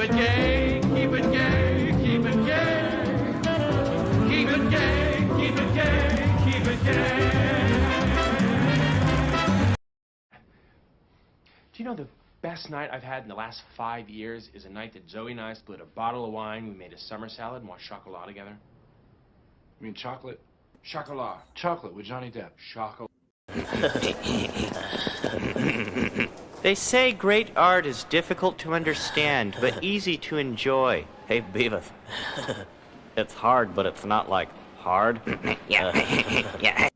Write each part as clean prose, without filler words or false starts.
it gay, keep it gay, keep it gay. Keep it gay, keep it gay, keep it gay. Do you know the best night I've had in the last 5 years is a night that Zoe and I split a bottle of wine, we made a summer salad, and watched chocolat together? You mean chocolate? Chocolat. Chocolate with Johnny Depp. Chocolat. They say great art is difficult to understand, but easy to enjoy. Hey, Beavis. It's hard, but it's not like hard. Yeah.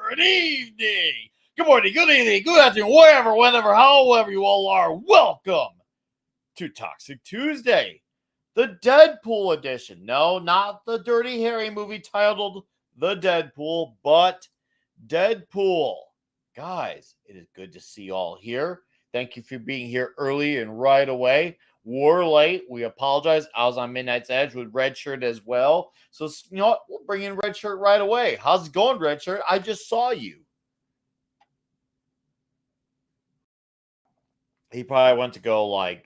Good evening, good morning, good evening, good afternoon, wherever, whenever, however you all are. Welcome to Toxic Tuesday, the Deadpool edition. No, not the Dirty Harry movie titled The Deadpool, but Deadpool. Guys, it is good to see you all here. Thank you for being here early and right away. We're late. We apologize. I was on Midnight's Edge with Red Shirt as well. So, you know what? We'll bring in Red Shirt right away. How's it going, Red Shirt? I just saw you. He probably went to go,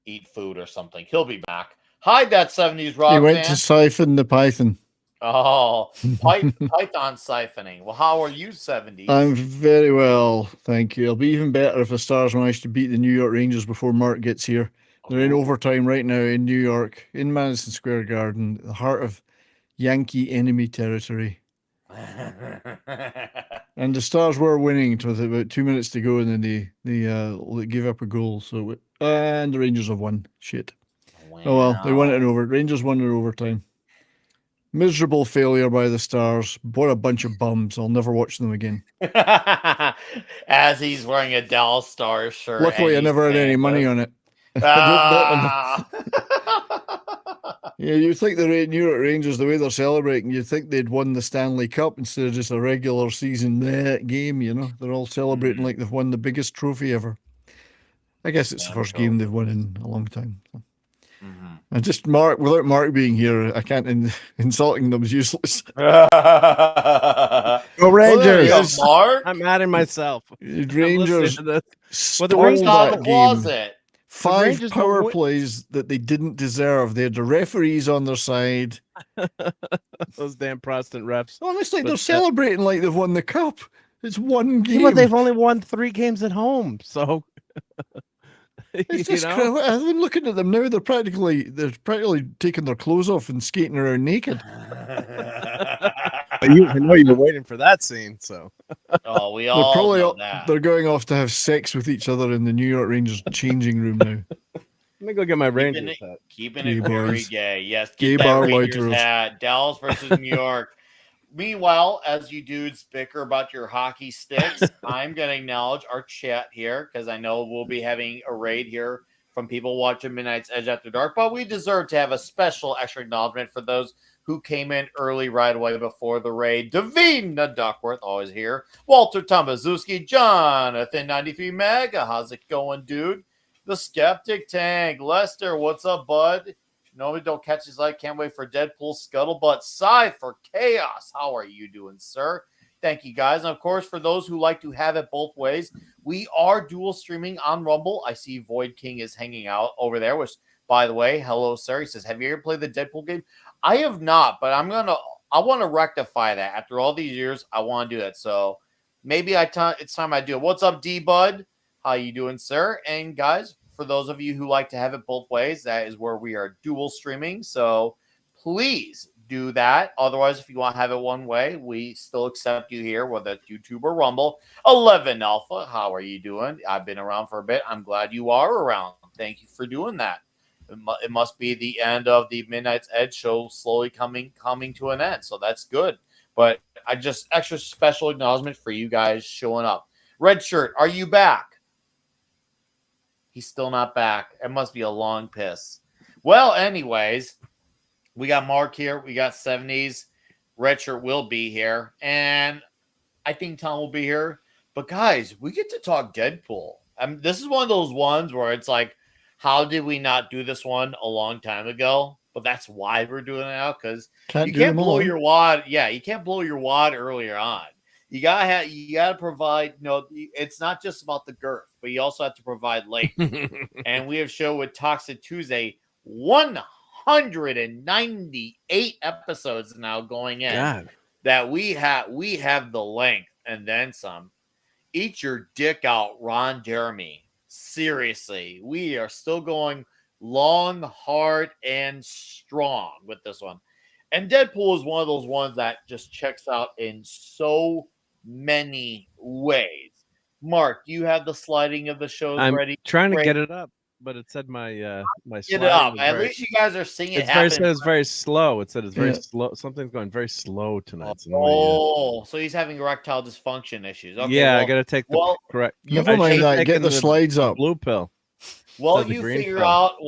eat food or something. He'll be back. Hide that 70s rock He went band. to siphon the python. Oh, Python siphoning. Well, how are you, 70s? I'm very well, thank you. It'll be even better if the Stars manage to beat the New York Rangers before Mark gets here. They're in overtime right now in New York, in Madison Square Garden, the heart of Yankee enemy territory. And the Stars were winning with about 2 minutes to go, and then they gave up a goal. And the Rangers have won. Shit. Wow. Oh well, they won it in over. Rangers won in overtime. Miserable failure by the Stars. What a bunch of bums. I'll never watch them again. As he's wearing a Dallas Stars shirt. Luckily, I never had any money on it. Yeah, you think the New York Rangers, the way they're celebrating, you'd think they'd won the Stanley Cup instead of just a regular season game, you know? They're all celebrating like they've won the biggest trophy ever. I guess it's the first game they've won in a long time. So. And just Mark, without Mark being here, I can't, insulting them is useless. Go Rangers! Well, Mark. I'm mad at myself. Rangers well, the Rangers that game. It? 5 power plays that they didn't deserve. They had the referees on their side. Those damn Protestant refs. Honestly, they're celebrating like they've won the cup. It's one game. But they've only won 3 games at home, so it's just I've been looking at them now. They're practically taking their clothes off and skating around naked. I know you were waiting for that scene, so. Oh, we all know that. They're going off to have sex with each other in the New York Rangers changing room now. Let me go get my Rangers hat. Keeping it very gay. Yes, gay get bar that Rangers lighters. hat. Dallas versus New York. Meanwhile, as you dudes bicker about your hockey sticks, I'm going to acknowledge our chat here because I know we'll be having a raid here from people watching Midnight's Edge After Dark, but we deserve to have a special extra acknowledgement for those who came in early right away before the raid. Davina Duckworth, always here. Walter Tomaszewski, Jonathan 93 Mega, how's it going, dude? The Skeptic Tank, Lester, what's up, bud? No, don't catch his light. Can't wait for Deadpool Scuttlebutt. Psy for Chaos. How are you doing, sir? Thank you, guys. And, of course, for those who like to have it both ways, we are dual streaming on Rumble. I see Void King is hanging out over there, which, by the way, hello, sir. He says, have you ever played the Deadpool game? I have not, but I want to rectify that. After all these years, I want to do that. So maybe it's time I do it. What's up, D-Bud? How you doing, sir? And, guys, for those of you who like to have it both ways, that is where we are dual streaming. So please do that. Otherwise, if you want to have it one way, we still accept you here, whether it's YouTube or Rumble. 11 Alpha, how are you doing? I've been around for a bit. I'm glad you are around. Thank you for doing that. It must be the end of the Midnight's Edge show slowly coming to an end. So that's good. But I just extra special acknowledgement for you guys showing up. Red Shirt, are you back? He's still not back. It must be a long piss. Well, anyways, we got Mark here. We got 70s. Red Shirt will be here. And I think Tom will be here. But, guys, we get to talk Deadpool. This is one of those ones where it's like, how did we not do this one a long time ago? But that's why we're doing it now, because you do can't them blow all. your wad. Yeah, you can't blow your wad earlier on. You gotta provide. It's not just about the girth, but you also have to provide length. And we have shown with Toxic Tuesday 198 episodes now going in. God. That we have the length and then some. Eat your dick out, Ron Jeremy. Seriously, we are still going long, hard, and strong with this one. And Deadpool is one of those ones that just checks out in so many ways. Mark, you have the sliding of the shows I'm ready. trying to Great. get it up, but it said my my Get it sliding up. was At very- least you guys are seeing it It's very happen. said it's very slow. It said it's very Yeah. slow. Something's going very slow tonight. It's annoying, Oh, so he's having erectile dysfunction issues. Okay, yeah, I well, gotta take the well, correct. Never I mind should've that. Get taken the slides up. blue pill. While Said the you green figure pill. out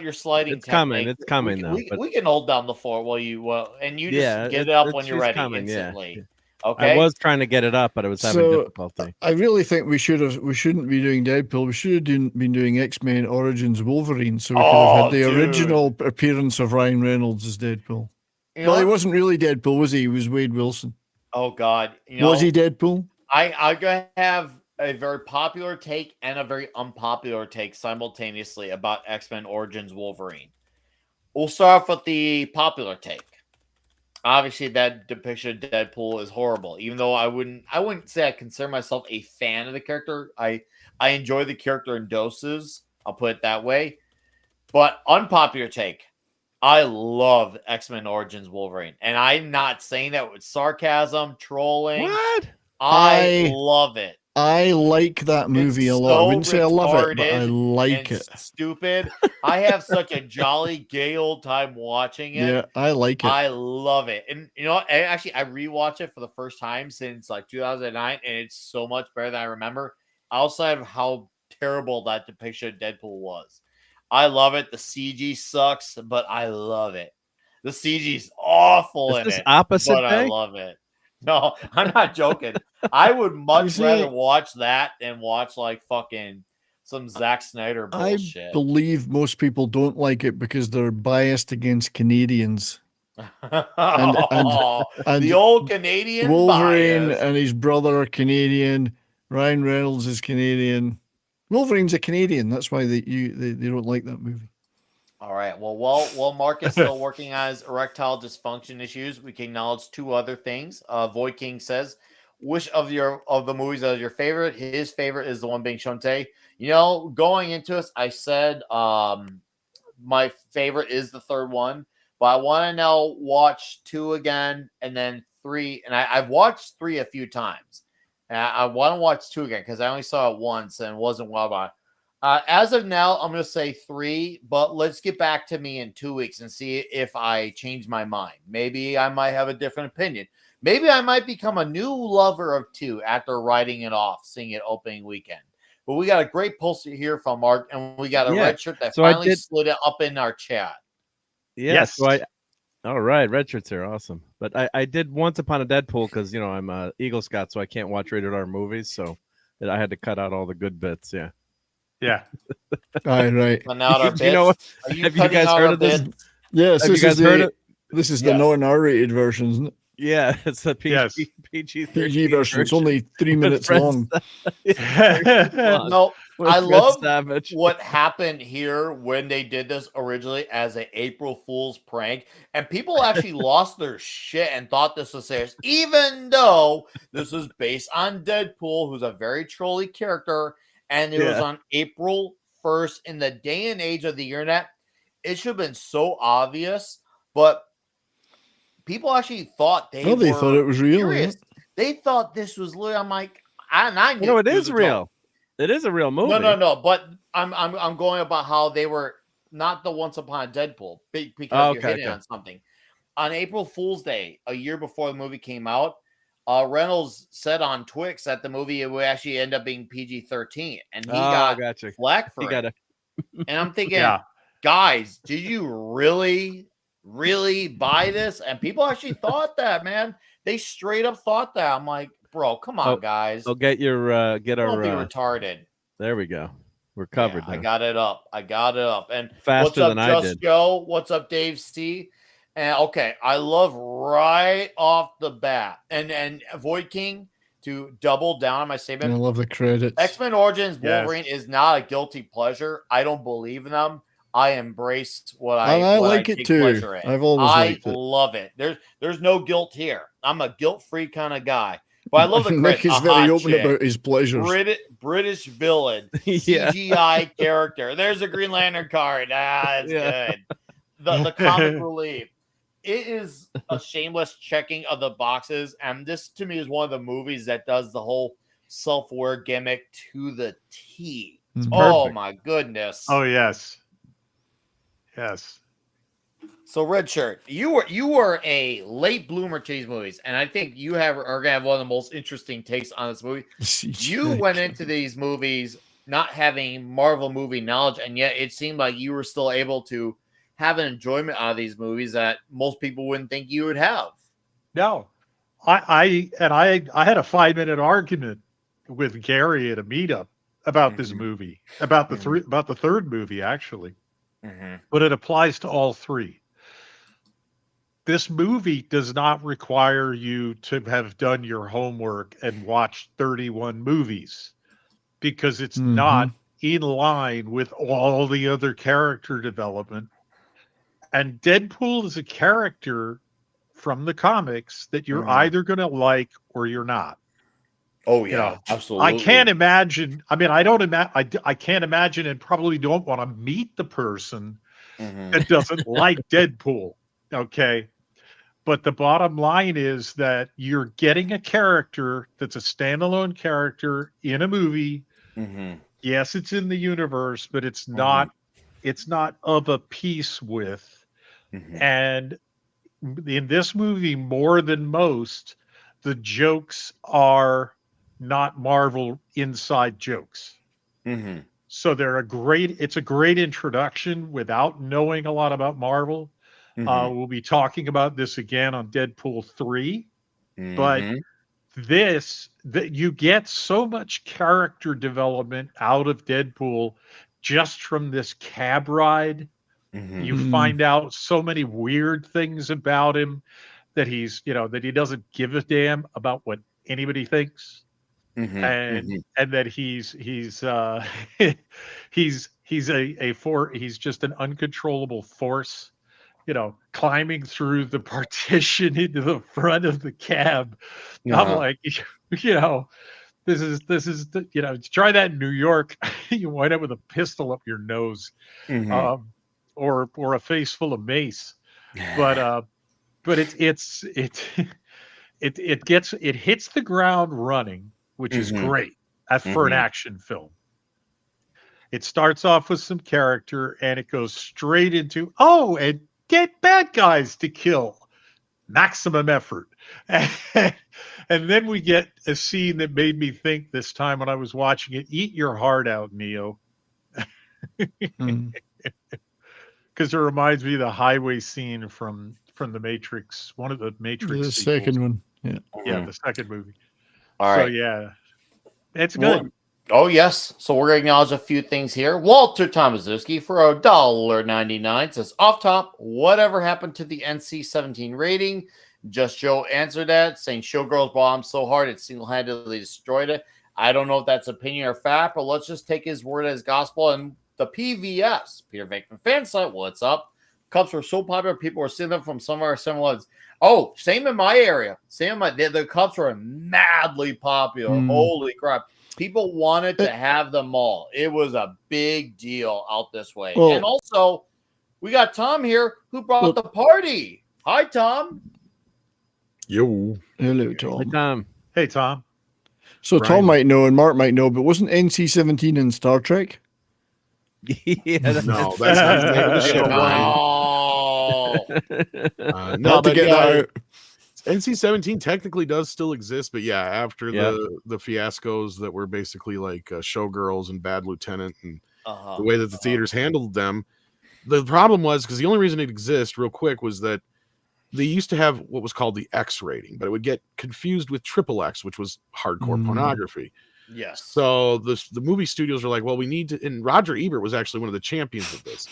your sliding It's coming, technique, it's coming now, but- we can hold down the floor and you just Yeah, get it up it's when you're just ready coming, yeah. instantly. Okay. I was trying to get it up, but I was having So, difficulty. I really think we shouldn't be doing Deadpool. We should have been doing X-Men Origins Wolverine, so we could have Oh, had the dude. original appearance of Ryan Reynolds as Deadpool. You know Well, he what? wasn't really Deadpool, was he? He was Wade Wilson. Oh God. Was he Deadpool? I gonna have a very popular take and a very unpopular take simultaneously about X-Men Origins Wolverine. We'll start off with the popular take. Obviously, that depiction of Deadpool is horrible. Even though I wouldn't say I consider myself a fan of the character. I enjoy the character in doses. I'll put it that way. But unpopular take. I love X-Men Origins Wolverine, and I'm not saying that with sarcasm, trolling. What? I love it. I like that movie It's a lot. I so wouldn't say I love it, but I retarded like and it. stupid. I have such a jolly, gay old time watching it. Yeah, I like it. I love it. And you know what? I rewatched it for the first time since like 2009, and it's so much better than I remember. Outside of how terrible that depiction of Deadpool was. I love it. The CG sucks, but I love it. The CG's awful Is in this it, opposite but I day? love it. No, I'm not joking. I would much see, rather watch that than watch like fucking some Zack Snyder I bullshit. believe most people don't like it because they're biased against Canadians. and The old Canadian Wolverine bias. and his brother are Canadian. Ryan Reynolds is Canadian. Wolverine's a Canadian. That's why they don't like that movie. All right. Well, while Mark is still working on his erectile dysfunction issues, we can acknowledge two other things. Void King says, "Which of the movies is your favorite?" His favorite is the one being shown today. You know, going into this, I said my favorite is the third one, but I want to now watch 2 again and then 3. And I've watched 3 a few times. And I want to watch 2 again because I only saw it once and wasn't well about it. As of now, I'm going to say 3, but let's get back to me in 2 weeks and see if I change my mind. Maybe I might have a different opinion. Maybe I might become a new lover of 2 after writing it off, seeing it opening weekend. But we got a great post here from Mark, and we got a red shirt that finally slid it up in our chat. Yeah, Yes. so all right, red shirts are awesome. But I did Once Upon a Deadpool because, you know, I'm a Eagle Scout, so I can't watch rated R movies. So I had to cut out all the good bits. Yeah. Yeah. Right. Cutting out our bits. You know what? Are you Have you cutting guys out heard our of this? bits? Yes, Have you guys heard it? This is the Yes. non-R-rated version, isn't it? Yeah, it's the Yes. PG PG version. It's only 3 minutes Fred long. No, With I Fred love Savage. what happened here when they did this originally as an April Fool's prank, and people actually lost their shit and thought this was serious, even though this was based on Deadpool, who's a very trolly character, and it was on April 1st in the day and age of the internet. It should have been so obvious, but people actually thought they thought it was real. serious. Yeah? They thought this was literally. I'm like, I knew No, it was is a joke. real. It is a real movie. No. But I'm going about how they were not the Once Upon a Deadpool because you're hitting on something. On April Fool's Day, a year before the movie came out, Reynolds said on Twix that the movie would actually end up being PG-13, and he got flack for it. And I'm thinking, guys, did you really buy this? And people actually thought that, man. They straight up thought that. I'm like, bro, come on, guys. So get Don't be retarded. There we go. We're covered. Yeah, I now. got it up. And Faster what's up, than I Just did. Joe? What's up, Dave C? And okay, I love right off the bat. And Void King, to double down on my I statement, love the credits. X-Men Origins Yes. Wolverine is not a guilty pleasure. I don't believe in them. I embrace what And I I like take it too. pleasure in. I've always liked it. love it. There's no guilt here. I'm a guilt-free kind of guy. But I love the Nick credits. is A very hot open chick. about his pleasures. British villain, Yeah. CGI character. There's a Green Lantern card. That's Yeah. good. The comic relief. It is a shameless checking of the boxes, and this to me is one of the movies that does the whole self-aware gimmick to the T. It's Oh perfect. my goodness! Oh yes. Yes. So Red Shirt, you were a late bloomer to these movies, and I think you are gonna have one of the most interesting takes on this movie. You went into these movies not having Marvel movie knowledge, and yet it seemed like you were still able to have an enjoyment out of these movies that most people wouldn't think you would have. No. I had a 5-minute argument with Gary at a meetup about this movie, about the third movie actually. But it applies to all three. This movie does not require you to have done your homework and watched 31 movies because it's not in line with all the other character development. And Deadpool is a character from the comics that you're either going to like or you're not. Oh yeah, You know, absolutely. I can't imagine. I mean, I can't imagine and probably don't want to meet the person that doesn't like Deadpool. Okay. But the bottom line is that you're getting a character that's a standalone character in a movie. Yes, it's in the universe, but it's not of a piece with. And in this movie, more than most, the jokes are not Marvel inside jokes. So it's a great introduction without knowing a lot about Marvel. We'll be talking about this again on Deadpool 3, but you get so much character development out of Deadpool just from this cab ride. You find out so many weird things about him that that he doesn't give a damn about what anybody thinks. And that he's he's just an uncontrollable force, climbing through the partition into the front of the cab. I'm like, this is try that in New York. You wind up with a pistol up your nose, or a face full of mace. But it hits the ground running, which is great for an action film. It starts off with some character and it goes straight into, and get bad guys to kill. Maximum effort. And then we get a scene that made me think this time when I was watching it, eat your heart out, Neo. Because it reminds me of the highway scene from the Matrix, one of the Matrix The sequels. second one. Yeah. Yeah, the second movie. All So right. yeah, it's good. Oh yes. So we're gonna acknowledge a few things here. Walter Tomaszewski for $1.99 says, off top, whatever happened to the NC-17 rating? Just Joe answered that, saying Showgirls bombed so hard it single-handedly destroyed it. I don't know if that's opinion or fact, but let's just take his word as gospel. And the PVS, Peter Venkman fan site, what's up? Cups were so popular, people were seeing them from some of our similar. Oh, same in my area. The cups were madly popular. Holy crap. People wanted to have them all. It was a big deal out this way. Well, and also, we got Tom here who brought the party. Hi, Tom. Yo. Hello, Hey, Tom. Tom. Hey, Tom. So Brian. Tom might know and Mark might know, but wasn't NC-17 in Star Trek? Yeah, No, that's not the name of the show, Brian. Oh. No, Had to but get that out. NC-17 technically does still exist, but yeah, after the fiascos that were basically like Showgirls and Bad Lieutenant and the way that the theaters handled them, the problem was, because the only reason it exists, real quick, was that they used to have what was called the X rating, but it would get confused with XXX, which was hardcore pornography. Yes. So the movie studios are like, well, we need to, and Roger Ebert was actually one of the champions of this.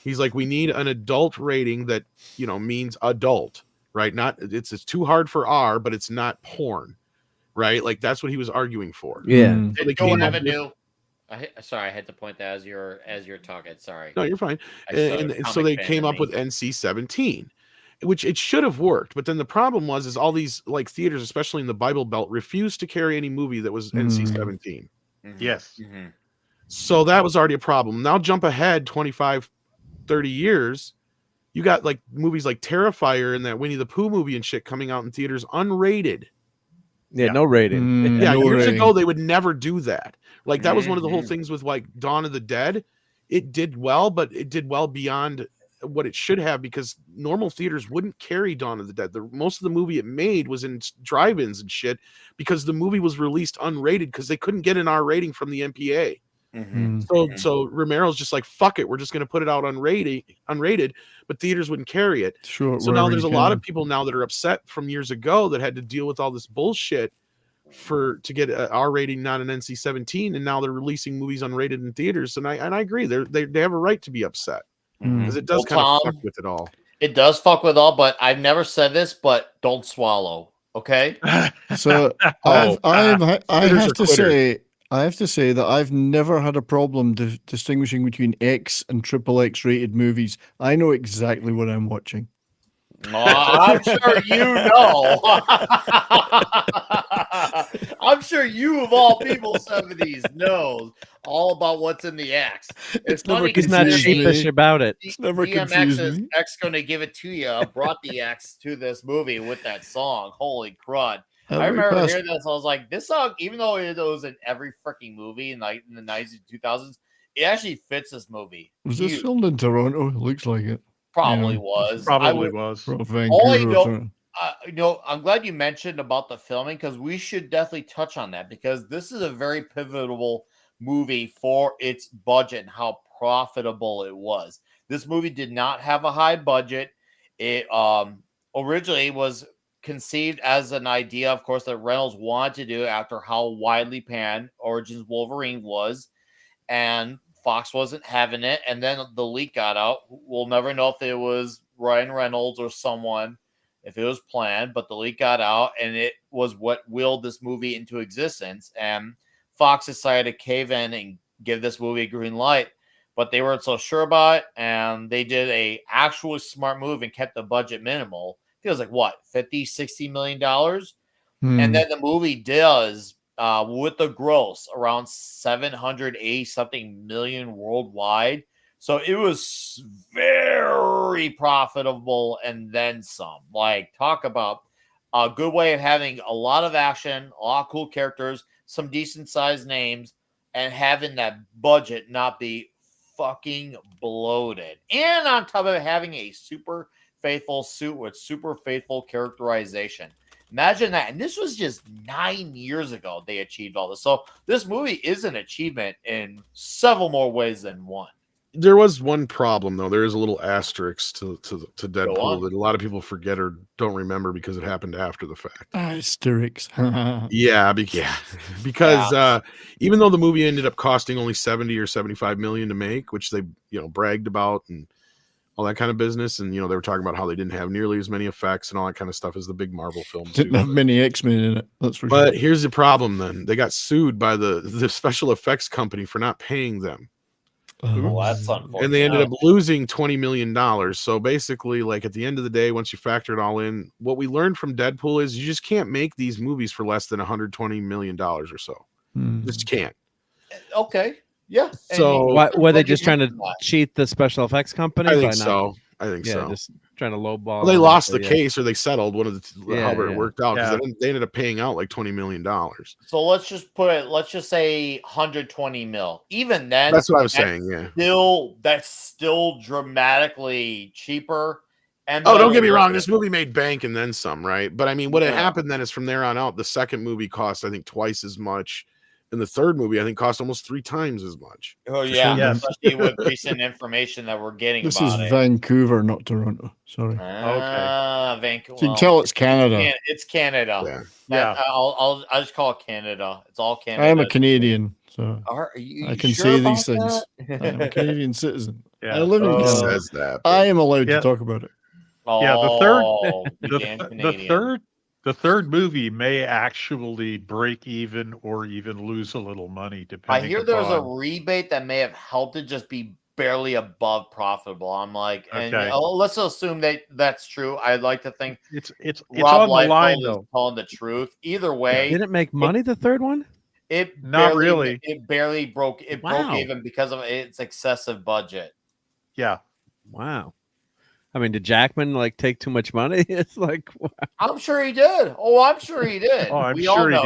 He's like, we need an adult rating that, means adult, right? Not it's too hard for R, but it's not porn, right? Like that's what he was arguing for. Yeah. So they Joe came up with, Avenue. Sorry, I had to point that as you're talking. Sorry. no, you're fine. I saw And so comic they fan came in up me. with NC-17, which it should have worked. But then the problem is all these like theaters, especially in the Bible Belt, refused to carry any movie that was NC-17. Yes. So that was already a problem. Now jump ahead 25, 30 years. You got like movies like Terrifier and that Winnie the Pooh movie and shit coming out in theaters unrated. Yeah, no rating. Yeah, no years rating. ago they would never do that. Like that was one of the whole things with like Dawn of the Dead. It did well, but it did well beyond what it should have because normal theaters wouldn't carry Dawn of the Dead. Most of the movie it made was in drive-ins and shit because the movie was released unrated because they couldn't get an R rating from the MPA. So Romero's just like, fuck it, we're just going to put it out unrated, but theaters wouldn't carry it. Sure, so now there's a lot of people now that are upset from years ago that had to deal with all this bullshit to get an R rating, not an NC-17, and now they're releasing movies unrated in theaters. And I agree, they have a right to be upset because it does kind of fuck with it all. It does fuck with all, but I've never said this, but don't swallow, okay? So I have to say that I've never had a problem distinguishing between X and XXX rated movies. I know exactly what I'm watching. I'm sure you know. I'm sure you, of all people, 70s, knows all about what's in the X. It's never funny He's not confused sheepish me. about it. It's never DMX confused is me. X going to give it to you. Brought the X to this movie with that song. Holy crud. I remember hearing this. I was like, this song, even though it was in every freaking movie in the 90s and 2000s, it actually fits this movie. Was this filmed in Toronto? It looks like it. Probably Yeah. was. Probably was. From All I Vancouver. know, I'm glad you mentioned about the filming because we should definitely touch on that because this is a very pivotal movie for its budget and how profitable it was. This movie did not have a high budget. It originally was conceived as an idea, of course, that Reynolds wanted to do after how widely panned Origins Wolverine was, and Fox wasn't having it. And then the leak got out. We'll never know if it was Ryan Reynolds or someone, if it was planned, but the leak got out, and it was what willed this movie into existence. And Fox decided to cave in and give this movie a green light, but they weren't so sure about it, and they did a actually smart move and kept the budget minimal. It was like, what, $50-60 million? And then the movie does, with the gross, around 780 something million worldwide. So it was very profitable and then some. Like, talk about a good way of having a lot of action, a lot of cool characters, some decent sized names, and having that budget not be fucking bloated. And on top of it, having a super faithful suit with super faithful characterization. Imagine that. And this was just 9 years ago they achieved all this. So this movie is an achievement in several more ways than one. There was one problem though. There is a little asterisk to Deadpool that a lot of people forget or don't remember because it happened after the fact. Asterisks. Because even though the movie ended up costing only 70 or 75 million to make, which they bragged about and all that kind of business, and they were talking about how they didn't have nearly as many effects and all that kind of stuff as the big Marvel films. Didn't have many X-Men in it. That's for But sure. here's the problem. Then they got sued by the special effects company for not paying them. Well, that's unfortunate. And they ended up losing $20 million. So basically, like at the end of the day, once you factor it all in, what we learned from Deadpool is you just can't make these movies for less than $120 million or so. Just can't. Okay. Yeah. So why were they just trying to cheat the special effects company? I think so. Just trying to lowball. Well, they lost the case, or they settled one of the however it worked out because they ended up paying out like $20 million. So let's just say 120 mil. Even then, that's what I was saying. Yeah, that's still dramatically cheaper. And don't get me wrong, this movie made bank and then some, right? But I mean, what had happened then is from there on out, the second movie cost I think twice as much. And the third movie, I think, cost almost 3 times as much. Oh yeah, Yes. especially with recent information that we're getting This is about it. Vancouver, not Toronto. Sorry. Vancouver. So you can tell it's Canada. It's Canada. Yeah. Yeah. I'll just call it Canada. It's all Canada. I am a Canadian, so Are you I can sure say about these things. that? I am a Canadian citizen. Yeah. I live in He Canada. says that. I am allowed Yeah. to talk about it. Yeah, the third- Oh, you damn Canadian. The third movie may actually break even or even lose a little money, I depending. hear there's a upon- rebate that may have helped it just be barely above profitable. I'm like, and Okay. let's assume that that's true. I'd like to think It's Rob on the line Liefeld is though. telling the truth. Either way, Did it make money, the third one? it Not barely, really. It barely broke. It broke Wow. even because of its excessive budget. Yeah. Wow. I mean, did Jackman like take too much money? It's like, wow. I'm sure he did. Oh, I'm sure he did. Oh, I'm we sure all he know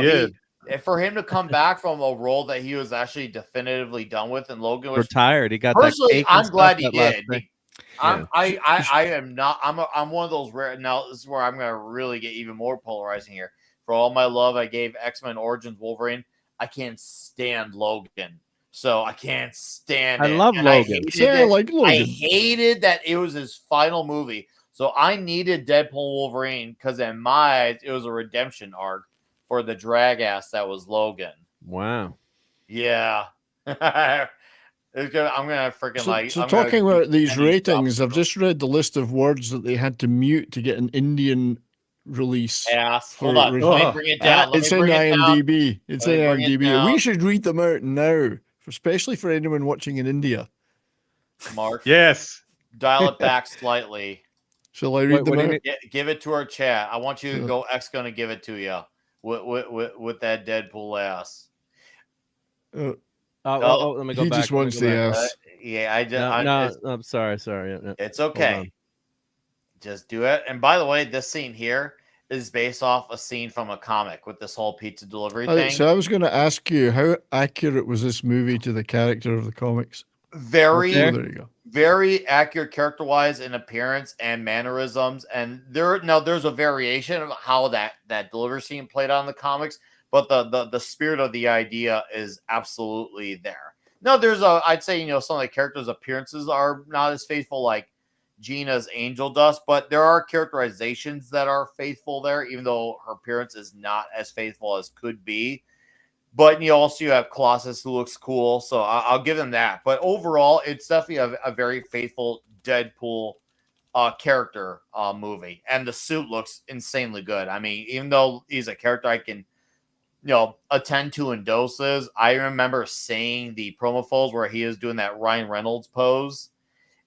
did. for him to come back from a role that he was actually definitively done with in Logan, which Retired. He got personally, that cake and I'm glad he stuff that last did. day. I am not. I'm one of those rare. Now this is where I'm gonna really get even more polarizing here. For all my love I gave X-Men Origins Wolverine, I can't stand Logan. So I can't stand I it. love And Logan. I like Logan. I hated that it was his final movie. So I needed Deadpool Wolverine because in my eyes it was a redemption arc for the drag ass that was Logan. Wow. Yeah. I'm gonna freaking So I'm talking gonna about these penny ratings, drop I've just read the list of words that they had to mute to get an Indian release. ass. for Hold on. review. Let me bring it down. Let It's me in bring it down. IMDb. It's Let in me bring it IMDb. down. We should read them out now, especially for anyone watching in India. Mark. Yes. Dial it back slightly. Shall I read them what do you out? mean? Give it to our chat. I want you to Sure. go. X gonna give it to you with that Deadpool ass. Oh, Let me go he back. just Let me wants go the back. ass. Yeah, I just. No, it's, I'm sorry. Yeah. it's Hold okay. on. Just do it. And by the way, this scene here is based off a scene from a comic with this whole pizza delivery thing. So I was going to ask you, how accurate was this movie to the character of the comics? Very, Oh, there you go. very accurate character-wise in appearance and mannerisms. And there's a variation of how that delivery scene played out in the comics, but the spirit of the idea is absolutely there. No, I'd say some of the characters' appearances are not as faithful like Gina's angel dust, but there are characterizations that are faithful there, even though her appearance is not as faithful as could be. But you have Colossus, who looks cool, so I'll give them that. But overall, it's definitely a very faithful Deadpool character movie, and the suit looks insanely good. I mean, even though he's a character I can attend to in doses, I remember seeing the promo photos where he is doing that Ryan Reynolds pose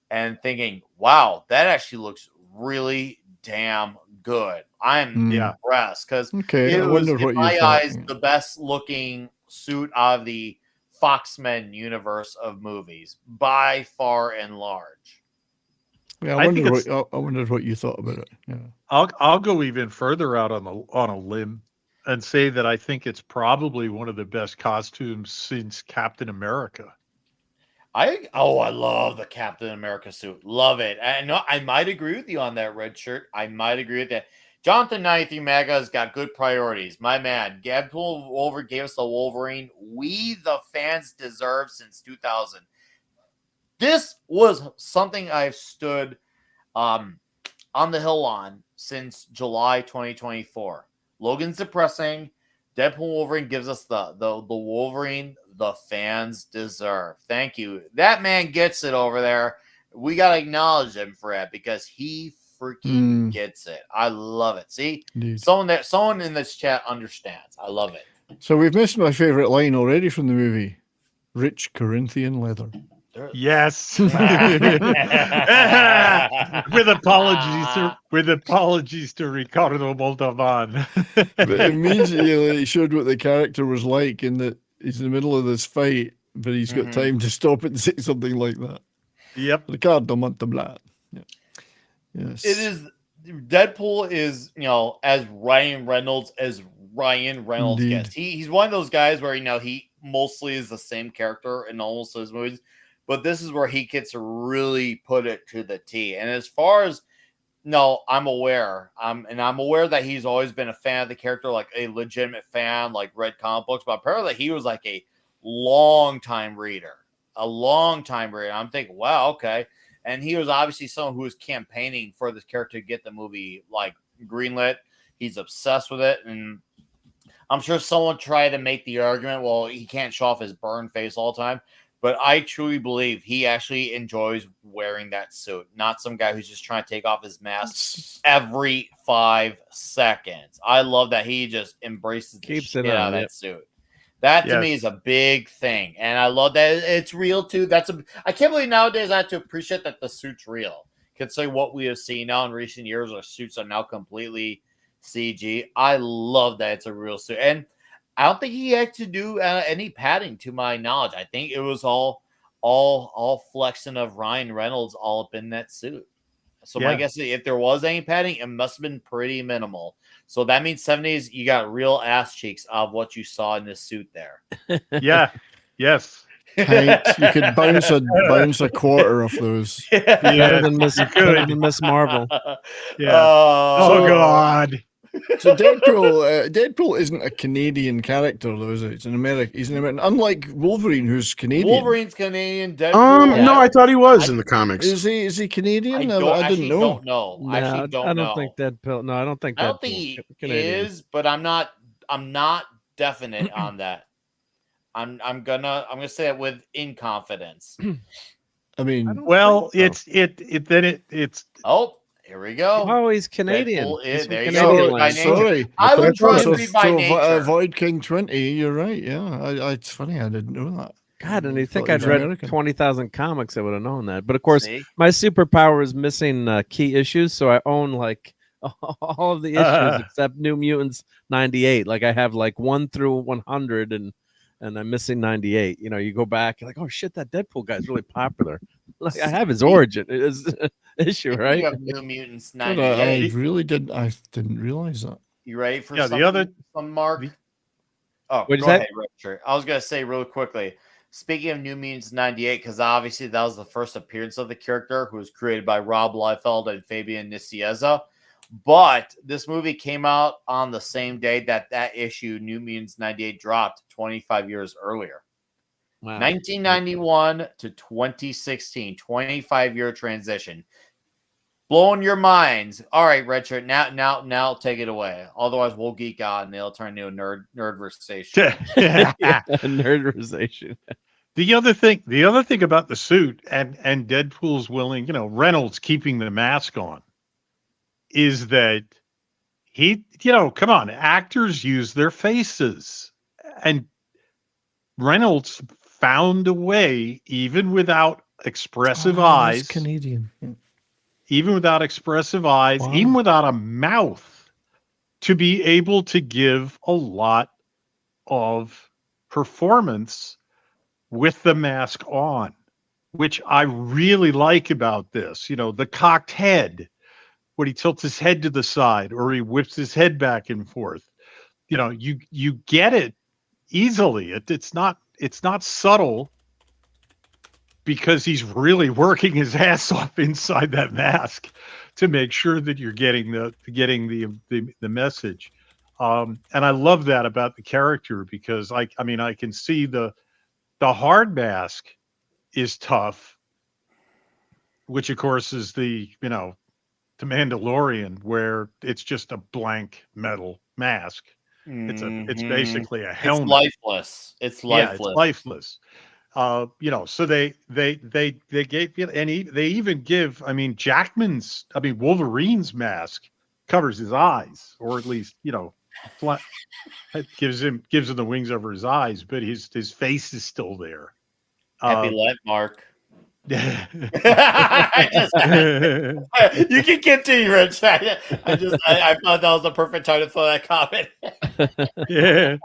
and thinking, wow, that actually looks really damn good. I'm impressed because it was, in my eyes, the best looking suit out of the Foxmen universe of movies by far and large. Yeah, I wondered what you thought about it. Yeah. I'll go even further out on a limb and say that I think it's probably one of the best costumes since Captain America. I love the Captain America suit. Love it. I might agree with you on that, red shirt. I might agree with that. Jonathan 93 Maga has got good priorities. My man, Deadpool Wolverine gave us the Wolverine we, the fans, deserve since 2000. This was something I've stood on the hill on since July 2024. Logan's depressing. Deadpool Wolverine gives us the Wolverine the fans deserve. Thank you. That man gets it over there. We got to acknowledge him for that because he freaking gets it. I love it. See, Indeed. someone in this chat understands. I love it. So we've missed my favorite line already from the movie: "Rich Corinthian leather." Yes. with apologies to Ricardo Montalban. But immediately it showed what the character was like, in that he's in the middle of this fight, but he's got time to stop and say something like that. Yep. Ricardo Montalban. Yeah. Yes. It is. Deadpool is, as Ryan Reynolds Indeed. gets. He's one of those guys where, he mostly is the same character in almost his movies, but this is where he gets to really put it to the T. And as far as No, I'm aware. And I'm aware that he's always been a fan of the character, like a legitimate fan, like read comic books. But apparently, he was like a long time reader. I'm thinking, wow, okay. And he was obviously someone who was campaigning for this character to get the movie like greenlit. He's obsessed with it, and I'm sure someone tried to make the argument, well, he can't show off his burn face all the time. But I truly believe he actually enjoys wearing that suit, not some guy who's just trying to take off his mask every 5 seconds. I love that he just embraces the shit out of that suit. That to me is a big thing, and I love that it's real too. I can't believe nowadays I have to appreciate that the suit's real. Considering what we have seen now in recent years, our suits are now completely CG. I love that it's a real suit, and I don't think he had to do any padding, to my knowledge. I think it was all flexing of Ryan Reynolds all up in that suit. So my guess is if there was any padding, it must have been pretty minimal. So that means 70s, you got real ass cheeks of what you saw in this suit there. Yeah. Yes. Tight. You could bounce a quarter of those. Better than Miss Marvel. Yeah. Oh God. So Deadpool isn't a Canadian character, though, is it? It's an American. He's an American. Unlike Wolverine, who's Canadian. Wolverine's Canadian. Deadpool. No, I thought he was in the comics. Is he Canadian? I didn't know. Don't know. No, I don't think Deadpool. No, I don't think. I don't think he is, but I'm not definite on that. I'm gonna say it with in confidence. I mean, well, it's. Oh, here we go. Oh, he's Canadian. There you go. Sorry, I would trust me by nature. Avoid King 20. You're right. Yeah, it's funny. I didn't know that. God, and you think I'd read 20,000 comics, I would have known that. But of course, my superpower is missing key issues, so I own like all of the issues except New Mutants 98. Like I have like 1 through 100, and I'm missing 98. You know, you go back, you're like, oh shit, that Deadpool guy's really popular. Like I have his origin issue, right? You have New Mutants 98. I didn't realize that. You ready for some Mark? Go ahead, Richard. I was gonna say real quickly. Speaking of New Mutants 98, because obviously that was the first appearance of the character, who was created by Rob Liefeld and Fabian Nicieza. But this movie came out on the same day that issue, New Mutants 98, dropped 25 years earlier. Wow. 1991 to 2016, 25-year transition. Blowing your minds. All right, Richard, now take it away. Otherwise, we'll geek out and it'll turn into a nerdversation. Nerdversation. The other thing about the suit and Deadpool's willing, Reynolds keeping the mask on, is that he, come on, actors use their faces, and Reynolds found a way, even without expressive eyes, Canadian, even without expressive eyes, even without a mouth, to be able to give a lot of performance with the mask on, which I really like about this. The cocked head, when he tilts his head to the side or he whips his head back and forth, you get it easily. It's not subtle, because he's really working his ass off inside that mask to make sure that you're getting the message. And I love that about the character, because I can see the hard mask is tough, which of course is the Mandalorian, where it's just a blank metal mask. It's basically a helmet. It's lifeless. So they gave, and they even give, Wolverine's mask covers his eyes, or at least, gives him the wings over his eyes, but his face is still there. Happy life, Mark. You can continue, Rich. I thought that was the perfect time to throw that comment. Yeah,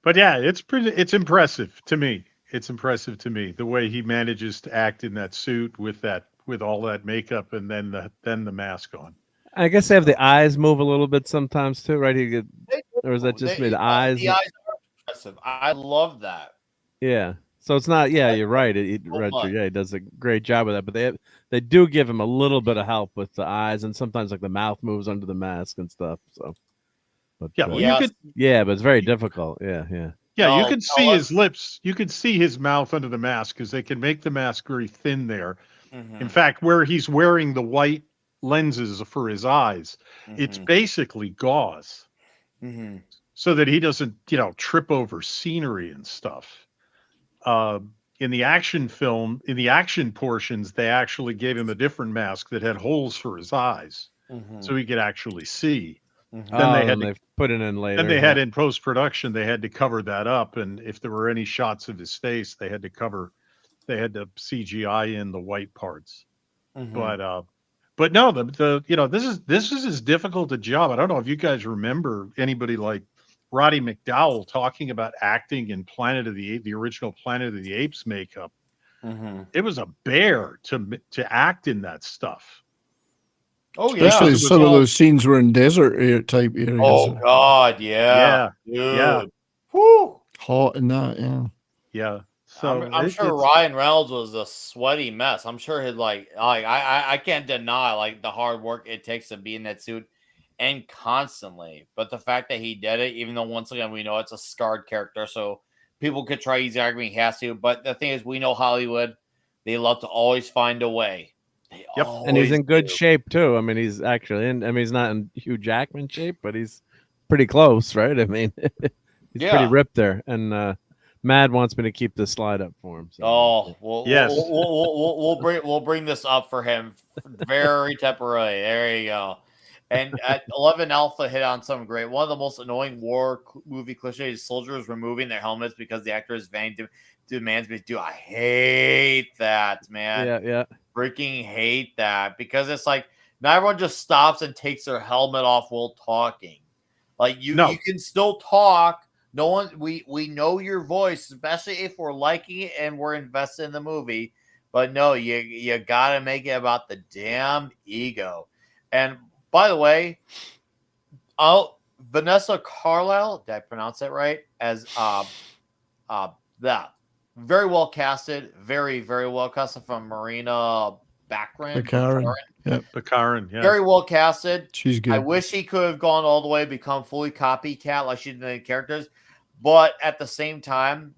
but yeah, it's impressive to me. It's impressive to me the way he manages to act in that suit with all that makeup and then the mask on. I guess they have the eyes move a little bit sometimes too, right? Or is that just me? The eyes. The eyes are impressive. I love that. Yeah. So it's not. Yeah, you're right. Yeah, he does a great job with that. But they do give him a little bit of help with the eyes, and sometimes like the mouth moves under the mask and stuff. So, but Yeah, well, you could. Yeah, but it's very difficult. Yeah. Yeah, you could see his lips. You could see his mouth under the mask because they can make the mask very thin there. In fact, where he's wearing the white lenses for his eyes, it's basically gauze, so that he doesn't, trip over scenery and stuff. In the action film, in the action portions, they actually gave him a different mask that had holes for his eyes, so he could actually see. Then they put it in later. And they had in post-production, they had to cover that up, and if there were any shots of his face, they had to CGI in the white parts. But no, this is as difficult a job. I don't know if you guys remember anybody like Roddy McDowell talking about acting in the original Planet of the Apes makeup. It was a bear to act in that stuff. Oh yeah, especially some of those scenes were in desert type areas. Oh God, yeah, yeah. Whew. Hot and that, yeah. So I'm sure Ryan Reynolds was a sweaty mess. I'm sure he'd I can't deny the hard work it takes to be in that suit and constantly. But the fact that he did it, even though once again we know it's a scarred character, so people could try easy argument he has to. But the thing is, we know Hollywood; they love to always find a way. And he's in good shape too. I mean, he's actually in. I mean, he's not in Hugh Jackman shape, but he's pretty close, right? I mean, he's pretty ripped there. And Mad wants me to keep this slide up for him. So. Yes, we'll bring this up for him very temporarily. There you go. And at 11 Alpha hit on something great. One of the most annoying war movie cliches: soldiers removing their helmets because the actor's van demands me to do. I hate that, man. Yeah. Freaking hate that, because it's like not everyone just stops and takes their helmet off while talking. You can still talk. No one, we know your voice, especially if we're liking it and we're invested in the movie. But no, you gotta make it about the damn ego. And by the way, Vanessa Carlyle, did I pronounce that right? As that. Very well casted, very, very well casted from Marina Baccarin. Baccarin, yeah. Very well casted. She's good. I wish he could have gone all the way, become fully copycat like she did in the characters. But at the same time,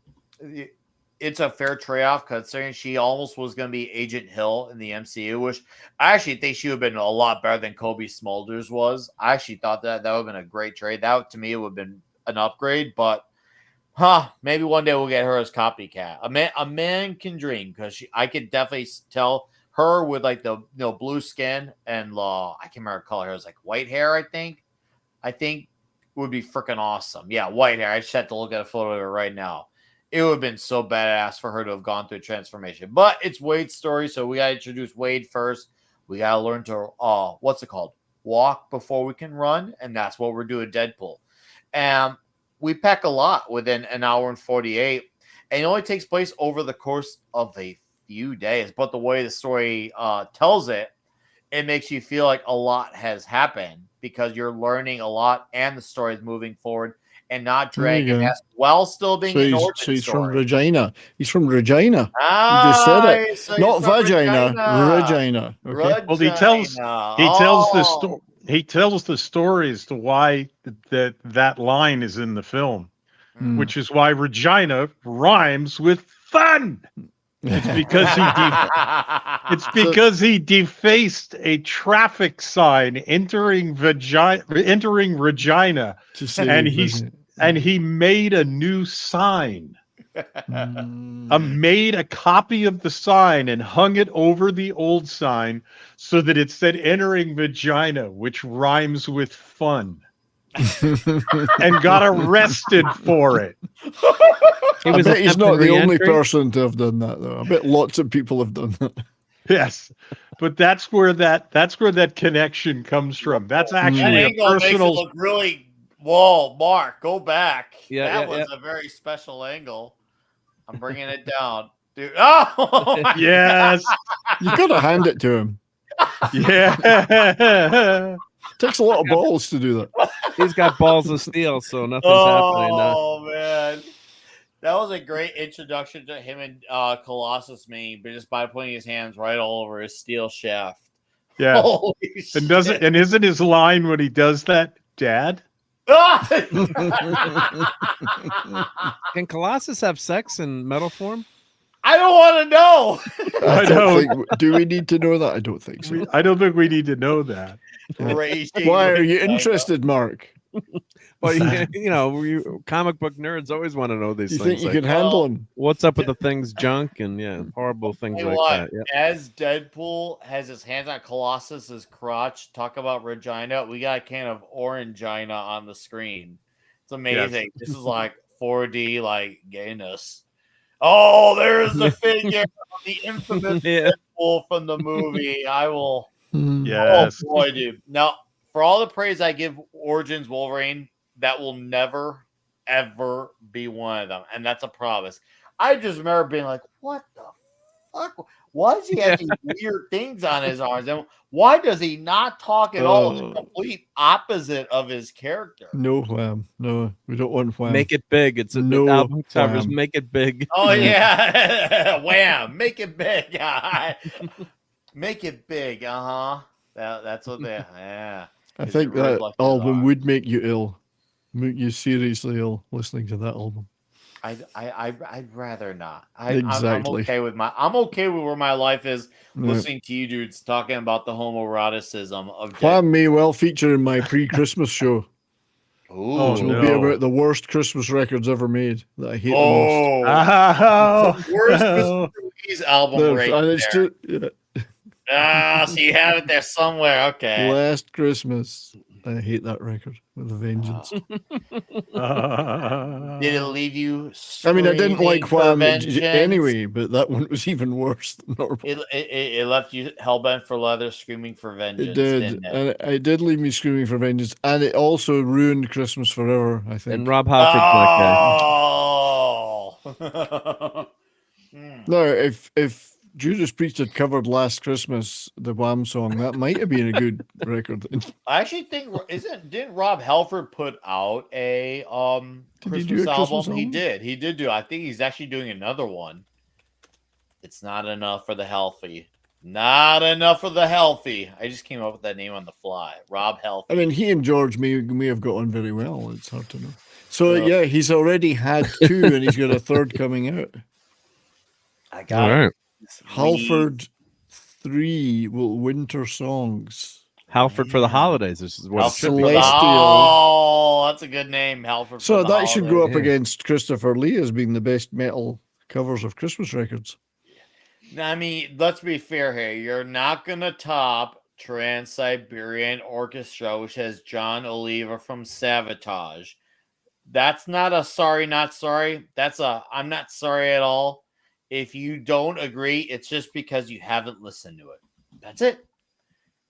it's a fair trade-off considering she almost was going to be Agent Hill in the MCU, which I actually think she would have been a lot better than Kobe Smulders was. I actually thought that would have been a great trade. That, to me, would have been an upgrade, but maybe one day we'll get her as copycat. A man can dream, because I could definitely tell her with the blue skin and I can't remember her color. It was white hair. I think would be freaking awesome. Yeah, white hair. I just had to look at a photo of her right now. It would have been so badass for her to have gone through a transformation. But it's Wade's story, so we gotta introduce Wade first. We gotta learn to what's it called? Walk before we can run, and that's what we're doing Deadpool. And we pack a lot within an hour and 48, and it only takes place over the course of a few days. But the way the story tells it, it makes you feel like a lot has happened because you're learning a lot and the story is moving forward and not dragging us while still being an origin so he's story. From Regina. He's from Regina. You just said it. So not vagina, Regina. Okay? Well, he tells the story. He tells the story as to why that line is in the film, which is why Regina rhymes with fun. It's because he defaced a traffic sign entering Regina, and he made a new sign. Made a copy of the sign and hung it over the old sign so that it said entering vagina, which rhymes with fun. And got arrested for it. I bet he's not the only person to have done that, though. I bet lots of people have done that. Yes, but that's where that connection comes from. That's actually a personal. Makes it look really. Whoa, Mark, go back. Yeah, that was a very special angle. I'm bringing it down, dude. Oh, yes. You gotta hand it to him. Yeah. Takes a lot of balls to do that. He's got balls of steel, so nothing's happening now. Oh man. That was a great introduction to him and Colossus meme, but just by putting his hands right all over his steel shaft. Yeah. Holy and doesn't shit. and isn't his line when he does that, Dad? Can Colossus have sex in metal form? I don't want to know. I don't know. think. Do we need to know that? I don't think so. I don't think we need to know that. Why are you interested, Mark? Well, comic book nerds always want to know these You things. think you can handle them? What's up with the thing's junk and horrible things Hey, like what? that? Yep. As Deadpool has his hands on Colossus's crotch, talk about Regina. We got a can of Orangina on the screen. It's amazing. This is like 4D, like gayness. Oh, there's the figure of the infamous Deadpool from the movie. I will. Yes. Oh boy, dude. Now, for all the praise I give Origins Wolverine, that will never, ever be one of them. And that's a promise. I just remember being like, what the fuck? Why does he have these weird things on his arms? And why does he not talk at all? The complete opposite of his character. No wham. No, we don't want wham. Make it big. It's a no album covers. wham. Make it big. Oh, yeah. Wham. Make it big. Make it big. Uh-huh. That's what they, yeah. I think that album would make you ill. Make you seriously ill listening to that album. I'd rather not. Exactly. I'm okay with where my life is listening to you dudes talking about the homoeroticism of Wham may well feature in my pre-Christmas show. Ooh, which will be about the worst Christmas records ever made that I hate the most. Worst Christmas movies album right and it's there. Just, so you have it there somewhere. Okay. Last Christmas. I hate that record with a vengeance. Did it leave you? I mean, I didn't like Wham vengeance? anyway, but that one was even worse than normal. It left you hellbent for leather, screaming for vengeance. It did, didn't it? and it did leave me screaming for vengeance, and it also ruined Christmas forever. I think. And Rob Halford's Oh. No, if Judas Priest had covered Last Christmas, the Wham song, that might have been a good record. I actually think didn't Rob Halford put out a Christmas album? He did do. I think he's actually doing another one. It's not enough for the healthy. Not enough for the healthy. I just came up with that name on the fly. Rob Healthy. I mean, he and George may have got on very well. It's hard to know. So yeah, he's already had 2, and he's got a third coming out. I got it. Halford 3 winter songs. Halford for the holidays. This is what Celestial. Oh, that's a good name, Halford. So that should go up against Christopher Lee as being the best metal covers of Christmas records. I mean, let's be fair here. You're not gonna top Trans-Siberian Orchestra, which has John Oliva from Savatage. That's not a sorry, not sorry. That's a I'm not sorry at all. If you don't agree, it's just because you haven't listened to it. That's it.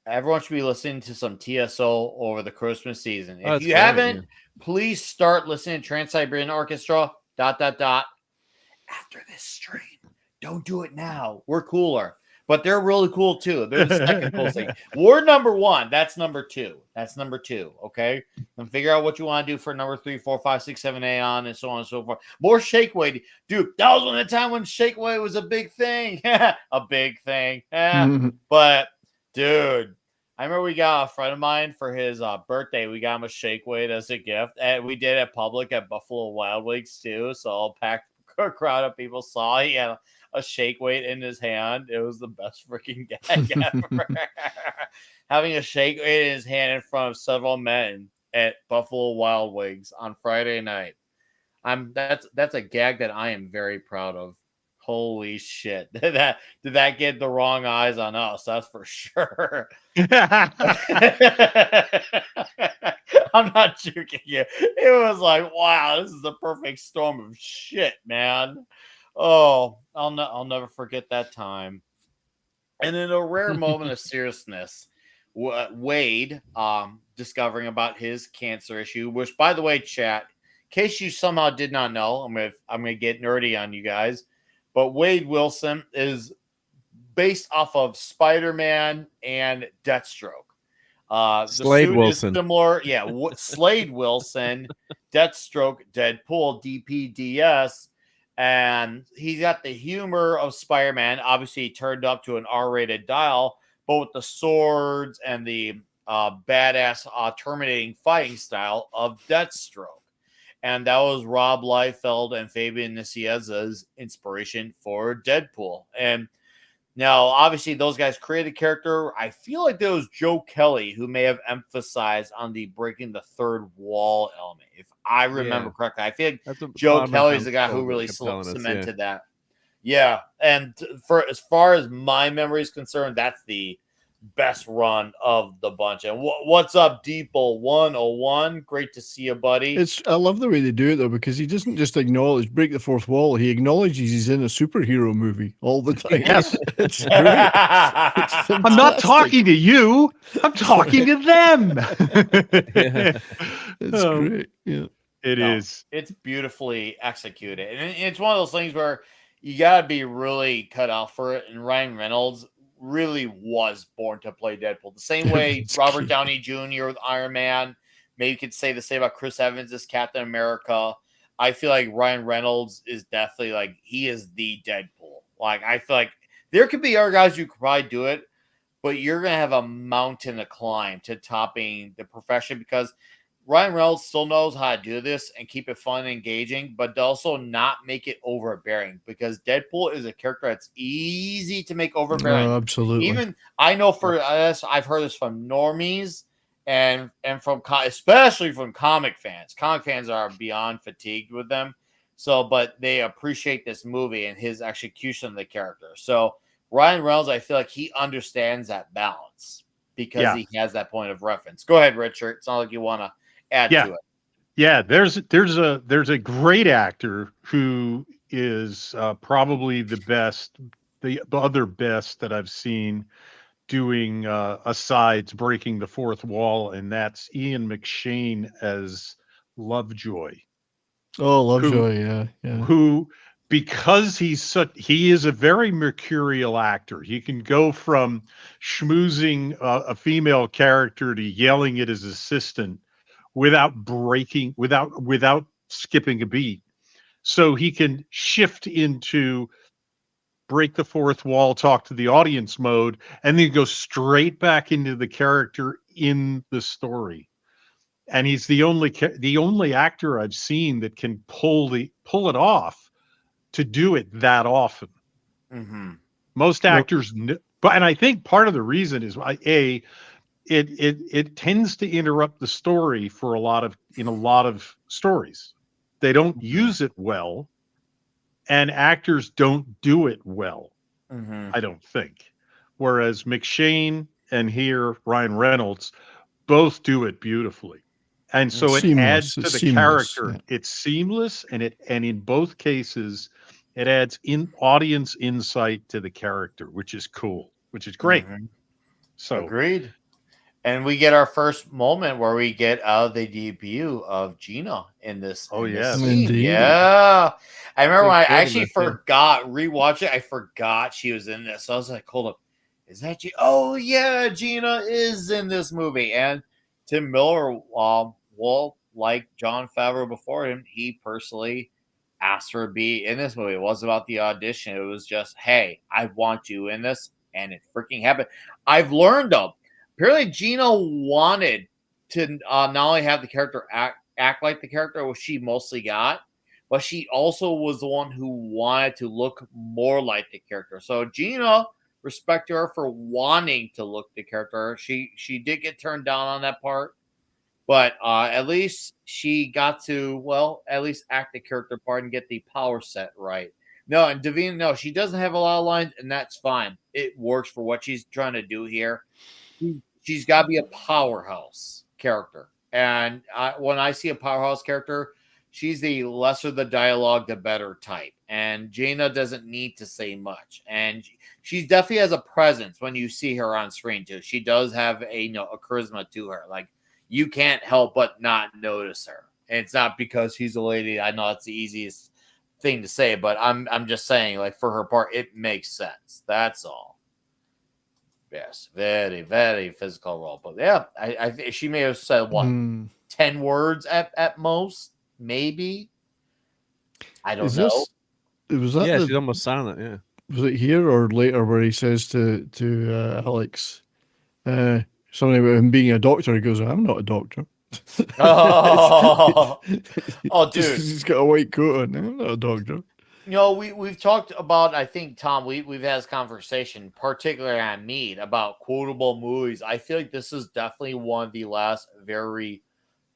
Everyone should be listening to some TSO over the Christmas season. If you haven't, please start listening to Trans-Siberian Orchestra, ... After this stream. Don't do it now. We're cooler. But they're really cool too. They're the second coolest thing. We're number 1. That's number 2. That's number 2. Okay. And figure out what you want to do for number 3, 4, 5, 6, 7, 8 on and so on and so forth. More shake weight. Dude, that was one of the time when shake weight was a big thing. A big thing. But dude, I remember we got a friend of mine for his birthday. We got him a shake weight as a gift. And we did it public at Buffalo Wild Wings too. So a packed crowd of people saw he had a shake weight in his hand. It was the best freaking gag ever. Having a shake weight in his hand in front of several men at Buffalo Wild Wings on Friday night. That's a gag that I am very proud of. Holy shit. Did that get the wrong eyes on us? That's for sure. I'm not joking you. It was like, wow, this is the perfect storm of shit, man. Oh, I'll never forget that time. And in a rare moment of seriousness, Wade discovering about his cancer issue, which, by the way, chat, in case you somehow did not know, I'm gonna get nerdy on you guys, but Wade Wilson is based off of Spider-Man and Deathstroke. Slade Wilson. Similar, Slade Wilson, Deathstroke, Deadpool, DPDS. And he's got the humor of Spider-Man, obviously turned up to an R-rated dial, but with the swords and the badass terminating fighting style of Deathstroke. And that was Rob Liefeld and Fabian Nicieza's inspiration for Deadpool. And now, obviously, those guys created a character. I feel like there was Joe Kelly who may have emphasized on the breaking the third wall element. If I remember correctly, I feel like Joe Kelly is the guy who really cemented that. Yeah. And for as far as my memory is concerned, that's the best run of the bunch. And what's up, Deeple 101? Great to see you, buddy. I love the way they do it though, because he doesn't just break the fourth wall. He acknowledges he's in a superhero movie all the time. Yes, it's great. I'm not talking to you. I'm talking to them. It's great. Yeah, it is. It's beautifully executed, and it's one of those things where you gotta be really cut out for it. And Ryan Reynolds really was born to play Deadpool. The same way Robert Downey Jr. with Iron Man. Maybe you could say the same about Chris Evans as Captain America. I feel like Ryan Reynolds is definitely like, he is the Deadpool. Like, I feel like there could be other guys who could probably do it, but you're going to have a mountain to climb to topping the profession, because Ryan Reynolds still knows how to do this and keep it fun and engaging, but also not make it overbearing, because Deadpool is a character that's easy to make overbearing. Oh, absolutely. Even I know for us, I've heard this from normies and from especially from comic fans. Comic fans are beyond fatigued with them. So, but they appreciate this movie and his execution of the character. So Ryan Reynolds, I feel like he understands that balance because he has that point of reference. Go ahead, Richard. It's not like you want to add to it. Yeah, there's a great actor who is probably the other best that I've seen doing asides breaking the fourth wall, and that's Ian McShane as Lovejoy. Oh, Lovejoy, yeah. Who, because he is a very mercurial actor. He can go from schmoozing a female character to yelling at his assistant without skipping a beat. So he can shift into break the fourth wall, talk to the audience mode, and then go straight back into the character in the story. And he's the only actor I've seen that can pull it off to do it that often. Mm-hmm. Most actors, and I think part of the reason is it tends to interrupt the story in a lot of stories. They don't use it well, and actors don't do it well. Mm-hmm. I don't think. Whereas McShane and here Ryan Reynolds both do it beautifully. And so it adds to the character. Yeah. It's seamless, and in both cases, it adds audience insight to the character, which is cool, which is great. Mm-hmm. So agreed. And we get our first moment where we get the debut of Gina in this. Oh, yeah. Yeah. I remember when I actually forgot, rewatch it, I forgot she was in this. So I was like, hold up. Is that Gina? Oh, yeah. Gina is in this movie. And Tim Miller, like Jon Favreau before him, he personally asked her to be in this movie. It wasn't about the audition. It was just, hey, I want you in this. And it freaking happened. I've learned, though, apparently Gina wanted to not only have the character act like the character, which she mostly got, but she also was the one who wanted to look more like the character. So Gina, respect to her for wanting to look the character. She did get turned down on that part, but at least she got to, at least act the character part and get the power set right. No, and Davina, no, she doesn't have a lot of lines, and that's fine. It works for what she's trying to do here. She's got to be a powerhouse character. And when I see a powerhouse character, she's the lesser the dialogue, the better type. And Gina doesn't need to say much. And she definitely has a presence when you see her on screen, too. She does have a charisma to her. Like, you can't help but not notice her. And it's not because she's a lady. I know that's the easiest thing to say, but I'm just saying, like, for her part, it makes sense. That's all. Yes, very, very physical role. But yeah, I think she may have said 10 words at most, maybe. I don't know. Was that she's almost silent. Yeah. Was it here or later where he says to Alex, something about him being a doctor? He goes, "I'm not a doctor." Oh, dude, he's got a white coat on. I'm not a doctor. We've talked about. I think Tom, we've had this conversation, particularly on Meat, about quotable movies. I feel like this is definitely one of the last very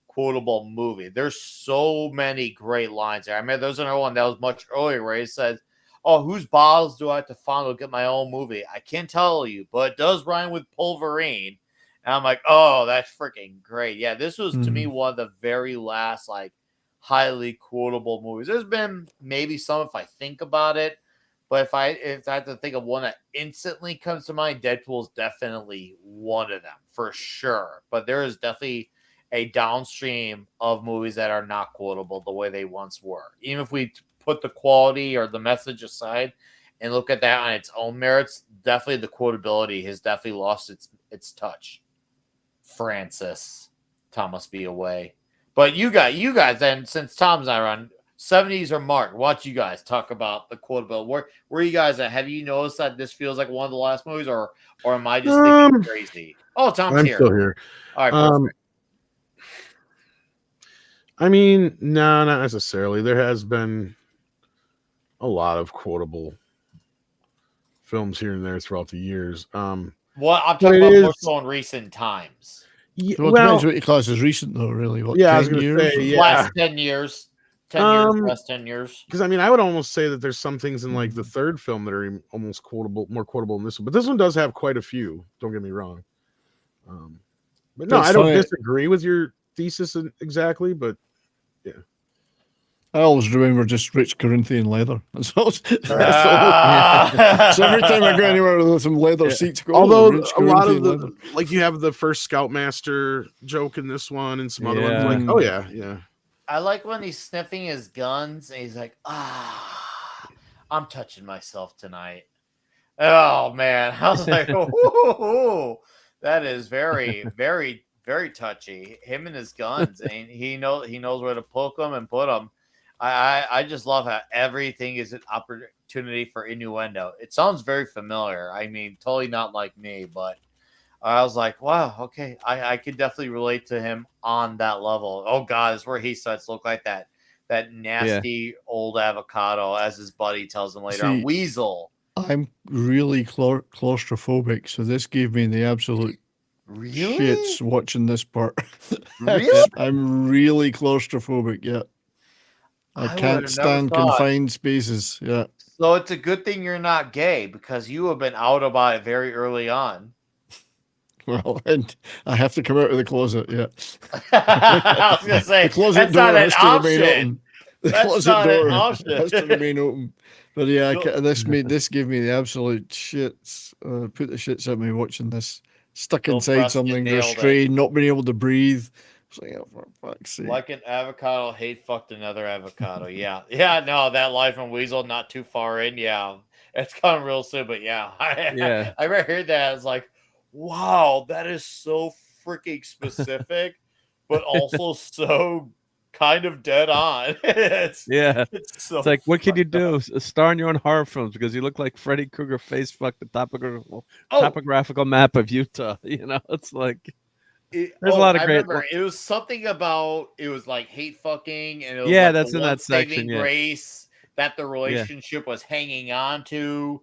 quotable movie. There's so many great lines there. I mean, there's another one that was much earlier where he says, "Oh, whose bottles do I have to find to get my own movie? I can't tell you, but it does rhyme with Pulverine." And I'm like, "Oh, that's freaking great!" Yeah, this was to me one of the very last highly quotable movies. There's been maybe some if I think about it, but if I have to think of one that instantly comes to mind, Deadpool's definitely one of them for sure. But there is definitely a downstream of movies that are not quotable the way they once were. Even if we put the quality or the message aside and look at that on its own merits, definitely the quotability has definitely lost its touch. Francis, Tom must be away. But you guys, and since Tom's not around, 70s or Mark, watch you guys talk about the quotability. Where are you guys at? Have you noticed that this feels like one of the last movies, or am I just thinking crazy? Oh, Tom's I'm here. still here. All right, perfect. I mean, no, not necessarily. There has been a lot of quotable films here and there throughout the years. I'm talking about more so in recent times. Yeah, well, depends what you class as recent, though. Really, what? Yeah, 10 I was going to say, last 10 years. 10 years, last 10 years. Because I mean, I would almost say that there's some things in like the third film that are almost quotable, more quotable than this one. But this one does have quite a few. Don't get me wrong. But no, I don't disagree with your thesis exactly. But yeah, I always remember just rich Corinthian leather. So every time I go anywhere with some leather seats, although a lot of the like you have the first Scoutmaster joke in this one, and some other ones like, oh yeah. I like when he's sniffing his guns and he's like, I'm touching myself tonight. Oh man, I was like, oh, that is very, very, very touchy. Him and his guns, and he knows where to poke them and put them. I just love how everything is an opportunity for innuendo. It sounds very familiar. I mean, totally not like me, but I was like, wow, okay. I could definitely relate to him on that level. Oh God, it's where he starts to look like that nasty old avocado, as his buddy tells him later on. Weasel. I'm really claustrophobic, so this gave me the absolute shits watching this part. Really? I'm really claustrophobic, yeah. I can't stand confined spaces. Yeah. So it's a good thing you're not gay, because you have been out about it very early on. Well, and I have to come out of the closet. Yeah. I was gonna say the closet door has to remain open. The closet door has to remain open. But yeah, this gave me the absolute shits. Put the shits at me watching this. Stuck inside something, restrained, not being able to breathe. Like, oh, for fuck's sake. Like an avocado fucked another avocado. Yeah. No, that Life and Weasel not too far in. Yeah, it's coming real soon. But yeah, I heard that. I was like, wow, that is so freaking specific, but also so kind of dead on. It's like, what can you do? Star in your own horror films because you look like Freddy Krueger face fucked the topographical map of Utah. It's like. There's a lot of great. It was something about it was like hate fucking, and it was that's in that section. Grace that the relationship was hanging on to.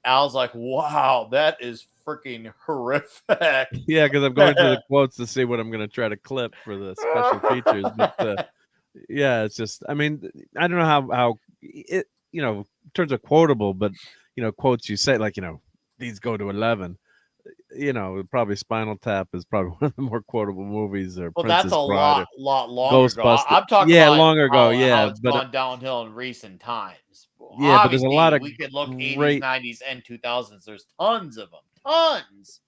I was like, wow, that is freaking horrific. Yeah, because I'm going through the quotes to see what I'm going to try to clip for the special features. But it's just, I mean, I don't know how it, in terms of quotable, but quotes you say like, these go to 11. Probably Spinal Tap is probably one of the more quotable movies. Or that's a lot longer ago. I'm talking longer ago. How it's gone downhill in recent times. Yeah, but there's a lot of we could look 80s, 90s, and 2000s. There's tons of them. Tons.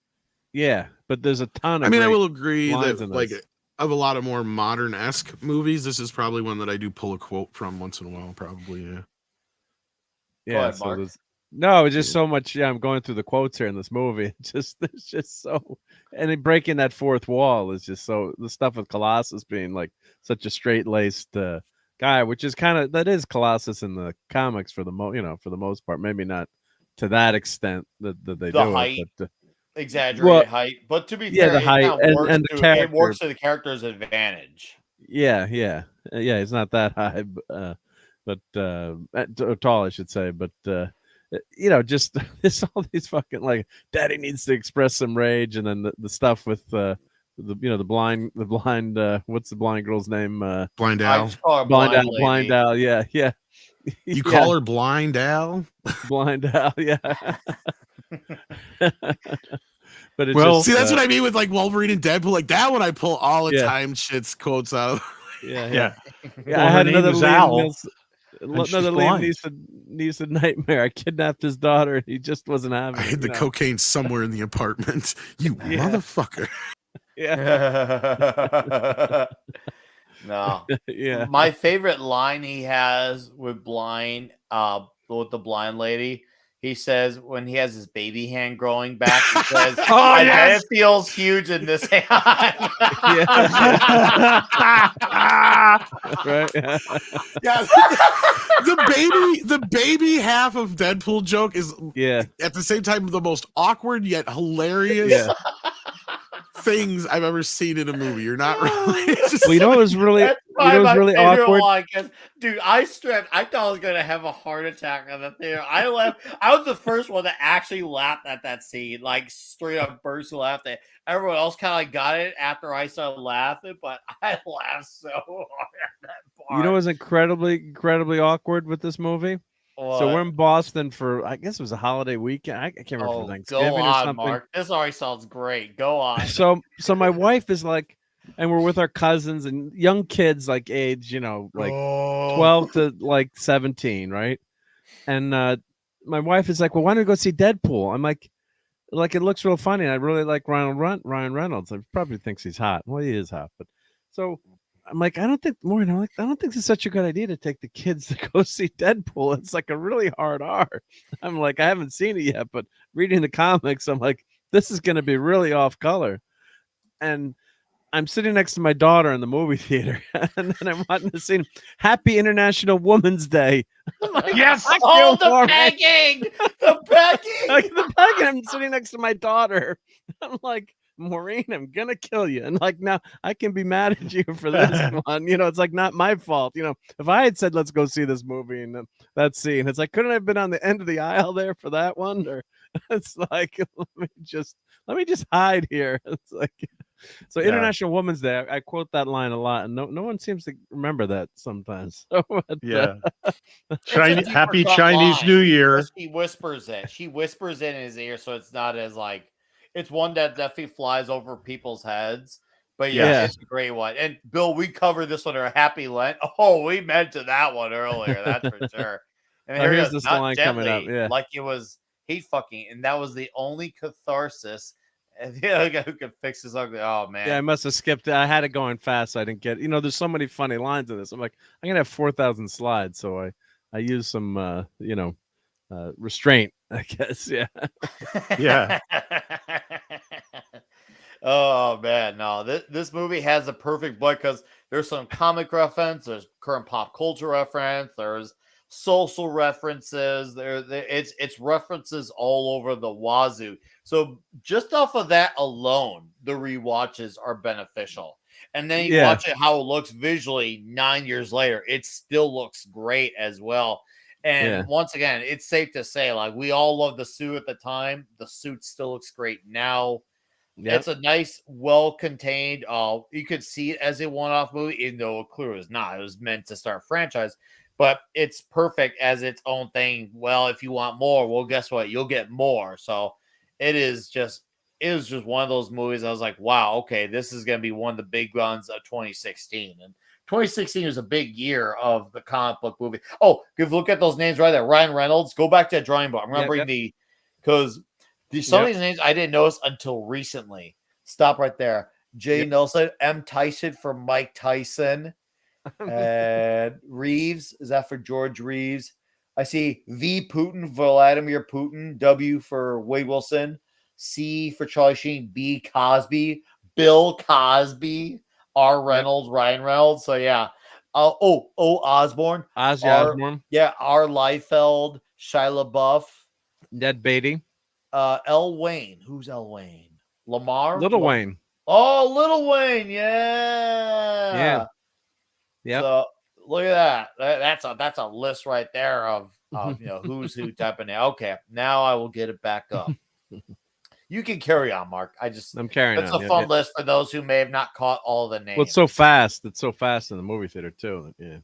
Yeah, but there's a ton of. I mean, I will agree that like of a lot of more modern-esque movies, this is probably one that I do pull a quote from once in a while. Probably, yeah. Yeah. Ahead, Mark. No, it's just so much. Yeah, I'm going through the quotes here in this movie. It's just so, and breaking that fourth wall is just so. The stuff with Colossus being like such a straight-laced guy, which is that is Colossus in the comics for the most part. Maybe not to that extent that they The do height, it, but exaggerated height. But to be fair, the it height kind of works and the to character. it works to the character's advantage. Yeah. He's not that high, but tall, I should say. But just there's all these fucking like, Daddy needs to express some rage, and then the stuff with the blind what's the blind girl's name? Blind I Al. just call her Blind Al. Yeah. You call her Blind Al? Blind Al. Yeah. But it's see, that's what I mean with like Wolverine and Deadpool. Like that one, I pull all the time. Shit's quotes out. Yeah. Well, I had another Al, Liam Neeson nightmare. I kidnapped his daughter, and he just wasn't having. I hid the cocaine somewhere in the apartment. You motherfucker. Yeah. No. Yeah. My favorite line he has with the blind lady. He says when he has his baby hand growing back, he says, it feels huge in this hand. Right. Yeah. The baby half of Deadpool joke is at the same time the most awkward yet hilarious things I've ever seen in a movie. You're not really. It was really awkward. Line, dude, I thought I was gonna have a heart attack on the theater. I laughed. I was the first one that actually laughed at that scene, like straight up burst laughed at. Everyone else kind of got it after I started laughing, but I laughed so hard at that part. You know what was incredibly awkward with this movie? What? So we're in Boston for, I guess it was a holiday weekend. I can't remember, for Thanksgiving go on, or something. Mark. This already sounds great. Go on. So my wife is like, and we're with our cousins and young kids, like age, like 12 to like 17, right? And my wife is like, well, why don't we go see Deadpool? I'm like, it looks real funny. And I really like Ryan Reynolds. I probably thinks he's hot. Well, he is hot, but so I'm like, I don't think this is such a good idea to take the kids to go see Deadpool. It's like a really hard R. I'm like, I haven't seen it yet, but reading the comics, I'm like, this is going to be really off color. And I'm sitting next to my daughter in the movie theater, and then I'm watching the scene. Happy International Women's Day. Like, yes. Oh, the pegging. The pegging. Like the pegging. I'm sitting next to my daughter. I'm like, Maureen, I'm gonna kill you. And like, now I can be mad at you for this one. It's like not my fault. If I had said let's go see this movie and that scene, it's like, couldn't I have been on the end of the aisle there for that one? Or it's like, let me just hide here. It's like, so International Women's Day. I quote that line a lot, and no one seems to remember that sometimes. So, Happy Chinese New Year. She whispers it. She whispers in his ear, so it's not as like. It's one that definitely flies over people's heads. But it's a great one. And Bill, we covered this one, our Happy Lent. Oh, we mentioned that one earlier. That's for sure. And here's this line coming up. Yeah. Like it was hate fucking. And that was the only catharsis. And the other guy who could fix this ugly. Oh, man. Yeah, I must have skipped it. I had it going fast. So I didn't get it. There's so many funny lines in this. I'm like, I'm going to have 4,000 slides. So I use some, restraint, I guess. Yeah. Yeah. Oh man, no, this movie has a perfect blend because there's some comic reference, there's current pop culture reference, there's social references, it's references all over the wazoo. So just off of that alone, the rewatches are beneficial. And then you watch it how it looks visually 9 years later, it still looks great as well. And once again, it's safe to say, like, we all loved the suit at the time. The suit still looks great now. Yep. It's a nice, well-contained. You could see it as a one-off movie, even though it clearly was not. It was meant to start a franchise, but it's perfect as its own thing. Well, if you want more, well, guess what? You'll get more. So it was just one of those movies. I was like, wow, okay, this is going to be one of the big guns of 2016. And 2016 was a big year of the comic book movie. Oh, if you look at those names right there, Ryan Reynolds. Go back to that drawing board. I'm going to bring because some of these names I didn't notice until recently. Stop right there. Jay Nelson, M. Tyson for Mike Tyson. And Reeves, is that for George Reeves? I see V. Putin, Vladimir Putin. W for Wade Wilson. C for Charlie Sheen. B. Cosby. Bill Cosby. R. Reynolds, Ryan Reynolds. So yeah. Osborne. Ozzy Osbourne. Yeah, R. Liefeld, Shia LaBeouf. Ned Beatty. L. Wayne. Who's L. Wayne? Lamar? Little Wayne. Oh, Little Wayne. Yeah. Yeah. So look at that. That's a list right there of who's who type of name. Okay, now I will get it back up. You can carry on, Mark. I'm carrying on. It's a fun list for those who may have not caught all the names. Well, it's so fast. It's so fast in the movie theater too. Yeah.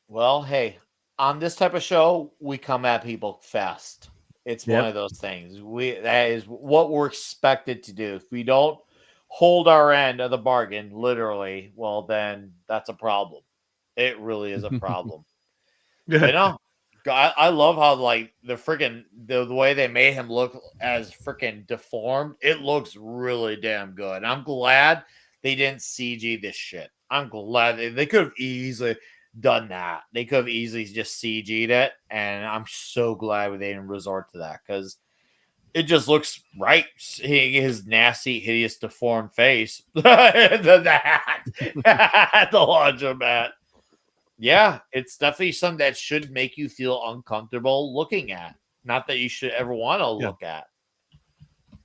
Well, hey, on this type of show, we come at people fast. It's one of those things. That is what we're expected to do. If we don't hold our end of the bargain, literally, well, then that's a problem. It really is a problem. I love how the way they made him look as freaking deformed. It looks really damn good. I'm glad they didn't CG this shit. I'm glad they could have easily done that. They could have easily just CG'd it, and I'm so glad they didn't resort to that because it just looks right. His nasty, hideous, deformed face. the laundromat. Yeah, it's definitely something that should make you feel uncomfortable looking at. Not that you should ever want to look at.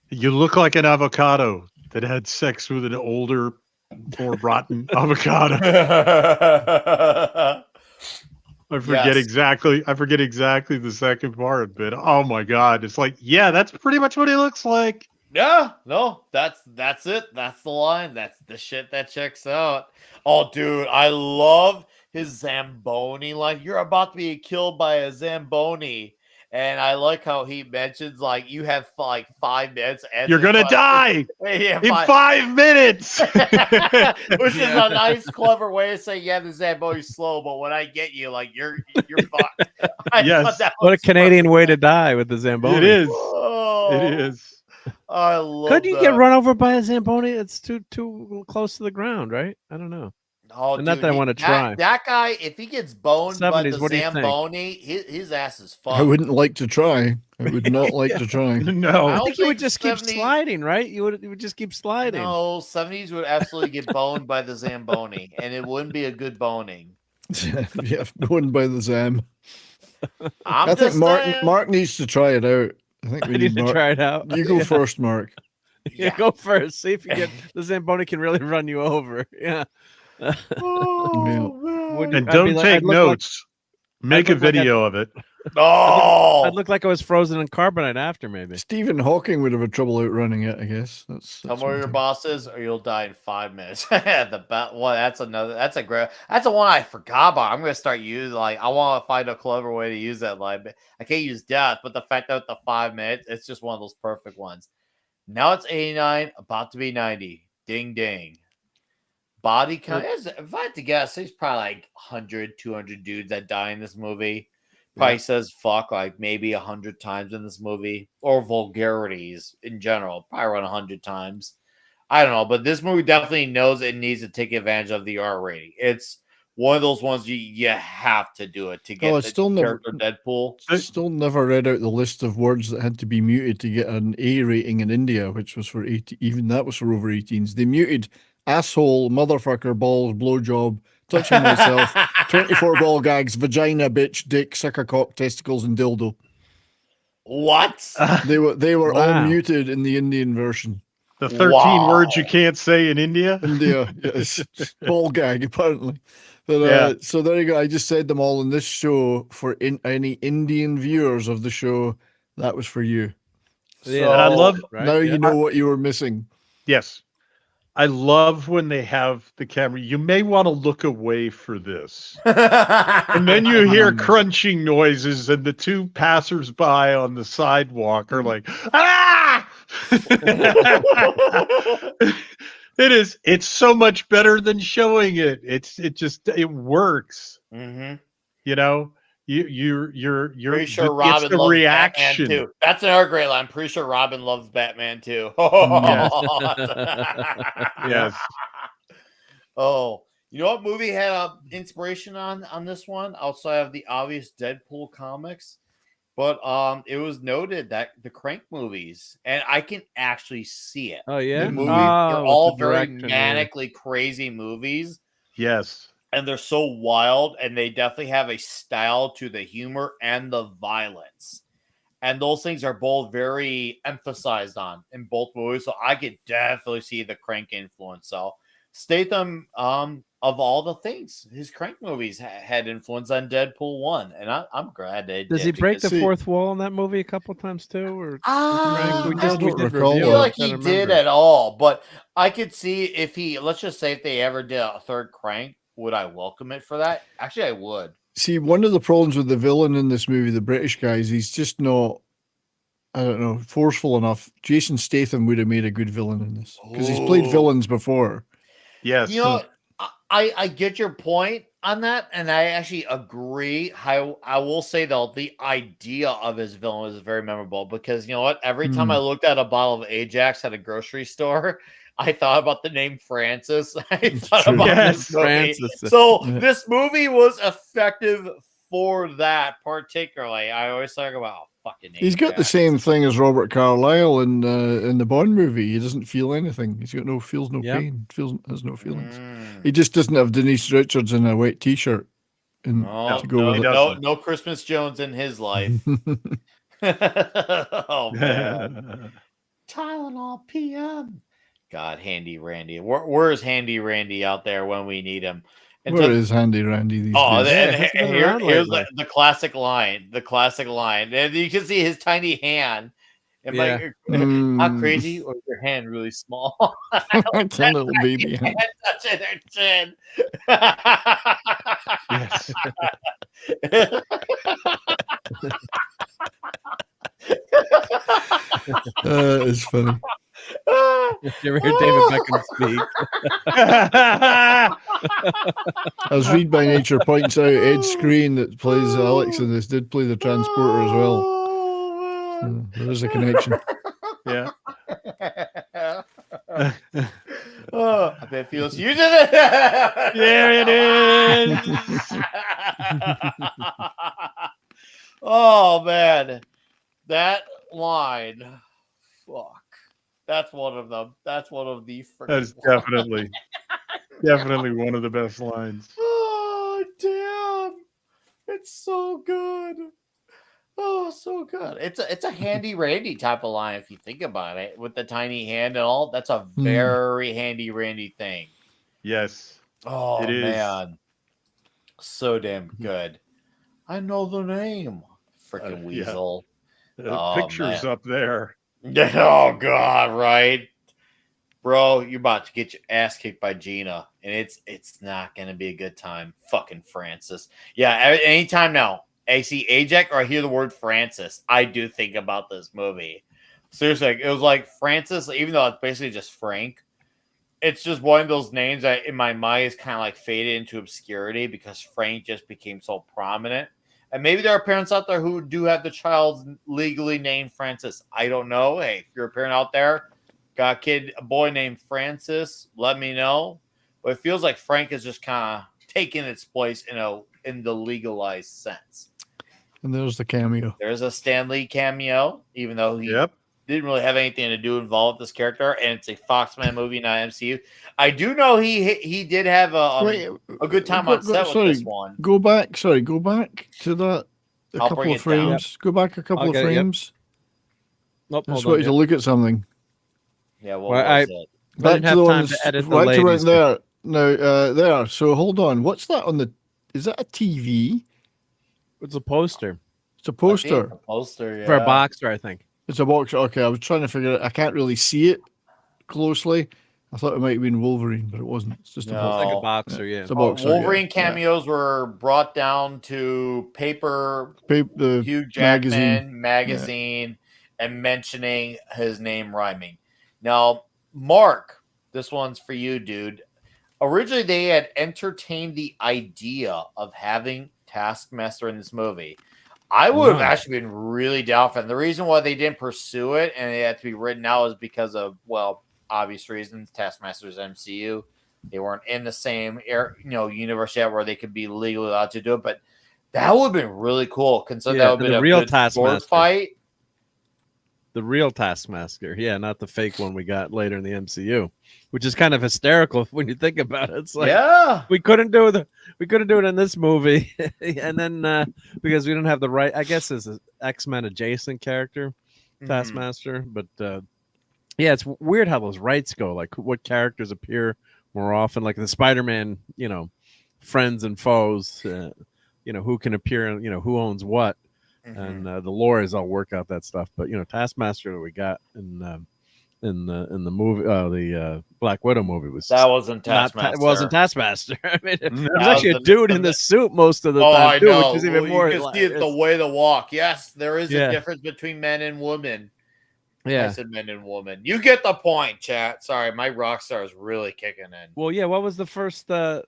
You look like an avocado that had sex with an older, more rotten avocado. I forget exactly the second part, but oh my god, it's like, yeah, that's pretty much what he looks like. Yeah, no, that's it. That's the line. That's the shit that checks out. Oh, dude, I love his Zamboni line. You're about to be killed by a Zamboni. And I like how he mentions, like, you have like 5 minutes. You're going to die in 5 minutes. Which is a nice, clever way to say, yeah, the Zamboni's slow, but when I get you, like, you're fucked. Yes. What a Canadian way to die with the Zamboni. It is. Oh, it is. I love Could you get run over by a Zamboni? It's too close to the ground, right? I don't know. Oh, not that I want to try. That guy, if he gets boned by the 70s, Zamboni, his ass is fucked. I wouldn't like to try. I would not like to try. No. I think you would just keep sliding, right? You would just keep sliding. No, 70s would absolutely get boned by the Zamboni, and it wouldn't be a good boning. Yeah, boned by the Zam. I think Mark needs to try it out. I think we need to try it out. You go first, Mark. Yeah, go first. See if you get the Zamboni can really run you over. Yeah. And don't take notes. Make a video of it. Oh, I'd look like I was frozen in carbonite after, maybe. Stephen Hawking would have had trouble outrunning it, I guess. That's tell me where your boss is, or you'll die in 5 minutes. That's a one I forgot about. I'm gonna start using, like, I want to find a clever way to use that line. I can't use death, but the fact that the 5 minutes, it's just one of those perfect ones. Now it's 89, about to be 90. Ding ding. Body count. If I had to guess, there's probably like 100, 200 dudes that die in this movie. Probably says fuck like maybe 100 times in this movie, or vulgarities in general, probably around 100 times. I don't know, but this movie definitely knows it needs to take advantage of the R rating. It's one of those ones you have to do it to get character Deadpool. I still never read out the list of words that had to be muted to get an A rating in India, which was for 18. Even that was for over 18s. They muted asshole, motherfucker, balls, blowjob, touching myself, 24 ball gags, vagina, bitch, dick, sucker cock, testicles, and dildo. What? They were all muted in the Indian version. The 13 words you can't say in India? India, yes. Ball gag, apparently. But, so there you go. I just said them all in this show for any Indian viewers of the show. That was for you. Yeah, and I love. Now you know what you were missing. Yes. I love when they have the camera. You may want to look away for this. And then you hear crunching noises, and the 2 passersby on the sidewalk are like, ah! It's so much better than showing it. It works. Mm-hmm. You know, you're pretty sure Robin loves reaction. Batman too. That's another great line. I'm pretty sure Robin loves Batman too. Yes. Oh, you know what movie had inspiration on this one outside of the obvious Deadpool comics? But it was noted that the Crank movies, and I can actually see it. Oh yeah, the movie, they're all very manically crazy movies. Yes. and they're so wild, and they definitely have a style to the humor and the violence. And those things are both very emphasized on in both movies. So I could definitely see the Crank influence. So Statham, of all the things, his Crank movies had influence on Deadpool 1. And I'm glad they Does he break the fourth wall in that movie a couple times too? Or we did recall review feel it. like he did at all. But I could see if he, let's just say if they ever did a third Crank, would I welcome it for that? Actually, I would. See, one of the problems with the villain in this movie, the British guy, is he's just not, I don't know, forceful enough. Jason Statham would have made a good villain in this because he's played villains before. Yes. You know, I get your point on that, and I actually agree. How I will say though, the idea of his villain is very memorable because you know what? Every time I looked at a bottle of Ajax at a grocery store, I thought about the name Francis. I thought about this movie. Francis. So this movie was effective for that particularly. I always talk about fucking Ajax. He's got the same thing as Robert Carlyle in the Bond movie. He doesn't feel anything. He's got feels no pain. Has no feelings. He just doesn't have Denise Richards in a wet t-shirt. No Christmas Jones in his life. Oh man. Tylenol PM. God, Handy Randy. Where is Handy Randy out there when we need him? And Where is Handy Randy these days? Here's the classic line. The classic line. And you can see his tiny hand. How crazy or is your hand really small? It's a little baby hand. Touching their chin. Yes. It's funny. You ever hear David Beckham speak? As Read by Nature points out, Ed Screen that plays Alex in this did play the transporter as well. So there is a connection. Yeah. I bet feels you did it. There it is. Oh man, that line. Fuck. That's one of them. That's one of the. That's definitely one of the best lines. Oh damn! It's so good. Oh, so good. It's a handy Randy type of line if you think about it, with the tiny hand and all. That's a very handy Randy thing. Yes. Oh it is. man, so damn good. I know the name. Freaking weasel. Yeah. Pictures up there. Oh god, right, bro. You're about to get your ass kicked by Gina, and it's not gonna be a good time. Fucking Francis. Yeah. Anytime now I see Ajax or I hear the word Francis, I do think about this movie. Seriously, it was like Francis, even though it's basically just Frank. It's just one of those names that in my mind is kind of like faded into obscurity because Frank just became so prominent. And maybe there are parents out there who do have the child legally named Francis. I don't know. Hey, if you're a parent out there, got a boy named Francis, let me know. But it feels like Frank is just kind of taking its place in the legalized sense. And there's the cameo. There's a Stan Lee cameo, even though he didn't really have anything to do involved with this character, and it's a Foxman movie, not MCU. I do know he did have a good time on set with this one. Go back to that a couple of frames. Go back a couple of frames. Nope, I just wanted to look at something. Yeah, what was it? I didn't have time to edit the ladies. Right there. No, there. So hold on. What's that on the? Is that a TV? It's a poster. It's a poster. A poster, yeah. For a boxer, I think. It's a boxer. Okay, I was trying to figure it. I can't really see it closely. I thought it might have been Wolverine, but it wasn't. It's just like a boxer, yeah. It's a boxer, Wolverine cameos were brought down to the Hugh Jackman magazine and mentioning his name rhyming. Now, Mark, this one's for you, dude. Originally, they had entertained the idea of having Taskmaster in this movie. I would have actually been really down for it. And the reason why they didn't pursue it and it had to be written out is because of, obvious reasons. Taskmaster's MCU. They weren't in the same universe yet where they could be legally allowed to do it. But that would have been really cool. Considering that would have been a real good Taskmaster fight. the real Taskmaster. Yeah, not the fake one we got later in the MCU, which is kind of hysterical when you think about it. It's like we couldn't do it in this movie, and then because we didn't have the right, I guess, as an X-Men adjacent character, Taskmaster, but yeah, it's weird how those rights go. Like what characters appear more often, like the Spider-Man, friends and foes. Who can appear and who owns what. And the lore is all work out that stuff, but Taskmaster that we got in the movie, the Black Widow movie wasn't Taskmaster. It wasn't Taskmaster. I mean, it was actually a dude in the suit most of the time, too, which is even more. You can see it the way to walk. Yes, there is a difference between men and women. Yeah, I said men and women. You get the point, chat. Sorry, my rock star is really kicking in. Well, yeah. What was the first the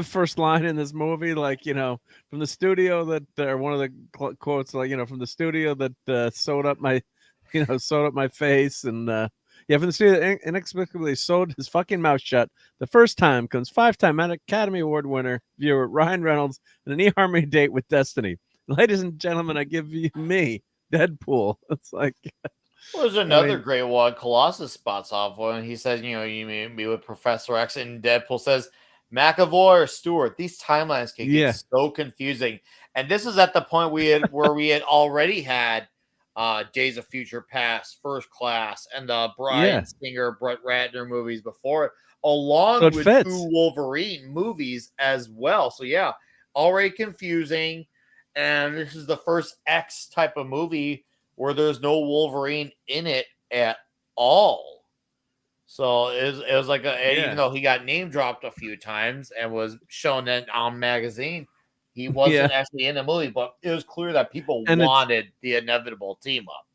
first line in this movie? Like, from the studio that, or one of the quotes, like, from the studio that sewed up my, sewed up my face, and from the studio that inexplicably sewed his fucking mouth shut. The first time comes 5-time Academy Award winner viewer Ryan Reynolds and an eHarmony date with Destiny. Ladies and gentlemen, I give you me, Deadpool. It's like. Well, there's another great one. Colossus spots off when he says, you mean me with Professor X, and Deadpool says, McAvoy or Stewart. These timelines can get so confusing. And this is at the point where we had already had Days of Future Past, First Class, and the Bryan Singer, Brett Ratner movies before it, along with fits. 2 Wolverine movies as well. So yeah, already confusing. And this is the first X type of movie where there's no Wolverine in it at all. So it was like, even though he got name dropped a few times and was shown on magazine, he wasn't actually in the movie, but it was clear that people wanted the inevitable team up.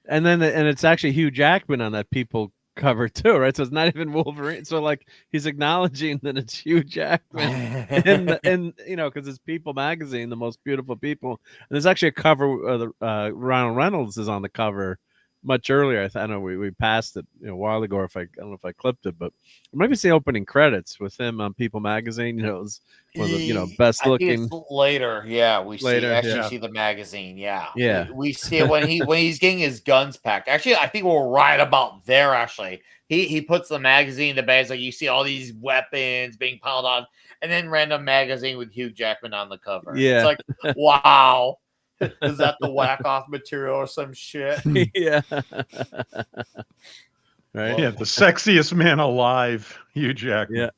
And it's actually Hugh Jackman on that People cover too, right? So it's not even Wolverine. So like he's acknowledging that it's Hugh Jackman, and because it's People magazine, the most beautiful people. And there's actually a cover. Ryan Reynolds is on the cover much earlier. I know we passed it a while ago. I don't know if I clipped it, but maybe see opening credits with him on People magazine. It was one of the best looking. Later, we see the magazine. We see it when he's getting his guns packed. Actually, I think we're right about there. Actually, he puts the magazine in the bags, like you see all these weapons being piled on, and then random magazine with Hugh Jackman on the cover. It's like, wow. Is that the whack off material or some shit? Yeah. Right. Yeah, the sexiest man alive, Hugh Jackman. Yeah.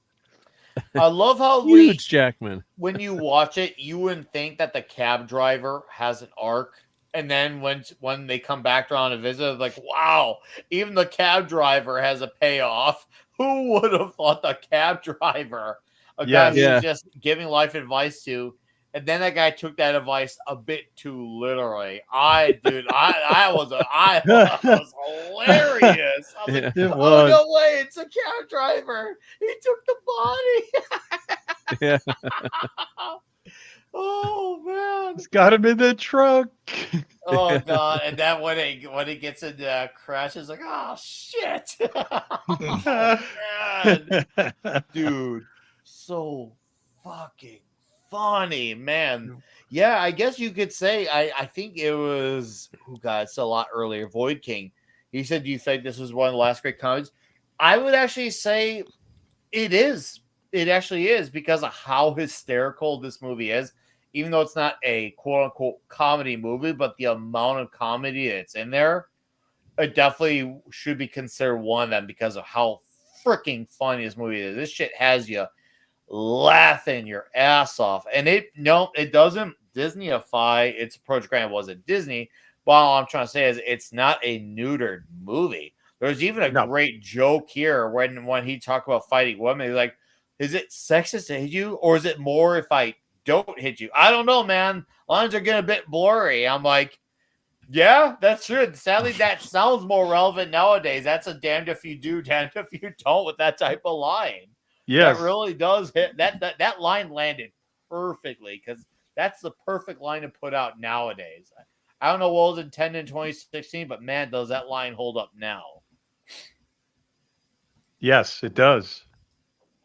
I love how Huge Jackman. When you watch it, you wouldn't think that the cab driver has an arc. And then when they come back on a visit, like, wow, even the cab driver has a payoff. Who would have thought the cab driver, a guy who's just giving life advice to, and then that guy took that advice a bit too literally. I was hilarious. I was like, oh, no way, it's a cab driver. He took the body. Yeah. Oh man. It's got him in the trunk. Oh god. And then when it gets into crash, it's like, oh shit. Oh, man. Dude, so fucking funny, man. Yeah, I guess you could say I think it was it's a lot earlier, Void King. He said, do you think this was one of the last great comedies? I would actually say it is. It actually is, because of how hysterical this movie is. Even though it's not a quote unquote comedy movie, but the amount of comedy that's in there, it definitely should be considered one of them because of how freaking funny this movie is. This shit has you laughing your ass off. And it doesn't Disneyify its approach. Granted, it wasn't Disney, but all I'm trying to say is it's not a neutered movie. There's even a great joke here when he talked about fighting women. He's like, is it sexist to hit you, or is it more if I don't hit you? I don't know, man. Lines are getting a bit blurry. I'm like, yeah, that's true. Sadly, that sounds more relevant nowadays. That's a damned if you do, damned if you don't with that type of line. Yes. That really does hit. That line landed perfectly, because that's the perfect line to put out nowadays. I don't know what was intended in 2016, but man, does that line hold up now? Yes, it does.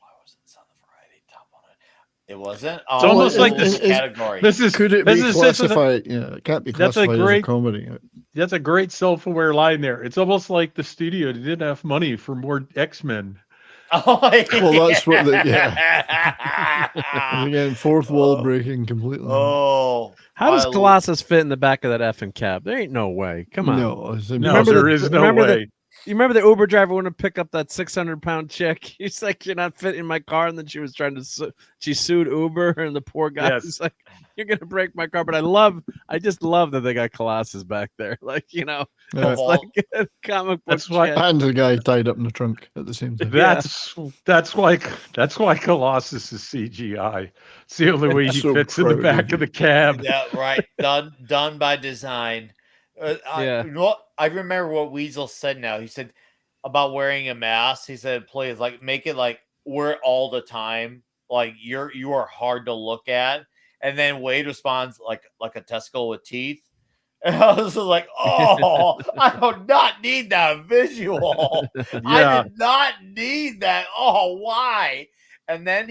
Why wasn't Son of Variety top on it? It wasn't. It's almost like this category. Could it be classified? Yeah, it can't be classified as a comedy. That's a great self-aware line there. It's almost like the studio didn't have money for more X-Men. Oh, well, that's what again, fourth wall breaking completely. Oh, how does Colossus fit in the back of that effing cab? There ain't no way. Come on. No, there is no way. You remember the Uber driver went to pick up that 600-pound chick? He's like, "You're not fitting in my car," and then she was trying to she sued Uber, and the poor guy was like, "You're gonna break my car." But I just love that they got Colossus back there, like it's like a comic book. That's why, and the guy tied up in the trunk at the same time. That's why Colossus is CGI. It's the only way he fits in the back of the cab. Yeah, right. Done by design. You know what? I remember what Weasel said now. He said about wearing a mask. He said, please, like, make it like wear it all the time. Like you are hard to look at. And then Wade responds like a testicle with teeth. And I was like, oh, I do not need that visual. I did not need that. Oh, why? And then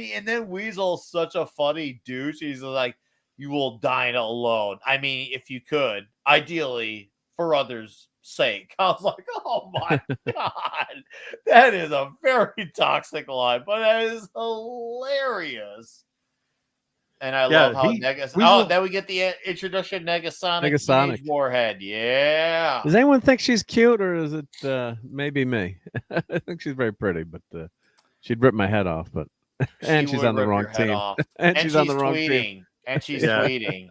Weasel's such a funny douche. He's like, you will dine alone. I mean, if you could, ideally for others' sake. I was like, oh my God, that is a very toxic line, but that is hilarious. And I love how then we get the introduction Negasonic Warhead. Yeah. Does anyone think she's cute, or is it maybe me? I think she's very pretty, but she'd rip my head off. But and she's on the wrong team. And she's on the wrong team. And she's tweeting.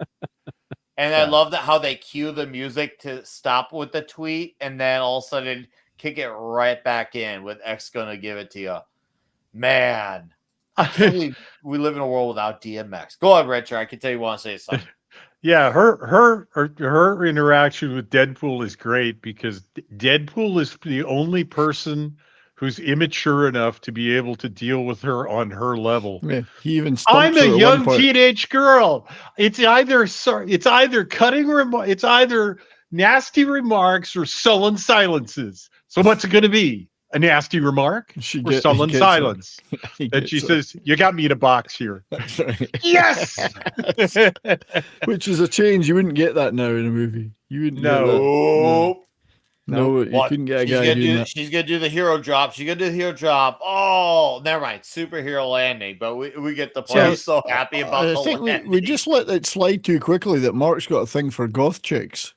And I love that how they cue the music to stop with the tweet, and then all of a sudden kick it right back in with X gonna give it to you. Man, I can't believe we live in a world without DMX. Go ahead, Richard. I can tell you want to say something. Yeah, her interaction with Deadpool is great because Deadpool is the only person who's immature enough to be able to deal with her on her level. Yeah, he even I'm a young teenage girl. It's either it's either nasty remarks or sullen silences. So what's it going to be? A nasty remark or sullen silence? And she says, "You got me in a box here." That's right. Yes. Which is a change. You wouldn't get that now in a movie. You wouldn't. No, you couldn't get a guy doing that. She's gonna do the hero drop. She's gonna do the hero drop. Oh, never mind. Superhero landing. But we get the point. He's so happy about the landing. We just let it slide too quickly that Mark's got a thing for goth chicks.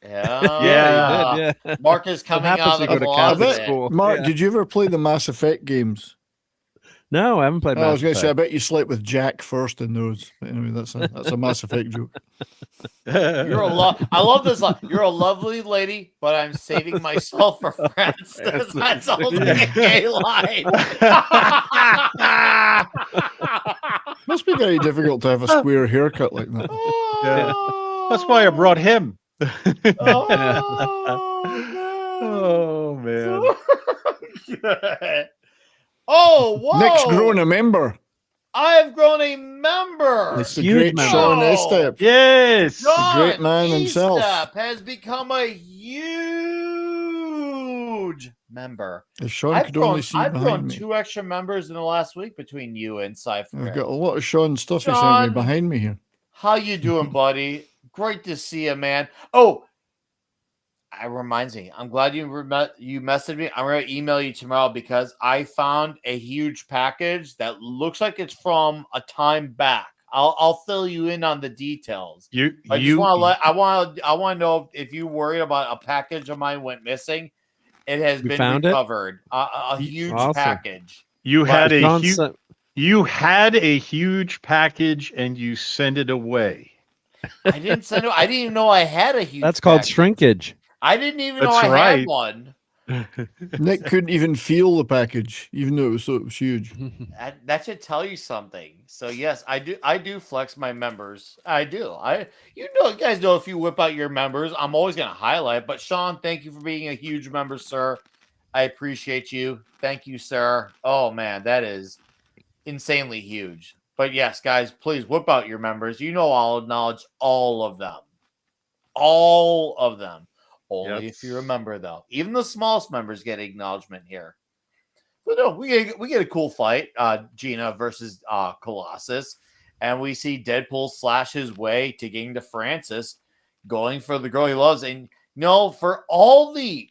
Yeah. He did, yeah. Mark is coming out of the closet. Mark, did you ever play the Mass Effect games? No, I haven't played Mass Effect. I was going to say, I bet you slept with Jack first in those. But anyway, that's a Mass Effect joke. I love this line. You're a lovely lady, but I'm saving myself for friends. That's a gay line. Must be very difficult to have a square haircut like that. Yeah. That's why I brought him. Oh man. Oh, whoa. Nick's grown a member. I've grown a member. It's the great Sean Estep. Yes. The great man himself has become a huge member. If Sean could only see behind me. I've grown 2 extra members in the last week between you and Cypher. I've got a lot of Sean stuff he sent me behind me here. How you doing, buddy? Great to see you, man. Oh, it reminds me. I'm glad you messaged me. I'm going to email you tomorrow because I found a huge package that looks like it's from a time back. I'll fill you in on the details. I want to know if you worried about a package of mine went missing. It has been recovered. A huge package. You had a huge package and you sent it away. I didn't send it. I didn't even know I had a huge. That's called shrinkage. I didn't even know I had one. Nick couldn't even feel the package, even though it was huge. That should tell you something. So yes, I do flex my members. I do. You guys know if you whip out your members, I'm always gonna highlight. But Sean, thank you for being a huge member, sir. I appreciate you. Thank you, sir. Oh man, that is insanely huge. But yes, guys, please whip out your members. You know, I'll acknowledge all of them. All of them. Only if you're a member, though. Even the smallest members get acknowledgement here. But no, we get a cool fight, Gina versus Colossus, and we see Deadpool slash his way to getting to Francis, going for the girl he loves. And for all the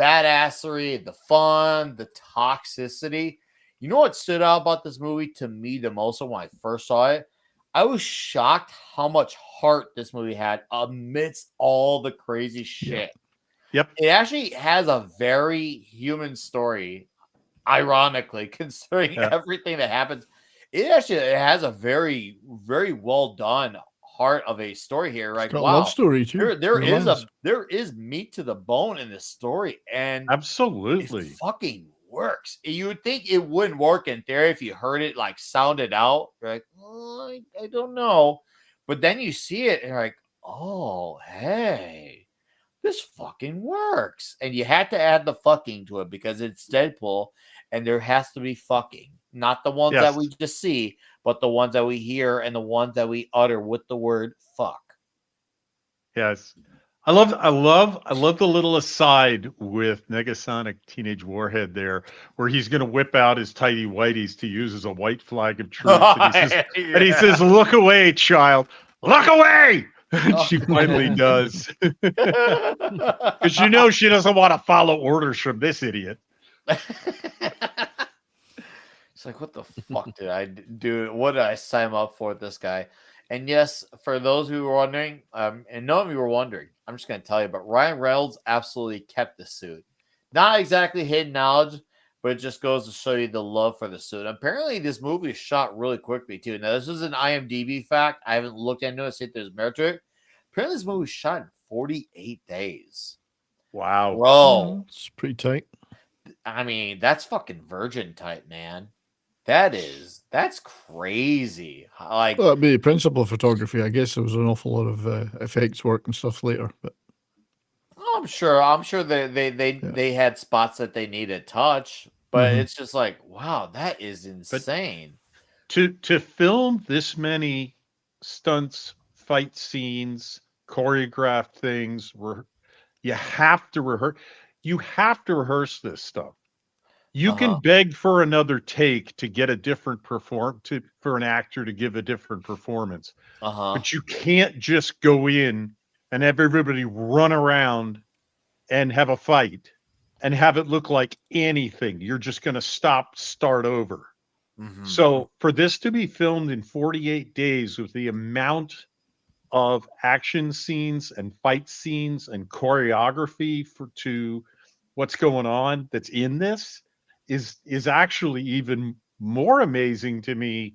badassery, the fun, the toxicity, you know what stood out about this movie to me the most when I first saw it? I was shocked how much heart this movie had amidst all the crazy shit. Yep. It actually has a very human story, ironically, considering everything that happens. It has a very, very well done heart of a story here. Like, got a wow, love story too. there is meat to the bone in this story, and absolutely it fucking works. You would think it wouldn't work in theory if you heard it like sounded out. You're like, oh, I don't know, but then you see it and you're like, oh, hey, this fucking works. And you had to add the fucking to it because it's Deadpool, and there has to be fucking. Not the ones that we just see, but the ones that we hear and the ones that we utter with the word fuck. Yes. I love the little aside with Negasonic Teenage Warhead there, where he's going to whip out his tighty whities to use as a white flag of truce. And he says, look away, child. Look away! And she finally does. Because she doesn't want to follow orders from this idiot. It's like, what the fuck did I do? What did I sign up for with this guy? And yes, for those who were wondering, and none of you were wondering, I'm just going to tell you, but Ryan Reynolds absolutely kept the suit. Not exactly hidden knowledge, but it just goes to show you the love for the suit. Apparently, this movie is shot really quickly, too. Now, this is an IMDb fact. I haven't looked into it, see if there's merit to it. Apparently, this movie was shot in 48 days. Wow. Bro. It's pretty tight. I mean, that's fucking Virgin type, man. That's crazy. Like, well, that'd be principal photography. I guess there was an awful lot of effects work and stuff later, but I'm sure they had spots that they needed touch, but it's just like, wow, that is insane. But to film this many stunts, fight scenes, choreographed things, you have to rehearse. You have to rehearse this stuff. You can beg for another take to get a different for an actor to give a different performance. But you can't just go in and have everybody run around and have a fight and have it look like anything. You're just going to start over. So for this to be filmed in 48 days with the amount of action scenes and fight scenes and choreography to what's going on that's in this is actually even more amazing to me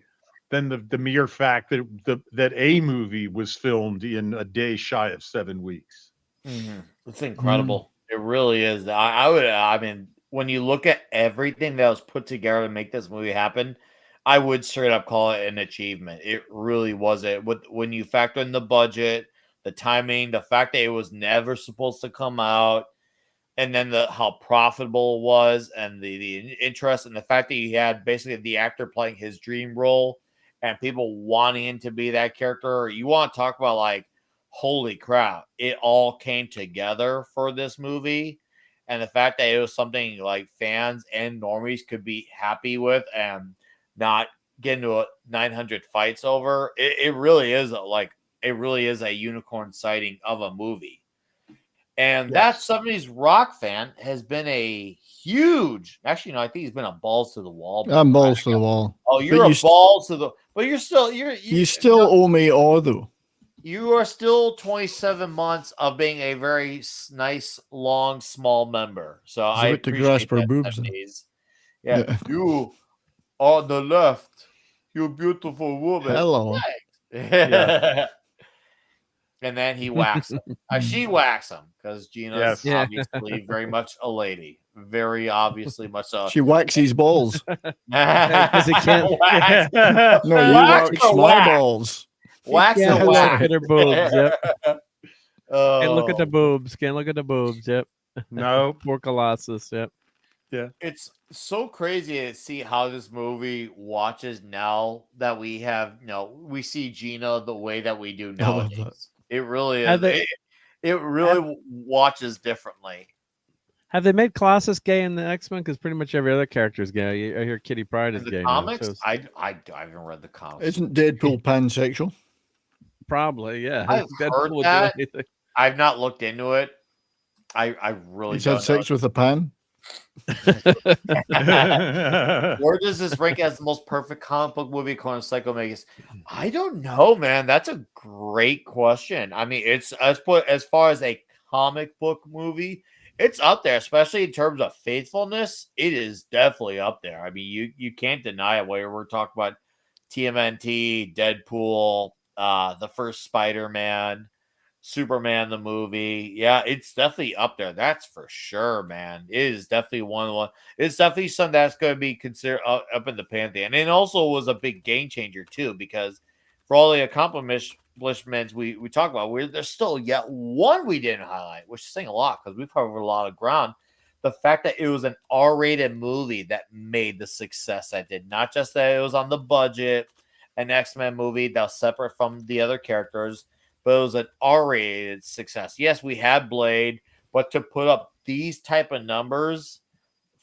than the mere fact that a movie was filmed in a day shy of 7 weeks. It's incredible. It really is. I mean, when you look at everything that was put together to make this movie happen, I would straight up call it an achievement. It really was it. When you factor in the budget, the timing, the fact that it was never supposed to come out, and then how profitable it was, and the interest, and the fact that you had basically the actor playing his dream role, and people wanting him to be that character. You want to talk about like, holy crap, it all came together for this movie. And the fact that it was something like fans and normies could be happy with and not get into 900 fights over, it really is a unicorn sighting of a movie. And that 70s rock fan has been a huge, actually, no, I think he's been a balls to the wall. I'm balls to the wall. Oh, you're a balls to the, but you're still, you still owe me all though. You are still 27 months of being a very nice, long, small member. So I appreciate that. Boobs. Yeah. You on the left, you beautiful woman. Hello. Yeah. And then he whacks him. She whacks him because Gina's obviously very much a lady. Very obviously much so. She whacks his balls. Because he can't. No, you wax my balls. Wax and Look whack. at her boobs. Yep. Can't look at the boobs. Can't look at the boobs. Yep. No. Poor Colossus. Yep. Yeah. It's so crazy to see how this movie watches now that we have, we see Gina the way that we do nowadays. It really is. It really watches differently. Have they made Colossus gay in the X-Men? Because pretty much every other character is gay. I hear Kitty Pryde is In the gay comics, now. So I haven't read the comics. Isn't Deadpool pansexual? probably, yeah. I've Deadpool heard would do that. anything. I've not looked into it. I really He's don't had sex know. with a pan. Where does this rank as the most perfect comic book movie according to Psycho Magus? I don't know, man. That's a great question. I mean, it's as far as a comic book movie, it's up there, especially in terms of faithfulness. It is definitely up there. I mean, you can't deny it. Where we're talking about TMNT, Deadpool, the first Spider-Man, Superman the movie. Yeah, it's definitely up there. That's for sure, man. It is definitely one. It's definitely something that's going to be considered up in the pantheon. And it also was a big game changer too, because for all the accomplishments we talk about, there's still yet one we didn't highlight, which is saying a lot because we've covered a lot of ground. The fact that it was an R-rated movie that made the success that did, not just that it was on the budget, an X-Men movie that was separate from the other characters, but it was an R-rated success. Yes, we had Blade, but to put up these type of numbers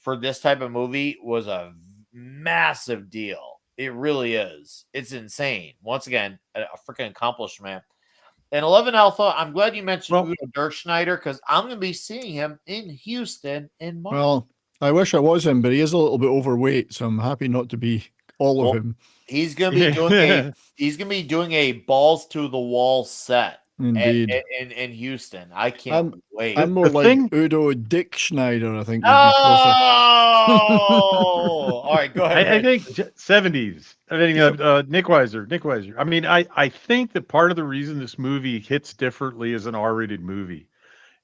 for this type of movie was a massive deal. It really is. It's insane. Once again, a freaking accomplishment. And 11 Alpha, I'm glad you mentioned Udo Dirk Schneider because I'm going to be seeing him in Houston in March. Well, I wish I was him, but he is a little bit overweight, so I'm happy not to be all of him. He's gonna be doing a balls to the wall set. Indeed. In Houston. I can't wait. I'm more like Udo Dick Schneider, I think. Oh, all right, go ahead. I think 70s. I mean, Nick Weiser. I mean, I think that part of the reason this movie hits differently as an R-rated movie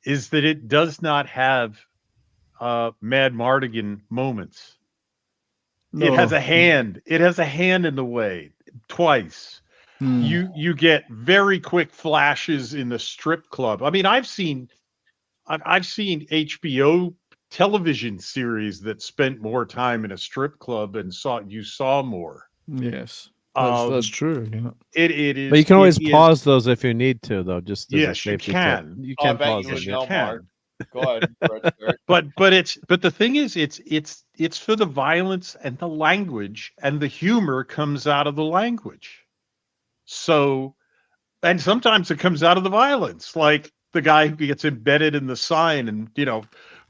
is that it does not have Mad Mardigan moments. No. It has a hand. It has a hand in the way twice. You get very quick flashes in the strip club. I mean, I've seen HBO television series that spent more time in a strip club and saw more. Yes, that's true. Yeah. It is. But you can always pause those if you need to, though. Just yes, you can. You can pause them. You can. Go ahead. but the thing is, it's for the violence and the language, and the humor comes out of the language. So, and sometimes it comes out of the violence, like the guy who gets embedded in the sign, and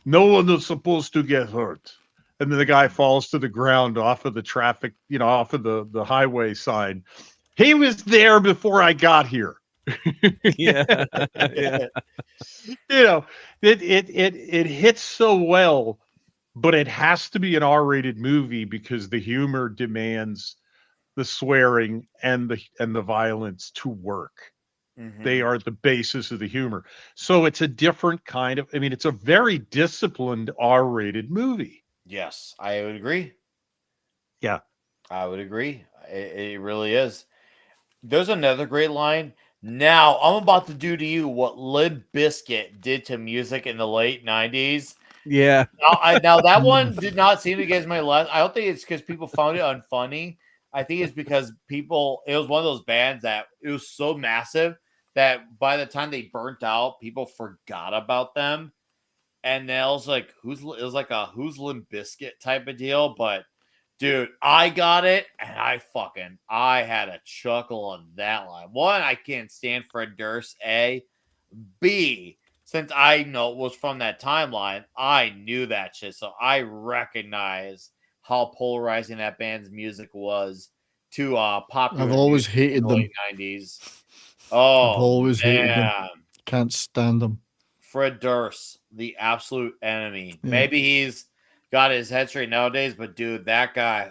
no one is supposed to get hurt, and then the guy falls to the ground off of the traffic, off of the highway sign. He was there before I got here. Yeah. It hits so well, but it has to be an R-rated movie because the humor demands the swearing and the violence to work. Mm-hmm. They are the basis of the humor. So it's a different kind of, it's a very disciplined R-rated movie. Yes, I would agree. Yeah. I would agree. It really is. There's another great line. Now, I'm about to do to you what Limp Bizkit did to music in the late 90s. Yeah. Now that one did not seem to get my last. I don't think it's because people found it unfunny. I think it's because it was one of those bands that it was so massive that by the time they burnt out, people forgot about them. And then it was like, who's Limp Bizkit type of deal. But dude, I got it, and I had a chuckle on that line. One, I can't stand Fred Durst. A, B, since I know it was from that timeline, I knew that shit, so I recognize how polarizing that band's music was to popular. I've always hated them. Late 90s. Oh, I've always hated them. Can't stand them. Fred Durst, the absolute enemy. Yeah. Maybe he's got his head straight nowadays, but dude, that guy,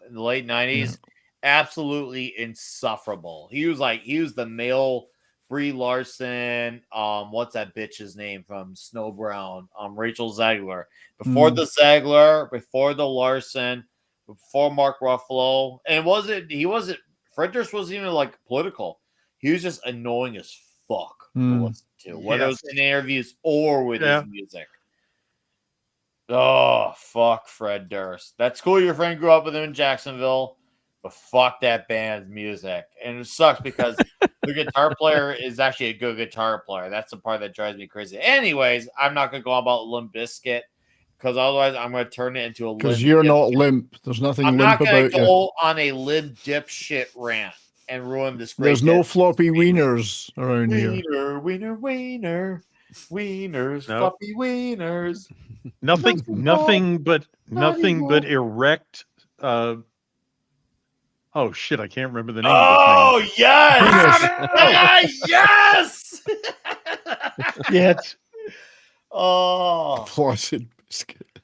in the late 90s, absolutely insufferable. He was the male Brie Larson, what's that bitch's name from Snow Brown? Rachel Zegler. Before the Zegler, before the Larson, before Mark Ruffalo. And Fred Durst wasn't even like political. He was just annoying as fuck to listen to, whether it was in interviews or with his music. Oh, fuck Fred Durst. That's cool. Your friend grew up with him in Jacksonville. but fuck that band's music. And it sucks because the guitar player is actually a good guitar player. That's the part that drives me crazy. Anyways, I'm not going to go on about Limp Bizkit because otherwise I'm going to turn it into a limp. Because you're not limp. There's nothing I'm limp not going about to you. go on a limp dipshit rant and ruin this great. There's no floppy wieners around here. Wieners, floppy wieners. Nothing but erect. Oh shit! I can't remember the name. Oh yes, yes. Yet. Oh, Flaccid biscuit.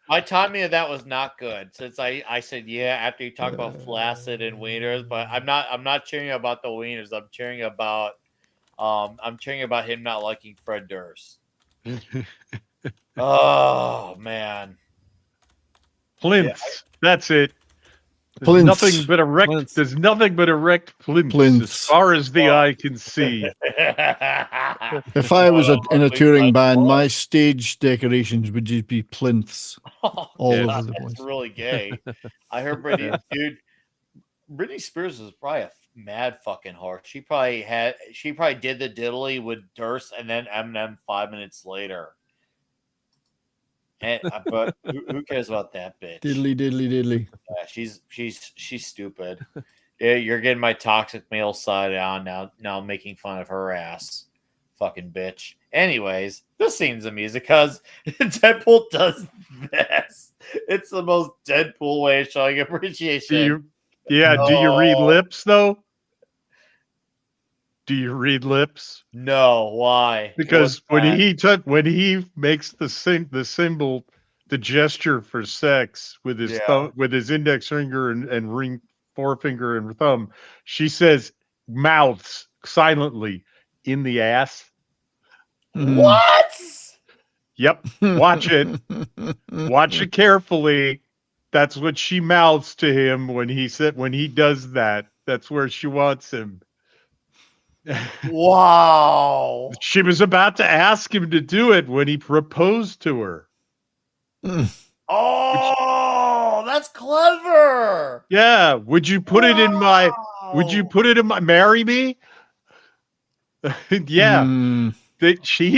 My timing of that was not good. Since I said yeah after you talk about flaccid and wieners, but I'm not cheering about the wieners. I'm cheering about him not liking Fred Durst. Oh man, Plinths. That's it. There's Plinths. nothing but erect. Plinths. There's nothing but erect plinths, Plinths. as far as the eye can see. If I was in a touring band, my stage decorations would just be plinths all over the place. That's really gay. I heard Britney Spears was probably a mad fucking whore. She probably did the diddly with Durst and then Eminem 5 minutes later. And but who cares about that bitch? Diddly diddly diddly. Yeah, she's stupid. Yeah, you're getting my toxic male side on now. Now I'm making fun of her ass, fucking bitch. Anyways, this scene's amusing because Deadpool does this. It's the most Deadpool way of showing appreciation. Do you read lips though? Do you read lips? No, why? Because when he makes the symbol, the gesture for sex with his thumb, with his index finger and ring forefinger and thumb, she says mouths silently in the ass. What? Yep. Watch it. Watch it carefully. That's what she mouths to him when he does that. That's where she wants him. Wow. She was about to ask him to do it when he proposed to her. Oh, that's clever. Yeah. Would you put it in my marry me? Yeah. That she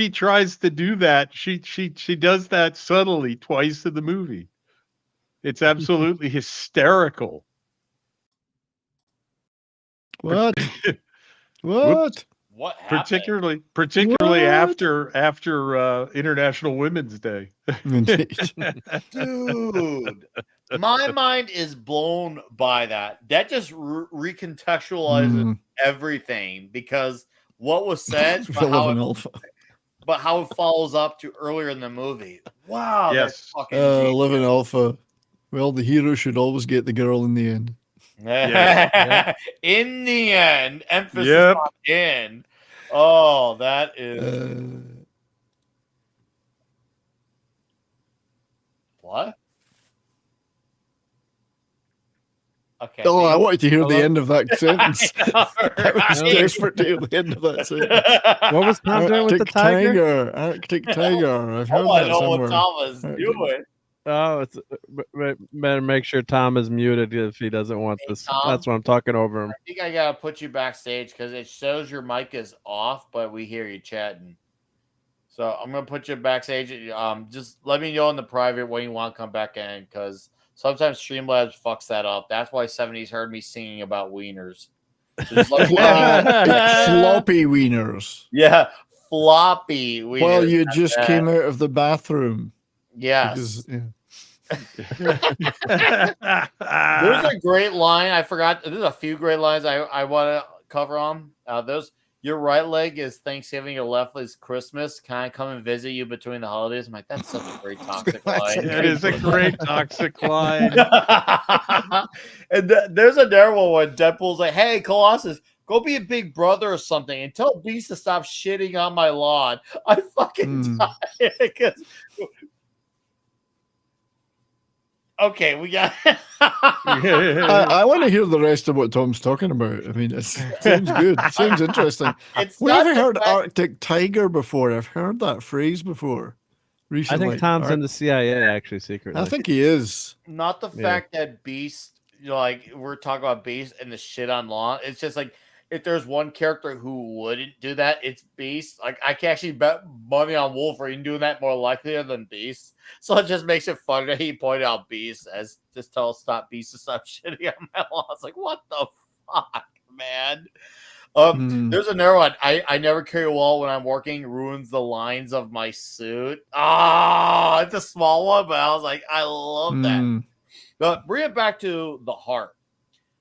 tries to do that. She does that subtly twice in the movie. It's absolutely hysterical. What? What? What happened? Particularly after International Women's Day. Dude, my mind is blown by that. That just recontextualizes everything because what was said, but how it follows up to earlier in the movie. Wow, that's fucking genius. 11 Alpha. Well, the hero should always get the girl in the end. In the end, emphasis on in. Oh, that is what? Okay. Oh, I wanted to hear the end of that sentence. I was desperate to hear the end of that sentence. What was Tom doing with the tiger? Arctic tiger. I've heard that I know somewhere. what Tom was doing. Oh, it's better make sure Tom is muted if he doesn't want this. Tom, that's why I'm talking over him. I think I gotta put you backstage because it shows your mic is off, but we hear you chatting. So I'm gonna put you backstage. Just let me know in the private when you want to come back in because sometimes Streamlabs fucks that up. That's why 70s heard me singing about wieners. So floppy wieners. Yeah, floppy wieners. Well, you just came out of the bathroom. Yes. Because, There's a great line. I forgot. There's a few great lines I want to cover on. Your right leg is Thanksgiving, your left is Christmas. Can I come and visit you between the holidays? I'm like, that's such a great toxic line. It is a great toxic line. And there's a narrow one. Deadpool's like, hey, Colossus, go be a big brother or something and tell Beast to stop shitting on my lawn. I fucking died because. Okay, we got. I want to hear the rest of what Tom's talking about. I mean, it sounds good. It sounds interesting. We've never heard Arctic tiger before. I've heard that phrase before. recently. I think Tom's in the CIA actually secretly. I think he is. Not the fact that Beast, like we're talking about Beast and the shit on Law. It's just like if there's one character who wouldn't do that, it's Beast. Like I can actually bet money on Wolverine doing that more likelier than Beast. So it just makes it funny that he pointed out Beast as just tell stop Beast to stop shitting on my law. It's like what the fuck, man. There's another one. I never carry a wallet when I'm working. Ruins the lines of my suit. Ah, it's a small one, but I was like, I love that. But bring it back to the heart,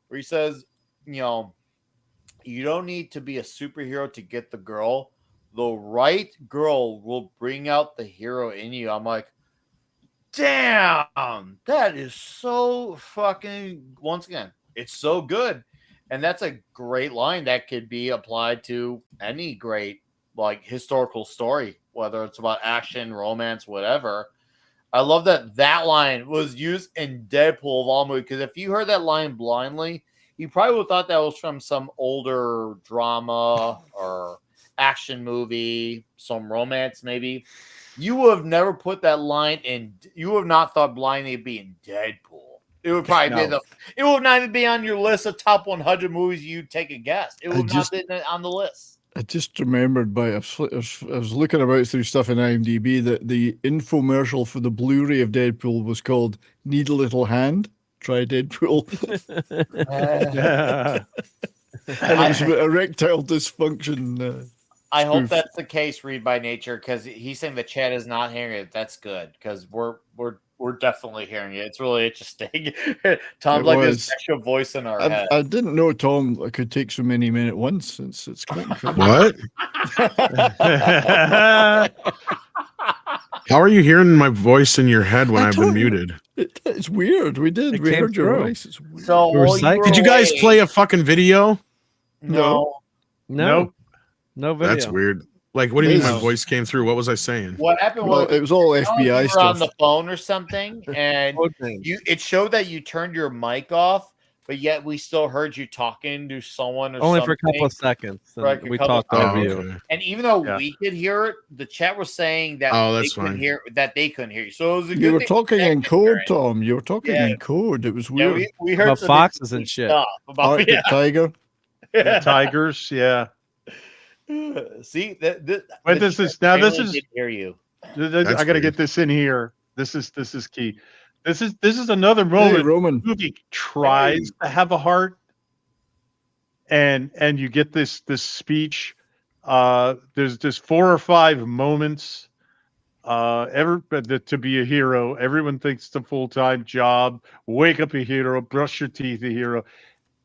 where he says, you don't need to be a superhero to get the girl. The right girl will bring out the hero in you. I'm like, damn, that is so fucking, once again, it's so good. And that's a great line that could be applied to any great like historical story, whether it's about action, romance, whatever. I love that line was used in Deadpool of all movies, because if you heard that line blindly, you probably would have thought that was from some older drama or action movie, some romance maybe. You would have never put that line in. You would have not thought blindly it'd be in Deadpool. It would probably be it would not even be on your list of top 100 movies. You'd take a guess. It would not be on the list. I just remembered I was looking about through stuff in IMDb that the infomercial for the Blu-ray of Deadpool was called "Need a Little Hand." Try Deadpool. And it was erectile dysfunction. I hope that's the case. Read by nature, because he's saying the chat is not hearing it. That's good, because we're definitely hearing it. It's really interesting. Tom's like this extra voice in our head. I didn't know Tom could take so many men at once. It's quite incredible. What? How are you hearing my voice in your head when I've been muted? It's weird. We heard your voice. It's weird. So did you guys play a fucking video? No. No video. That's weird. Like, what do you mean my voice came through? What was I saying? What happened was it was all FBI you stuff. were on the phone or something, and it showed that you turned your mic off, but yet we still heard you talking to someone or only something. for a couple of seconds. Right, we talked over you. Okay. And even though we could hear it, the chat was saying that they couldn't hear you. So it was a good You were thing talking in code, Tom. You were talking in code. It was weird. we heard about foxes and shit. About tiger. Tigers, yeah. See but this is hear you. I gotta get this in here. This is key. This is another moment. Roman. The movie tries to have a heart, and you get this speech. There's just 4 or 5 moments. To be a hero, everyone thinks it's a full-time job. Wake up a hero, brush your teeth a hero.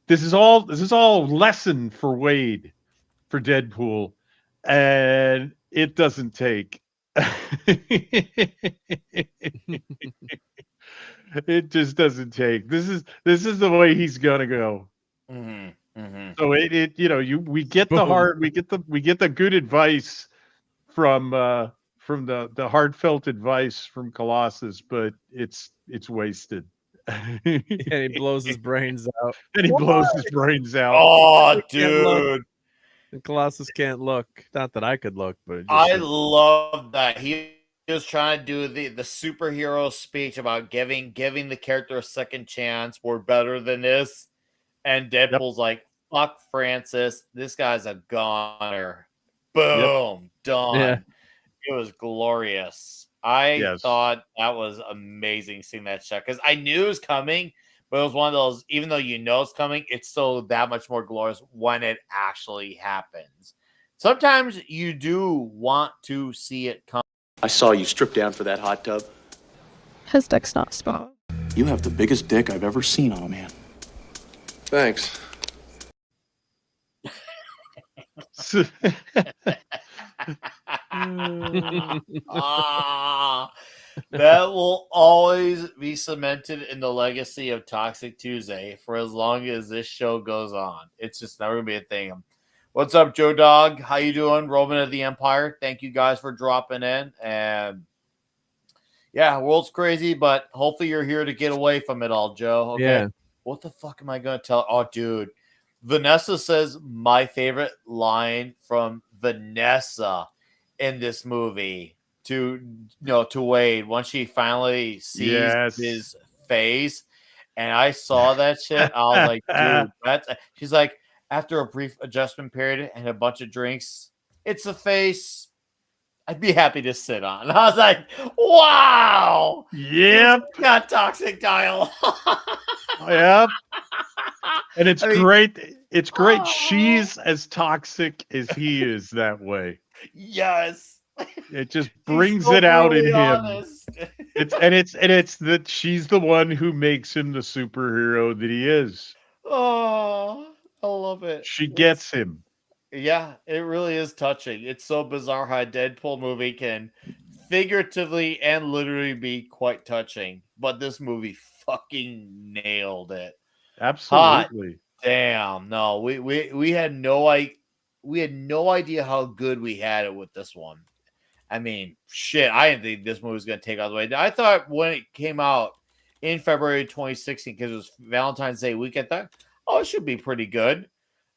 This is all lesson for Wade, for Deadpool, and it doesn't take. It just doesn't take. This is the way he's gonna go. So we get the heart, we get the good advice from the heartfelt advice from Colossus, but it's wasted. And he blows his brains out. Oh, dude. And Colossus can't look. Not that I could look, but I love that. He was trying to do the superhero speech about giving the character a second chance. We're better than this. And Deadpool's like, fuck Francis. This guy's a goner. Boom. Done. Yeah. It was glorious. I thought that was amazing seeing that shot, because I knew it was coming, but it was one of those, even though you know it's coming, it's still that much more glorious when it actually happens. Sometimes you do want to see it come. I saw you strip down for that hot tub. His dick's not small. You have the biggest dick I've ever seen on a man. Thanks. That will always be cemented in the legacy of Toxic Tuesday for as long as this show goes on. It's just never gonna be a thing. What's up, Joe Dog? How you doing? Roman of the Empire. Thank you guys for dropping in. And yeah, world's crazy, but hopefully you're here to get away from it all, Joe. Okay. Yeah. What the fuck am I gonna tell? Oh, dude. Vanessa says my favorite line from Vanessa in this movie to Wade once she finally sees his face, and I saw that shit. I was like, dude, she's like, after a brief adjustment period and a bunch of drinks, it's a face I'd be happy to sit on. I was like, wow. Yep. Got toxic dial. Yep. And it's great. It's great. She's as toxic as he is that way. Yes. It just brings it out in him. It's that she's the one who makes him the superhero that he is. Oh, I love it. She gets him. Yeah, it really is touching. It's so bizarre how a Deadpool movie can figuratively and literally be quite touching, but this movie fucking nailed it. Absolutely. Hot damn. No, we had no idea how good we had it with this one. I mean, shit, I didn't think this movie was going to take all the way. I thought when it came out in February 2016, because it was Valentine's Day weekend, I thought, oh, it should be pretty good.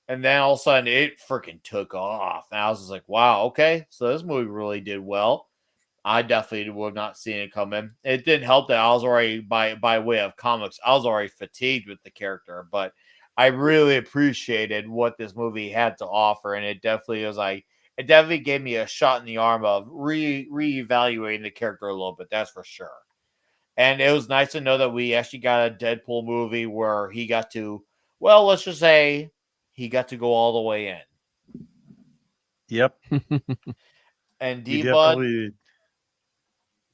And then all of a sudden, it freaking took off. And I was just like, wow, okay. So this movie really did well. I definitely would not seen it coming. It didn't help that I was already, by way of comics, I was already fatigued with the character. But I really appreciated what this movie had to offer. And it definitely was like, it definitely gave me a shot in the arm of reevaluating the character a little bit. That's for sure. And it was nice to know that we actually got a Deadpool movie where he got to, well, let's just say he got to go all the way in. Yep. And D-Bud,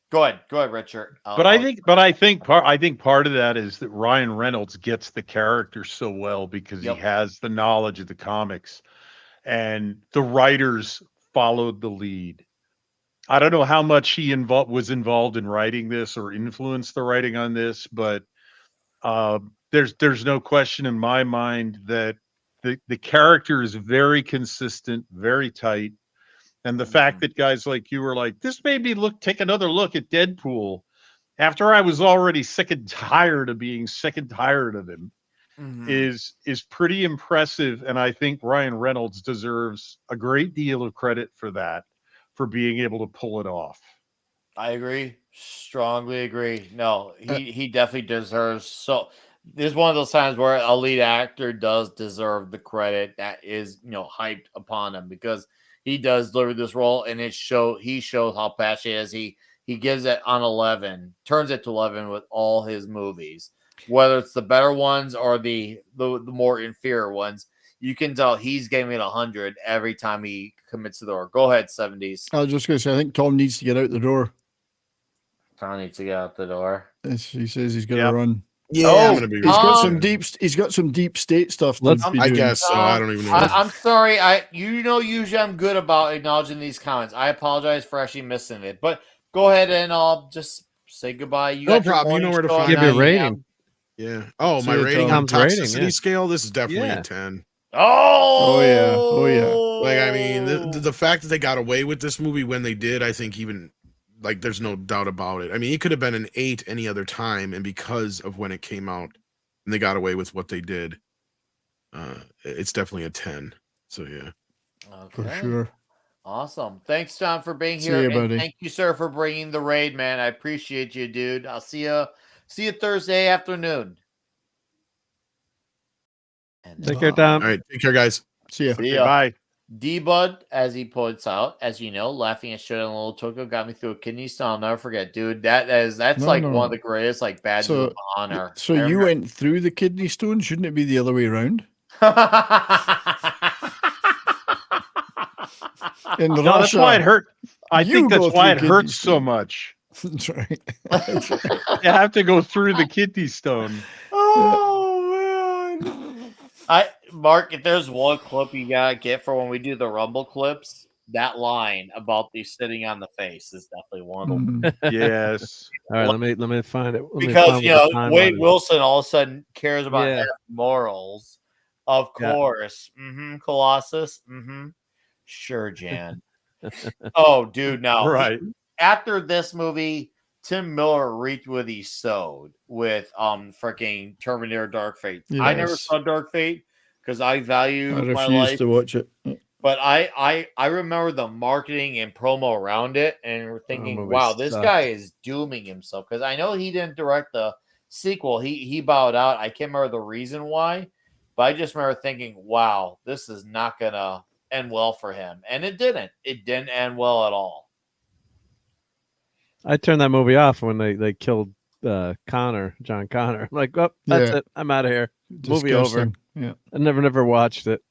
go ahead, Richard. I think part of that is that Ryan Reynolds gets the character so well because he has the knowledge of the comics, and the writers followed the lead. I don't know how much he was involved in writing this or influenced the writing on this, but there's no question in my mind that the character is very consistent, very tight. And the fact that guys like you were like, this made me take another look at Deadpool after I was already sick and tired of being sick and tired of him is pretty impressive. And I think Ryan Reynolds deserves a great deal of credit for that, for being able to pull it off. I agree. Strongly agree. No, he definitely deserves. So there's one of those times where a lead actor does deserve the credit that is, hyped upon him, because he does deliver this role, and he shows how passionate he is. He gives it on 11, turns it to 11 with all his movies, whether it's the better ones or the more inferior ones. You can tell he's giving it 100 every time he commits to the door. Go ahead, 70s. I was just going to say, I think Tom needs to get out the door. Tom needs to get out the door. He says he's going to run. Yeah, I'm gonna be. He's got some deep state stuff. I guess so. I don't even know. I'm sorry. Usually I'm good about acknowledging these comments. I apologize for actually missing it. But go ahead and just say goodbye. No problem. You know where to find me. Give you a rating. Yeah. Oh, my rating on toxicity scale. This is definitely a 10. Oh yeah. Like, I mean, the fact that they got away with this movie when they did, I think even. Like, there's no doubt about it. I mean, it could have been an 8 any other time, and because of when it came out, and they got away with what they did, it's definitely a 10. So yeah, okay. For sure. Awesome. Thanks, John, for being See here. you, buddy. Thank you, sir, for bringing the raid, man. I appreciate you, dude. I'll see you Thursday afternoon. Take care, Tom. All right, take care, guys. See ya. See ya. Bye. D-Bud, as he points out, as you know, laughing at shit on Little Tokyo got me through a kidney stone. I'll never forget, dude. That's one of the greatest badges of honor. So you went through the kidney stone? Shouldn't it be the other way around? That's why it hurt. I think that's why it hurts so much. That's right. You have to go through the kidney stone. Oh man. Mark, if there's one clip you gotta get for when we do the Rumble clips, that line about the sitting on the face is definitely one of them. Yes. All right, let me find it. Because Wade Wilson all of a sudden cares about morals. Of course. Colossus. Sure, Jan. Oh, dude, no. Right. After this movie, Tim Miller reaped what he sowed with freaking Terminator Dark Fate. Yes. I never saw Dark Fate because I value my life. refuse to watch it. But I remember the marketing and promo around it, and we're thinking, wow, this sucked. guy is dooming himself, because I know he didn't direct the sequel. He bowed out. I can't remember the reason why, but I just remember thinking, wow, this is not gonna end well for him, and it didn't. It didn't end well at all. I turned that movie off when they killed John Connor. I'm like, oh, that's it. I'm out of here. Movie over. Yeah. I never watched it.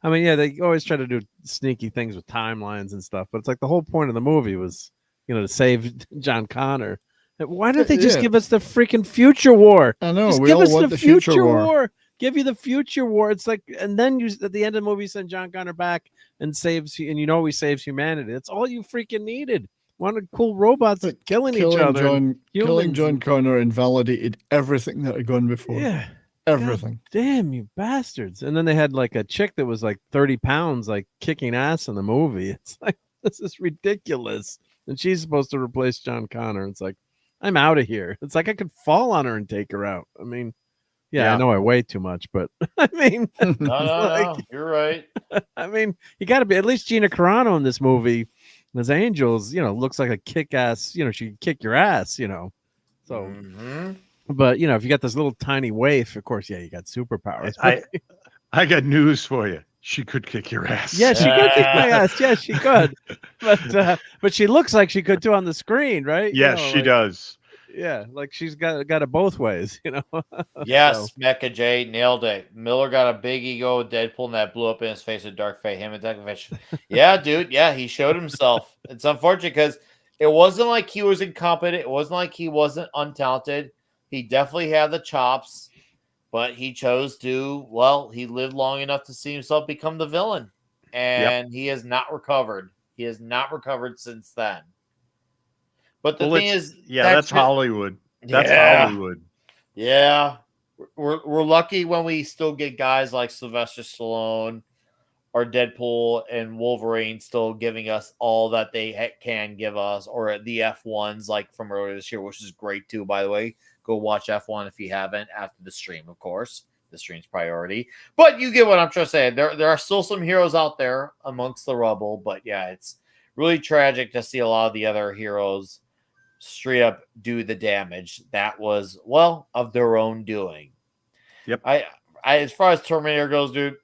I mean, yeah, they always try to do sneaky things with timelines and stuff, but it's like the whole point of the movie was, to save John Connor. Why don't they just give us the freaking future war? I know. Just we give all us want the future war. war. Give you the future war. It's like, and then you at the end of the movie send John Connor back and saves, and he saves humanity. That's all you freaking needed. Wanted cool robots killing each other. Killing John Connor invalidated everything that had gone before. Yeah. Everything. God damn, you bastards. And then they had like a chick that was like 30 pounds, like kicking ass in the movie. It's like, this is ridiculous. And she's supposed to replace John Connor. It's like, I'm out of here. It's like I could fall on her and take her out. I mean, yeah. I know I weigh too much, but I mean, no, you're right. I mean, you got to be, at least Gina Carano in this movie as Angels, looks like a kick-ass, she could kick your ass, So, but, if you got this little tiny waif, of course, you got superpowers. I got news for you. She could kick your ass. Yeah, she could kick my ass. Yeah, she could. But she looks like she could too on the screen, right? Yes, she does. Yeah, like she's got it both ways, Yes, So. Mecha J nailed it. Miller got a big ego with Deadpool, and that blew up in his face with Dark Fate. Him and Dark Fate. Yeah, dude. Yeah, he showed himself. It's unfortunate because it wasn't like he was incompetent. It wasn't like he wasn't untalented. He definitely had the chops, but he chose to. Well, he lived long enough to see himself become the villain, and he has not recovered. He has not recovered since then. But the thing is, that's Hollywood. That's Hollywood. Yeah, we're lucky when we still get guys like Sylvester Stallone or Deadpool and Wolverine still giving us all that they can give us, or the F1s like from earlier this year, which is great too. By the way, go watch F1 if you haven't after the stream. Of course, the stream's priority, but you get what I'm trying to say. There are still some heroes out there amongst the rubble, but yeah, it's really tragic to see a lot of the other heroes straight up do the damage that was, well, of their own doing. Yep. I as far as Terminator goes, dude,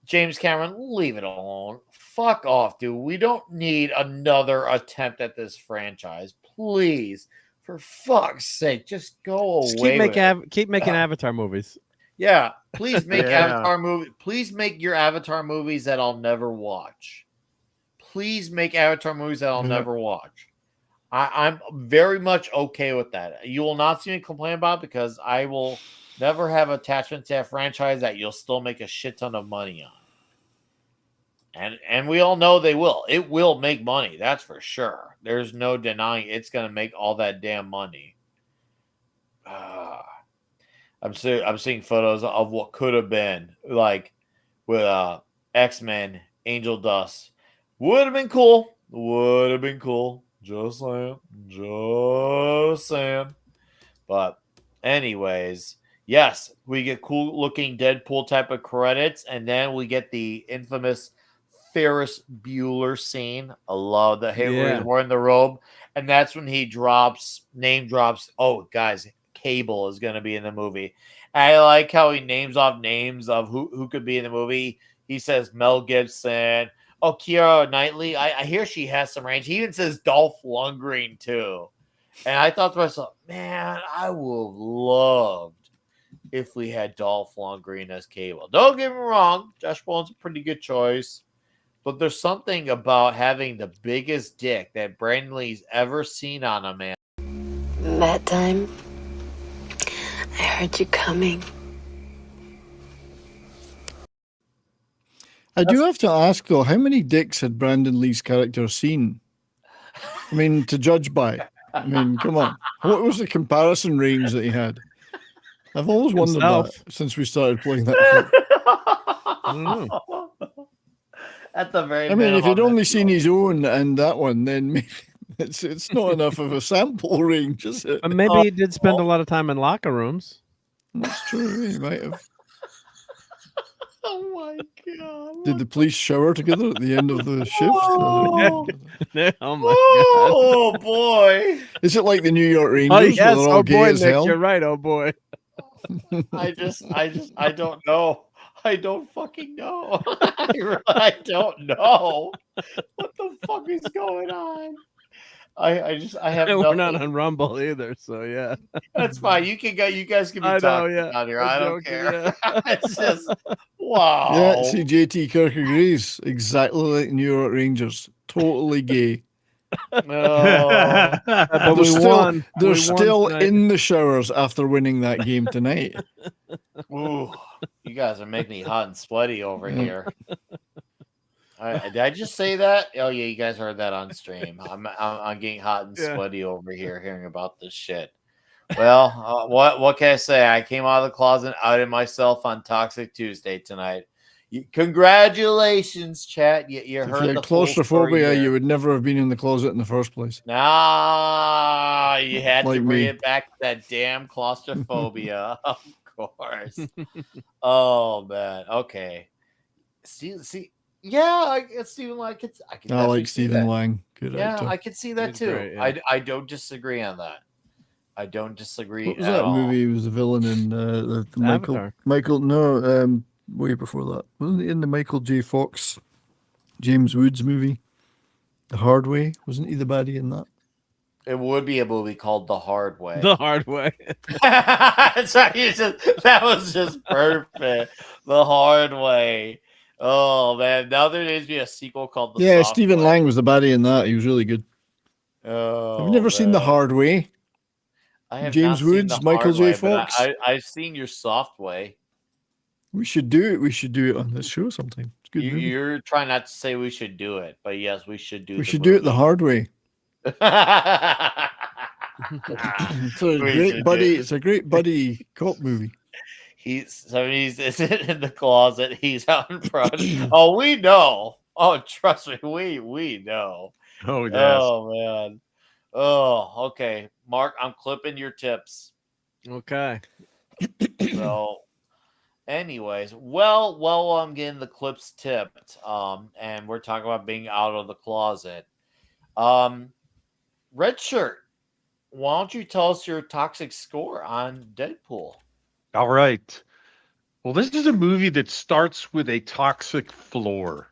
James Cameron, leave it alone. Fuck off, dude. We don't need another attempt at this franchise. Please, for fuck's sake, just go away. Keep making Avatar movies. Yeah, please make Avatar movie. Please make your Avatar movies that I'll never watch. Please make Avatar movies that I'll never watch. I'm very much okay with that. You will not see me complain about it because I will never have attachment to a franchise that you'll still make a shit ton of money on. And we all know they will. It will make money, that's for sure. There's no denying it's going to make all that damn money. I'm seeing photos of what could have been, like with X-Men, Angel Dust. Would have been cool. Would have been cool. Just saying. But anyways, yes, we get cool looking Deadpool type of credits, and then we get the infamous Ferris Bueller scene. I love the where he's wearing the robe, and that's when he name drops. Oh, guys, Cable is going to be in the movie. And I like how he names off names of who could be in the movie. He says Mel Gibson. Oh, Keira Knightley. I hear she has some range. He even says Dolph Lundgren too. And I thought to myself, man, I would have loved if we had Dolph Lundgren as Cable. Don't get me wrong, Josh Brolin's a pretty good choice. But there's something about having the biggest dick that Brandon Lee's ever seen on a man. That time, I heard you coming. I do have to ask, though, how many dicks had Brandon Lee's character seen? I mean, to judge by. I mean, come on. What was the comparison range that he had? I've always wondered that since we started playing that. At the very I mean, if you'd only seen his own and that one, then maybe it's not enough of a sample range, is it? But maybe he did spend a lot of time in locker rooms. That's true. He might have. Oh my god! Did the police shower together at the end of the shift? Oh, Oh my god! oh boy! Is it like the New York Rangers? Oh where yes! they're all Oh gay boy, as Nick, hell? you're right. Oh boy. I don't know. I don't fucking know. I don't know. What the fuck is going on? I have We're nothing. not on Rumble either, so yeah. That's fine. You guys can be I know, talking yeah. out here. I'm I don't joking, care. yeah. It's just wow. Yeah, see, JT Kirk agrees. Exactly like New York Rangers. Totally gay. Oh. But we won. They're We won still tonight. in the showers after winning that game tonight. Ooh, you guys are making me hot and sweaty over here. Did I just say that? Oh yeah, you guys heard that on stream. I'm getting hot and sweaty over here hearing about this shit. Well, what can I say? I came out of the closet, outed myself on Toxic Tuesday tonight. Congratulations, chat. You If heard you had the full story claustrophobia, here. you would never have been in the closet in the first place. Nah, you had Like to bring me. it back to that damn claustrophobia. Of course. Oh man. Okay. See. Yeah, Stephen Lang. I can I definitely like see Stephen that. Lang. Good Yeah, actor. I can see that He's too. great, yeah. I don't disagree on that. I don't disagree What was at that all. movie? He was the villain in the Avatar. way before that. Wasn't he in the Michael J. Fox, James Woods movie? The Hard Way? Wasn't he the baddie in that? It would be a movie called The Hard Way. The hard way. Sorry, that was just perfect. The Hard Way. Oh man, now there needs to be a sequel called The Yeah, Soft Stephen Way. Lang was the baddie in that. He was really good. Oh, Have you never seen The man. Hard Way? I have James not Woods, seen The Michael Hard J. Way, but Fox? I've seen your Soft Way. We should do it. We should do it on this show sometime. It's a good movie. You're trying not to say we should do it, but yes, we should do. We should do it the hard way. It's a We great should buddy. do it. It's a great buddy cop movie. He's in the closet. He's out in front. Oh, we know. Oh, trust me, we know. Oh yes. Oh man. Oh, okay. Mark, I'm clipping your tips. Okay. So, anyways, well, I'm getting the clips tipped. And we're talking about being out of the closet. Red Shirt, why don't you tell us your toxic score on Deadpool? All right. Well, this is a movie that starts with a toxic floor.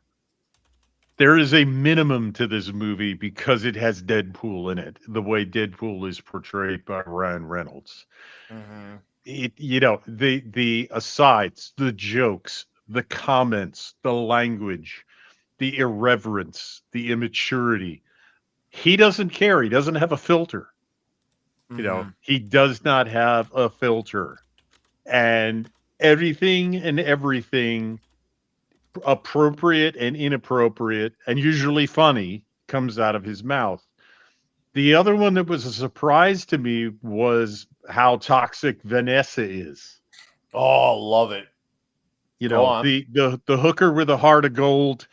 There is a minimum to this movie because it has Deadpool in it, the way Deadpool is portrayed by Ryan Reynolds. Mm-hmm. The asides, the jokes, the comments, the language, the irreverence, the immaturity. He doesn't care. He doesn't have a filter. Mm-hmm. He does not have a filter. And everything appropriate and inappropriate and usually funny comes out of his mouth. The other one that was a surprise to me was how toxic Vanessa is. Oh, love it. The hooker with a heart of gold,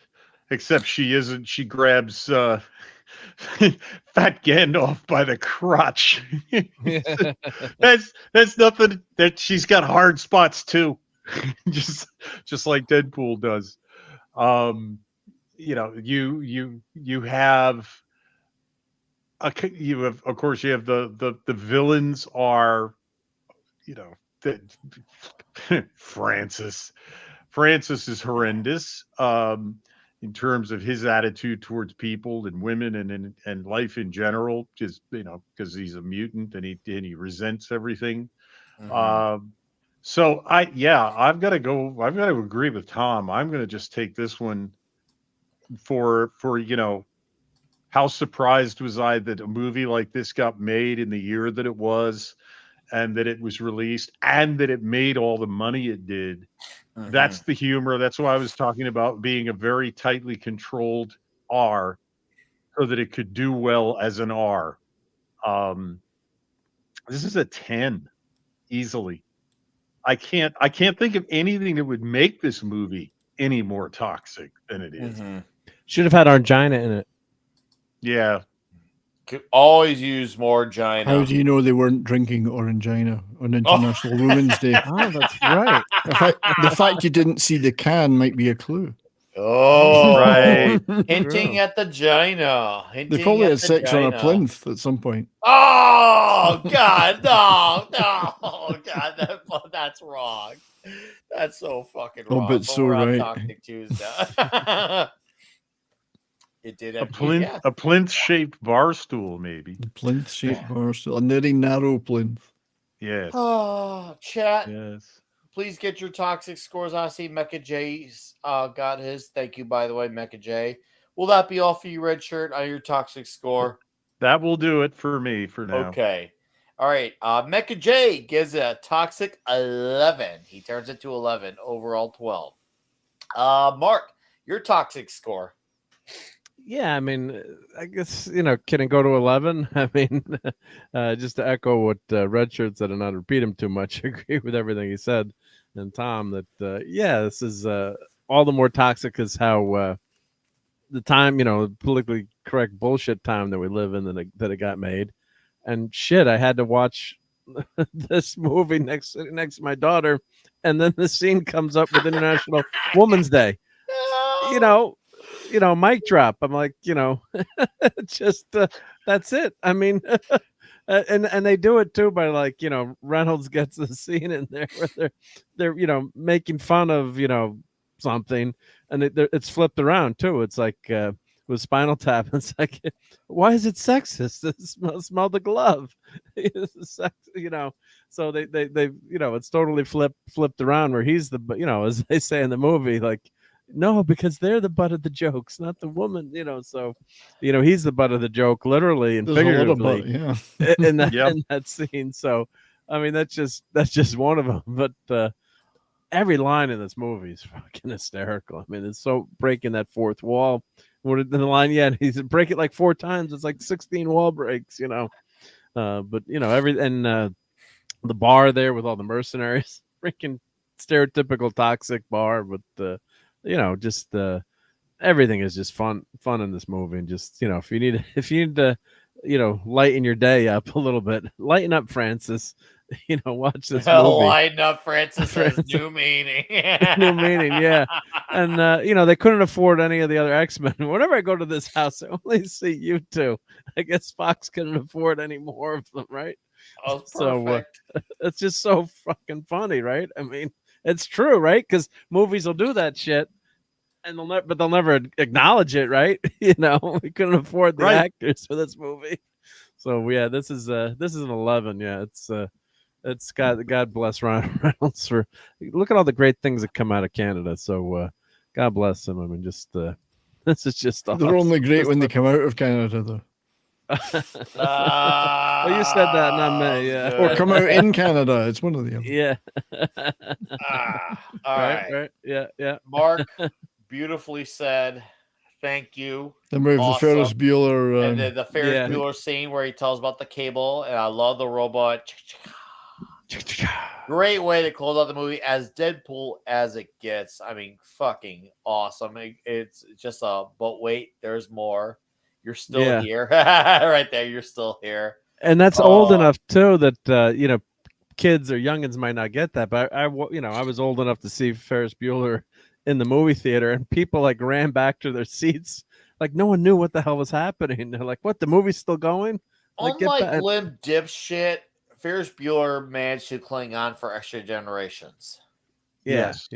except she isn't. She grabs Fat Gandalf by the crotch. That's nothing. That she's got hard spots too, just like Deadpool does. Of course you have the villains are, Francis is horrendous in terms of his attitude towards people and women and life in general, just because he's a mutant and he resents everything. Mm-hmm. So I've got to agree with Tom. I'm going to just take this one for how surprised was I that a movie like this got made in the year that it was, and that it was released, and that it made all the money it did. Mm-hmm. That's the humor. That's why I was talking about being a very tightly controlled R, so that it could do well as an R. This is a 10 easily. I can't think of anything that would make this movie any more toxic than it is. Mm-hmm. Should have had Argina in it. Yeah. Could always use more Gina. How do you know they weren't drinking Orangina on International Women's Day? Oh, that's right. The fact you didn't see the can might be a clue. Oh, Right. Hinting at the Gina. They probably had sex on a plinth at some point. Oh God, no, God, that's wrong. That's so fucking wrong. but so we're on right. Toxic Tuesday. It did have A plinth-shaped bar stool, maybe. Plinth-shaped bar stool, a very narrow plinth. Yes. Oh, chat. Yes. Please get your toxic scores. I see Mecha J's got his. Thank you, by the way, Mecha J. Will that be all for you, Red Shirt, on your toxic score? That will do it for me for now. Okay. All right. Mecha J gives it a toxic 11. He turns it to 11. Overall 12. Mark, your toxic score. Yeah, I mean, I guess, can it go to 11? I mean, just to echo what Red Shirt said and not repeat him too much, I agree with everything he said. And Tom, that, this is all the more toxic is how the time, politically correct bullshit time that we live in that it got made. And shit, I had to watch this movie next to my daughter, and then the scene comes up with International Women's Day. Mic drop. I'm like, just that's it. I mean, and they do it too by like, Reynolds gets a scene in there where they're making fun of something, and it's flipped around too. It's like with Spinal Tap. It's like, why is it sexist? Smell the glove. So they it's totally flipped around where he's the as they say in the movie, like, no, because they're the butt of the jokes, not the woman. So he's the butt of the joke, literally and figuratively, in that scene. So I mean, that's just one of them. But every line in this movie is fucking hysterical. I mean, it's so breaking that fourth wall. What in the line? Yeah, he's break it like 4 times. It's like 16 wall breaks. But the bar there with all the mercenaries, freaking stereotypical toxic bar. But just everything is just fun in this movie. And just if you need to lighten your day up a little bit, lighten up, Francis. Watch this movie. Lighten up, Francis has new meaning. New meaning, yeah. And they couldn't afford any of the other X-Men. Whenever I go to this house, I only see you two. I guess Fox couldn't afford any more of them, right? Oh, perfect. So it's just so fucking funny, right? I mean, it's true, right? Because movies will do that shit, and they'll never acknowledge it, right? We couldn't afford the actors for this movie. So yeah, this is an 11. Yeah, it's God bless Ryan Reynolds for look at all the great things that come out of Canada. So God bless him. I mean, just this is just awesome. They're only great when they come out of Canada, though. Well, you said that, not me. Yeah, or come out in Canada. It's one of the other. Yeah. All right. Right. Yeah. Mark, beautifully said. Thank you. Then we have the Ferris Bueller. And then the Ferris Bueller scene where he tells about the cable, and I love the robot. Great way to close out the movie, as Deadpool as it gets. I mean, fucking awesome. It's just but wait, there's more. You're still here. Right there, you're still here. And that's old enough too that kids or youngins might not get that, but I was old enough to see Ferris Bueller in the movie theater, and people like ran back to their seats like no one knew what the hell was happening. They're like, what, the movie's still going? Unlike limp dipshit, Ferris Bueller managed to cling on for extra generations. Yes.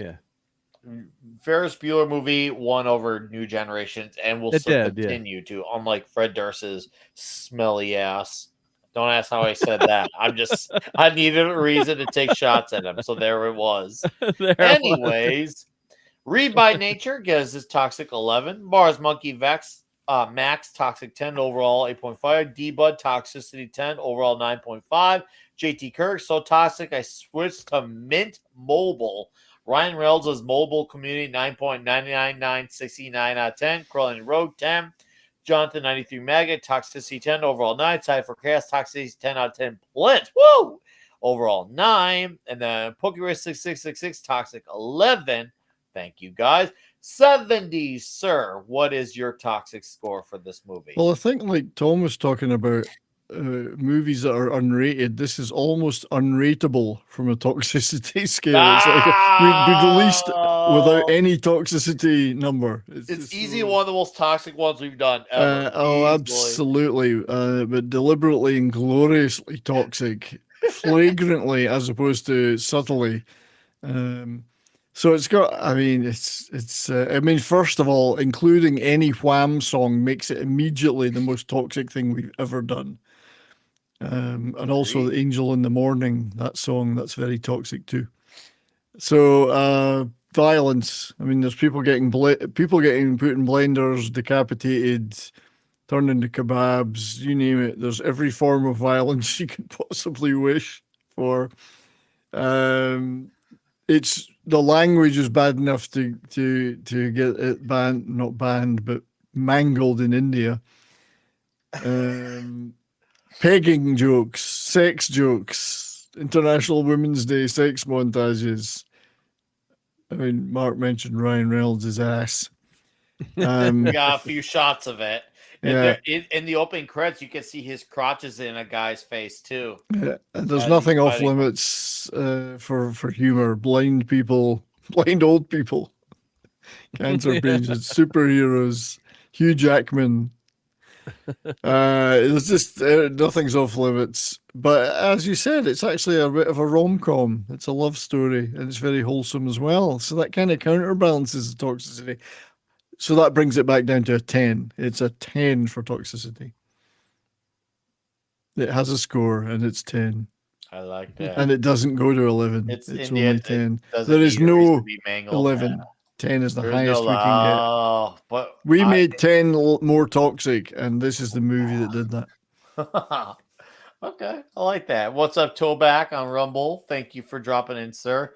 Ferris Bueller movie won over new generations and will still continue to, unlike Fred Durst's smelly ass. Don't ask how I said that. I needed a reason to take shots at him. So there it was. Anyways, Read by Nature gives his toxic 11. Mars Monkey Vex Max toxic 10 overall 8.5. D-Bud toxicity 10 overall 9.5. JT Kirk so toxic I switched to Mint Mobile. Ryan Reynolds' mobile community 9.99969 out of 10. Curling Road 10. Jonathan 93 Maggot toxicity 10 overall 9. Side for Chaos toxicity 10 out of 10. Blint woo overall 9. And then Pokerace 6666 toxic 11. Thank you guys. 70s, sir. What is your toxic score for this movie? Well, I think like Tom was talking about movies that are unrated. This is almost unrateable from a toxicity scale. It's like we'd be released without any toxicity number. It's easily one of the most toxic ones we've done ever. Absolutely. But deliberately and gloriously toxic, flagrantly as opposed to subtly. So it's got, I mean, I mean, first of all, including any Wham song makes it immediately the most toxic thing we've ever done. And also the Angel in the Morning, that song, that's very toxic too. So, violence. I mean, there's people getting put in blenders, decapitated, turned into kebabs, you name it. There's every form of violence you could possibly wish for. It's the language is bad enough to get it banned, not banned, but mangled in India. Pegging jokes, sex jokes, International Women's Day sex montages. I mean, Mark mentioned Ryan Reynolds' ass. We got a few shots of it. Yeah. In the opening credits, you can see his crotches in a guy's face too. Yeah, and there's nothing off limits for humor. Blind people, blind old people, cancer patients, superheroes, Hugh Jackman. There's just nothing's off limits. But as you said, it's actually a bit of a rom-com. It's a love story, and it's very wholesome as well. So that kind of counterbalances the toxicity. So that brings it back down to a 10. It's a 10 for toxicity. It has a score, and it's 10. I like that. And it doesn't go to 11. It's only 10. There is no 11. 10 is the highest we can get. But we made 10 more toxic, and this is the movie that did that. Okay, I like that. What's up, Toeback on Rumble? Thank you for dropping in, sir.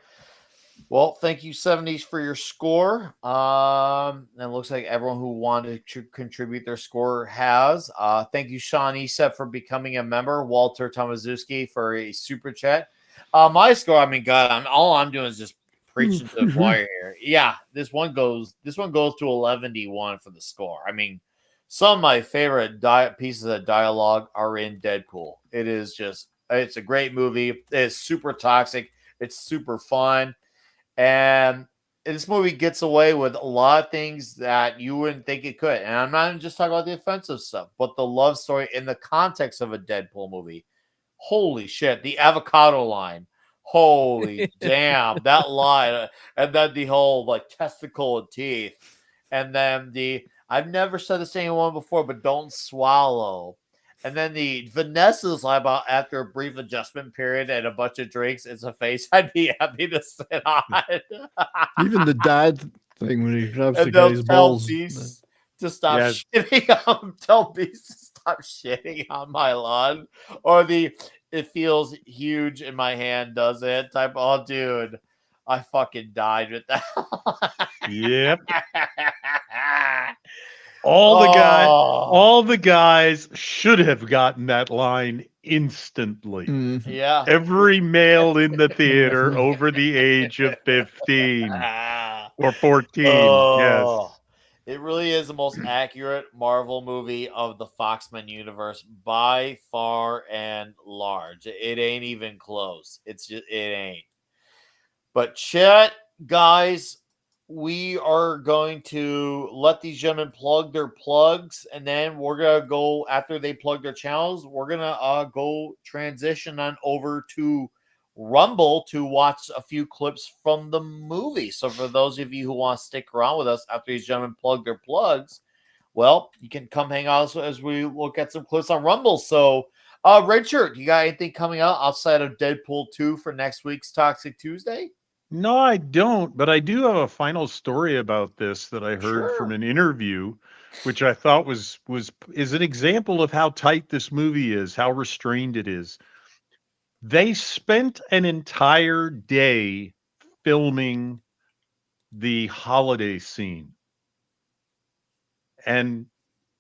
Well, thank you, 70s, for your score. And it looks like everyone who wanted to contribute their score has. Thank you, Sean Esep, for becoming a member. Walter Tomaszewski for a super chat. My score, I mean, God, all I'm doing is just preaching to the choir here. Yeah, this one goes to 11D1 for the score. I mean, some of my favorite pieces of dialogue are in Deadpool. It's a great movie. It's super toxic. It's super fun. And this movie gets away with a lot of things that you wouldn't think it could. And I'm not even just talking about the offensive stuff, but the love story in the context of a Deadpool movie. Holy shit. The avocado line. Holy damn. That line. And then the whole like testicle and teeth. And then I've never said this to anyone before, but don't swallow. And then the Vanessa's lie about after a brief adjustment period and a bunch of drinks, it's a face I'd be happy to sit on. Even the dad thing when he grabs the guy's balls. Beast to stop shitting on. Tell Beast to stop shitting on my lawn. Or it feels huge in my hand, does it? Type, oh, dude, I fucking died with that. Yep. All the guys should have gotten that line instantly. Yeah. Every male in the theater over the age of 15 or 14. Yes. It really is the most accurate Marvel movie of the Foxman universe by far and large. It ain't even close. It ain't. But chat, guys, we are going to let these gentlemen plug their plugs, and then we're going to go, after they plug their channels, we're going to go transition on over to Rumble to watch a few clips from the movie. So for those of you who want to stick around with us after these gentlemen plug their plugs, well, you can come hang out as we look at some clips on Rumble. So, Redshirt, you got anything coming out outside of Deadpool 2 for next week's Toxic Tuesday? No, I don't, but I do have a final story about this that I heard from an interview, which I thought is an example of how tight this movie is, how restrained it is. They spent an entire day filming the holiday scene, and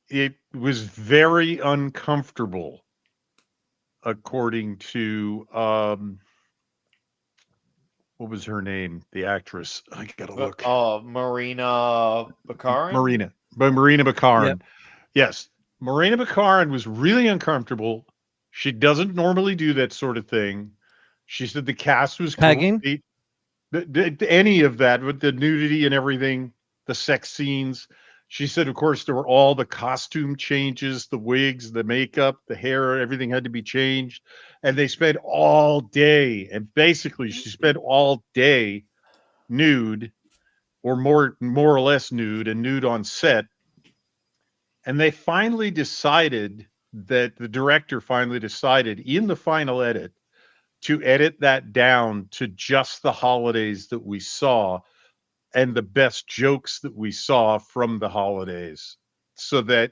it was very uncomfortable, according to what was her name? The actress. I gotta look. Marina Baccarin. Marina Baccarin. Yep. Yes, Marina Baccarin was really uncomfortable. She doesn't normally do that sort of thing. She said the cast was Pegging? Any of that with the nudity and everything, the sex scenes. She said, of course, there were all the costume changes, the wigs, the makeup, the hair, everything had to be changed. And they spent all day, and basically she spent all day nude or more or less nude and nude on set. And they finally decided that the director finally decided in the final edit to edit that down to just the holidays that we saw and the best jokes that we saw from the holidays, so that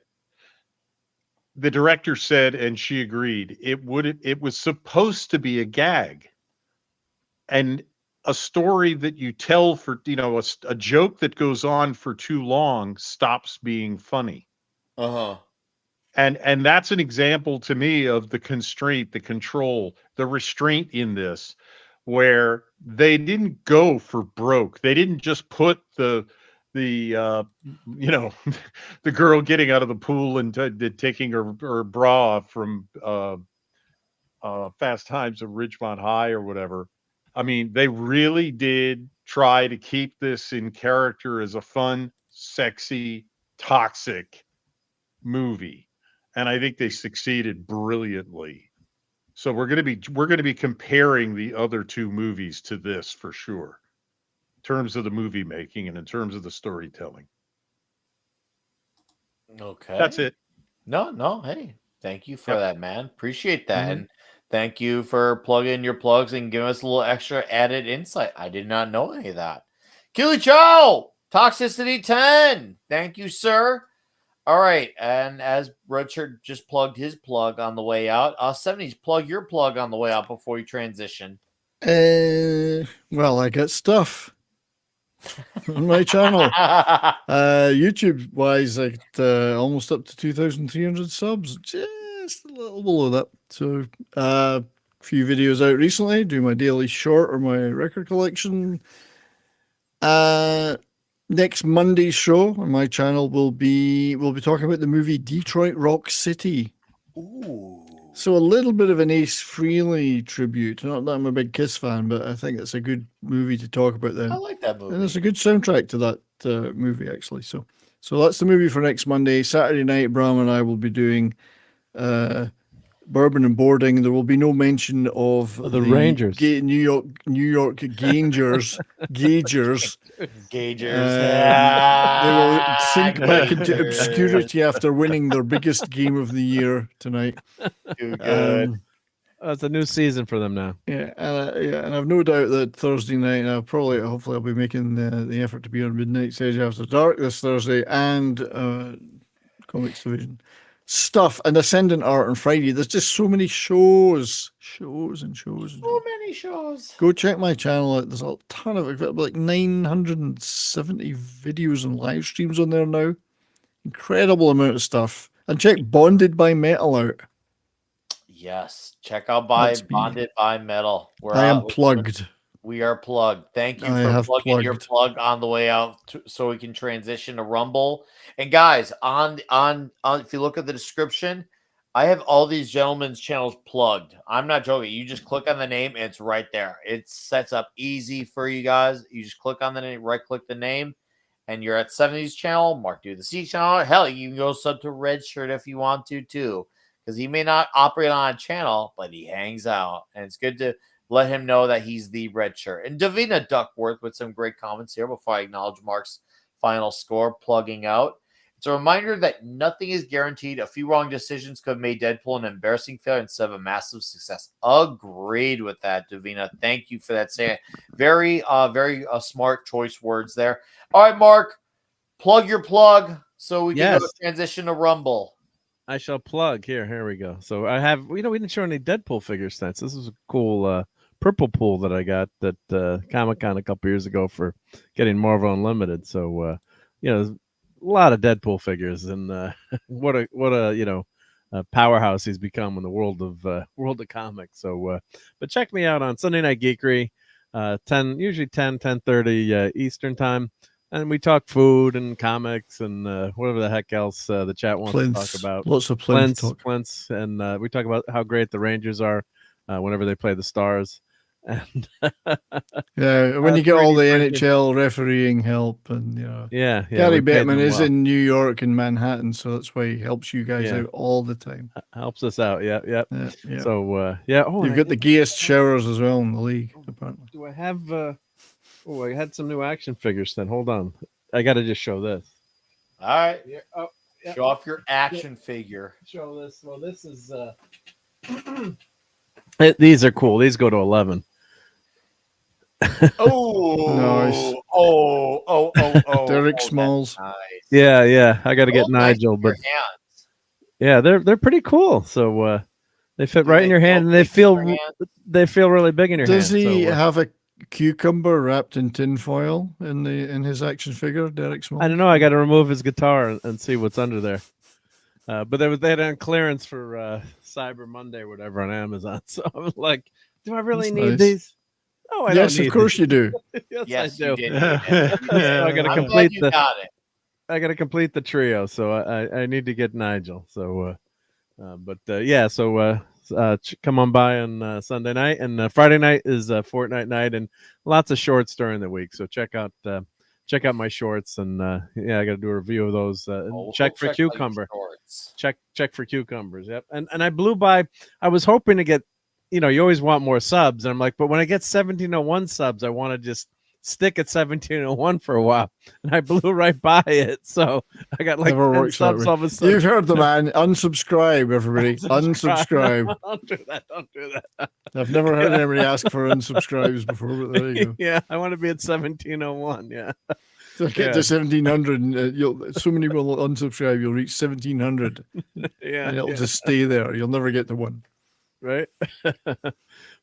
the director said, and she agreed, it was supposed to be a gag and a story that you tell for, a joke that goes on for too long stops being funny. And that's an example to me of the constraint, the control, the restraint in this, where they didn't go for broke. They didn't just put the the girl getting out of the pool and taking her bra off from Fast Times at Ridgemont High or whatever. I mean, they really did try to keep this in character as a fun, sexy, toxic movie. And I think they succeeded brilliantly. So we're going to be comparing the other two movies to this for sure, in terms of the movie making and in terms of the storytelling. Okay, that's it. No. Hey, thank you for that, man. Appreciate that, and thank you for plugging your plugs and giving us a little extra added insight. I did not know any of that. Keely Chow, Toxicity 10. Thank you, sir. All right, and as Richard just plugged his plug on the way out, 70s, plug your plug on the way out before you transition. Well, I got stuff on my channel. YouTube wise, almost up to 2,300 subs, just a little below that. So, a few videos out recently. Do my daily short or my record collection. Next Monday's show on my channel we'll be talking about the movie Detroit Rock City. Ooh. So a little bit of an Ace Frehley tribute. Not that I'm a big Kiss fan, but I think it's a good movie to talk about then. I like that movie. And it's a good soundtrack to that movie, actually. So that's the movie for next Monday. Saturday night, Bram and I will be doing Bourbon and Boarding. There will be no mention of the Rangers, New York Gangers. Gaugers. They will sink back into obscurity after winning their biggest game of the year tonight. Too good. It's a new season for them now. Yeah, and I've no doubt that Thursday night, hopefully I'll be making the effort to be on Midnight Edge After Dark this Thursday and Comics Division stuff and Ascendant Art on Friday. There's just so many shows. So many shows. Go check my channel out. There's a ton of it. Like 970 videos and live streams on there now. Incredible amount of stuff. And check Bonded by Metal out. Yes, check out Bonded by Metal. I am plugged. We are plugged. Thank you for plugging your plug on the way out so we can transition to Rumble. And guys, on if you look at the description, I have all these gentlemen's channels plugged. I'm not joking. You just click on the name and it's right there. It sets up easy for you guys. You just click on the name, right click the name, and you're at 70s channel, Mark Do the C channel. Hell, you can go sub to Red Shirt if you want to too, because he may not operate on a channel, but he hangs out. And it's good to let him know that he's the Red Shirt. And Davina Duckworth with some great comments here before I acknowledge Mark's final score, plugging out. It's a reminder that nothing is guaranteed. A few wrong decisions could have made Deadpool an embarrassing failure instead of a massive success. Agreed with that, Davina. Thank you for that. Very smart choice words there. All right, Mark, plug your plug so we can go transition to Rumble. I shall plug here. Here we go. So I have, we didn't show any Deadpool figure stats. This is a cool purple pool that I got at Comic-Con a couple years ago for getting Marvel Unlimited. So, there's a lot of Deadpool figures, and what a powerhouse he's become in the world of comics. So, but check me out on Sunday Night Geekery. usually 10:30 Eastern time. And we talk food and comics and whatever the heck else the chat wants to talk about. Lots of plinth talk. Plinths, and we talk about how great the Rangers are whenever they play the Stars. And yeah, when you get all the NHL refereeing help, and Gary Bettman is in New York and Manhattan, so that's why he helps you guys out all the time. Helps us out, yeah. So Oh, you've got the gayest showers as well in the league, apparently. Do I have? Oh, I had some new action figures. Then hold on, I got to just show this. All right, show off your action figure. Show this. Well, this is. These are cool. These go to 11. Oh, nice. Oh. Derek Smalls. Nice. Yeah. I got to get Nigel, but yeah, they're pretty cool. So they fit right in your hand, and they feel really big in your hand. Does he have a cucumber wrapped in tinfoil in his action figure, Derek Smalls? I don't know. I got to remove his guitar and see what's under there. But they had it on clearance for Cyber Monday or whatever on Amazon. So I was like, do I really need these? Oh, I yes, don't need of course these. you do. Yes, I do. You did. So I got to complete I got to complete the trio, so I need to get Nigel. So, come on by on Sunday night, and Friday night is Fortnite night, and lots of shorts during the week. So check out my shorts, and I got to do a review of those. Check for cucumber. Check for cucumbers. Yep. And I blew by. I was hoping to get. You always want more subs, and I'm like, but when I get 1701 subs, I want to just stick at 1701 for a while, and I blew right by it. So I got like 10 subs all of a sudden. You've heard the man. Unsubscribe, everybody. Unsubscribe. Don't do that. I've never heard anybody ask for unsubscribes before, but there you go. Yeah, I want to be at 1701. Yeah. So get to 1700, and so many will unsubscribe. You'll reach 1700. Yeah, and it'll just stay there. You'll never get to one. Right. But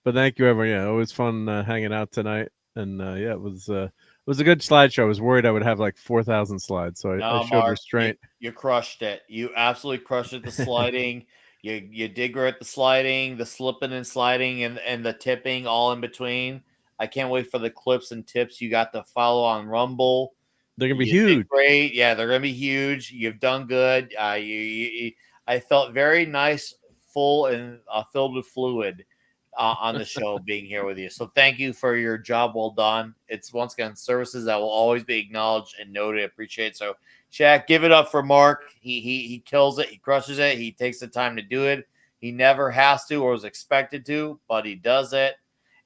thank you, everyone. Yeah, it was fun hanging out tonight, and it was a good slideshow. I was worried I would have like 4,000 slides, so I showed restraint. You crushed it. You absolutely crushed it. The sliding, you did great at the sliding, the slipping and sliding, and the tipping, all in between. I can't wait for the clips and tips you got to follow on Rumble. They're gonna be huge. Great, yeah, they're gonna be huge. You've done good. I felt very nice, full, and filled with fluid on the show being here with you. So thank you for your job well done. It's once again services that will always be acknowledged and noted. Appreciate. So Shaq, give it up for Mark. He kills it. He crushes it. He takes the time to do it. He never has to or was expected to, but he does it.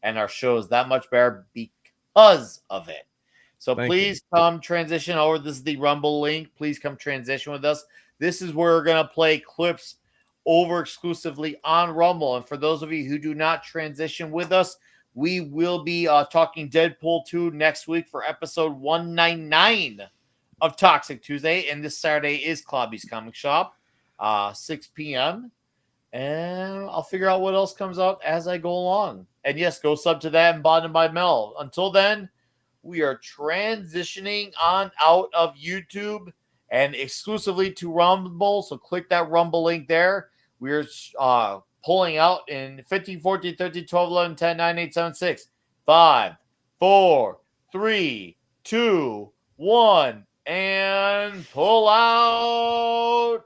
And our show is that much better because of it. So please come transition over. This is the Rumble link. Please come transition with us. This is where we're going to play clips over exclusively on Rumble. And for those of you who do not transition with us, we will be talking Deadpool 2 next week for episode 199 of Toxic Tuesday. And this Saturday is Clobby's Comic Shop, 6 p.m. And I'll figure out what else comes out as I go along. And yes, go sub to that and Bottom by Mel. Until then, we are transitioning on out of YouTube and exclusively to Rumble. So click that Rumble link there. We're pulling out in 15, 14, 13, 12, 11, 10, 9, 8, 7, 6, 5, 4, 3, 2, 1, and pull out.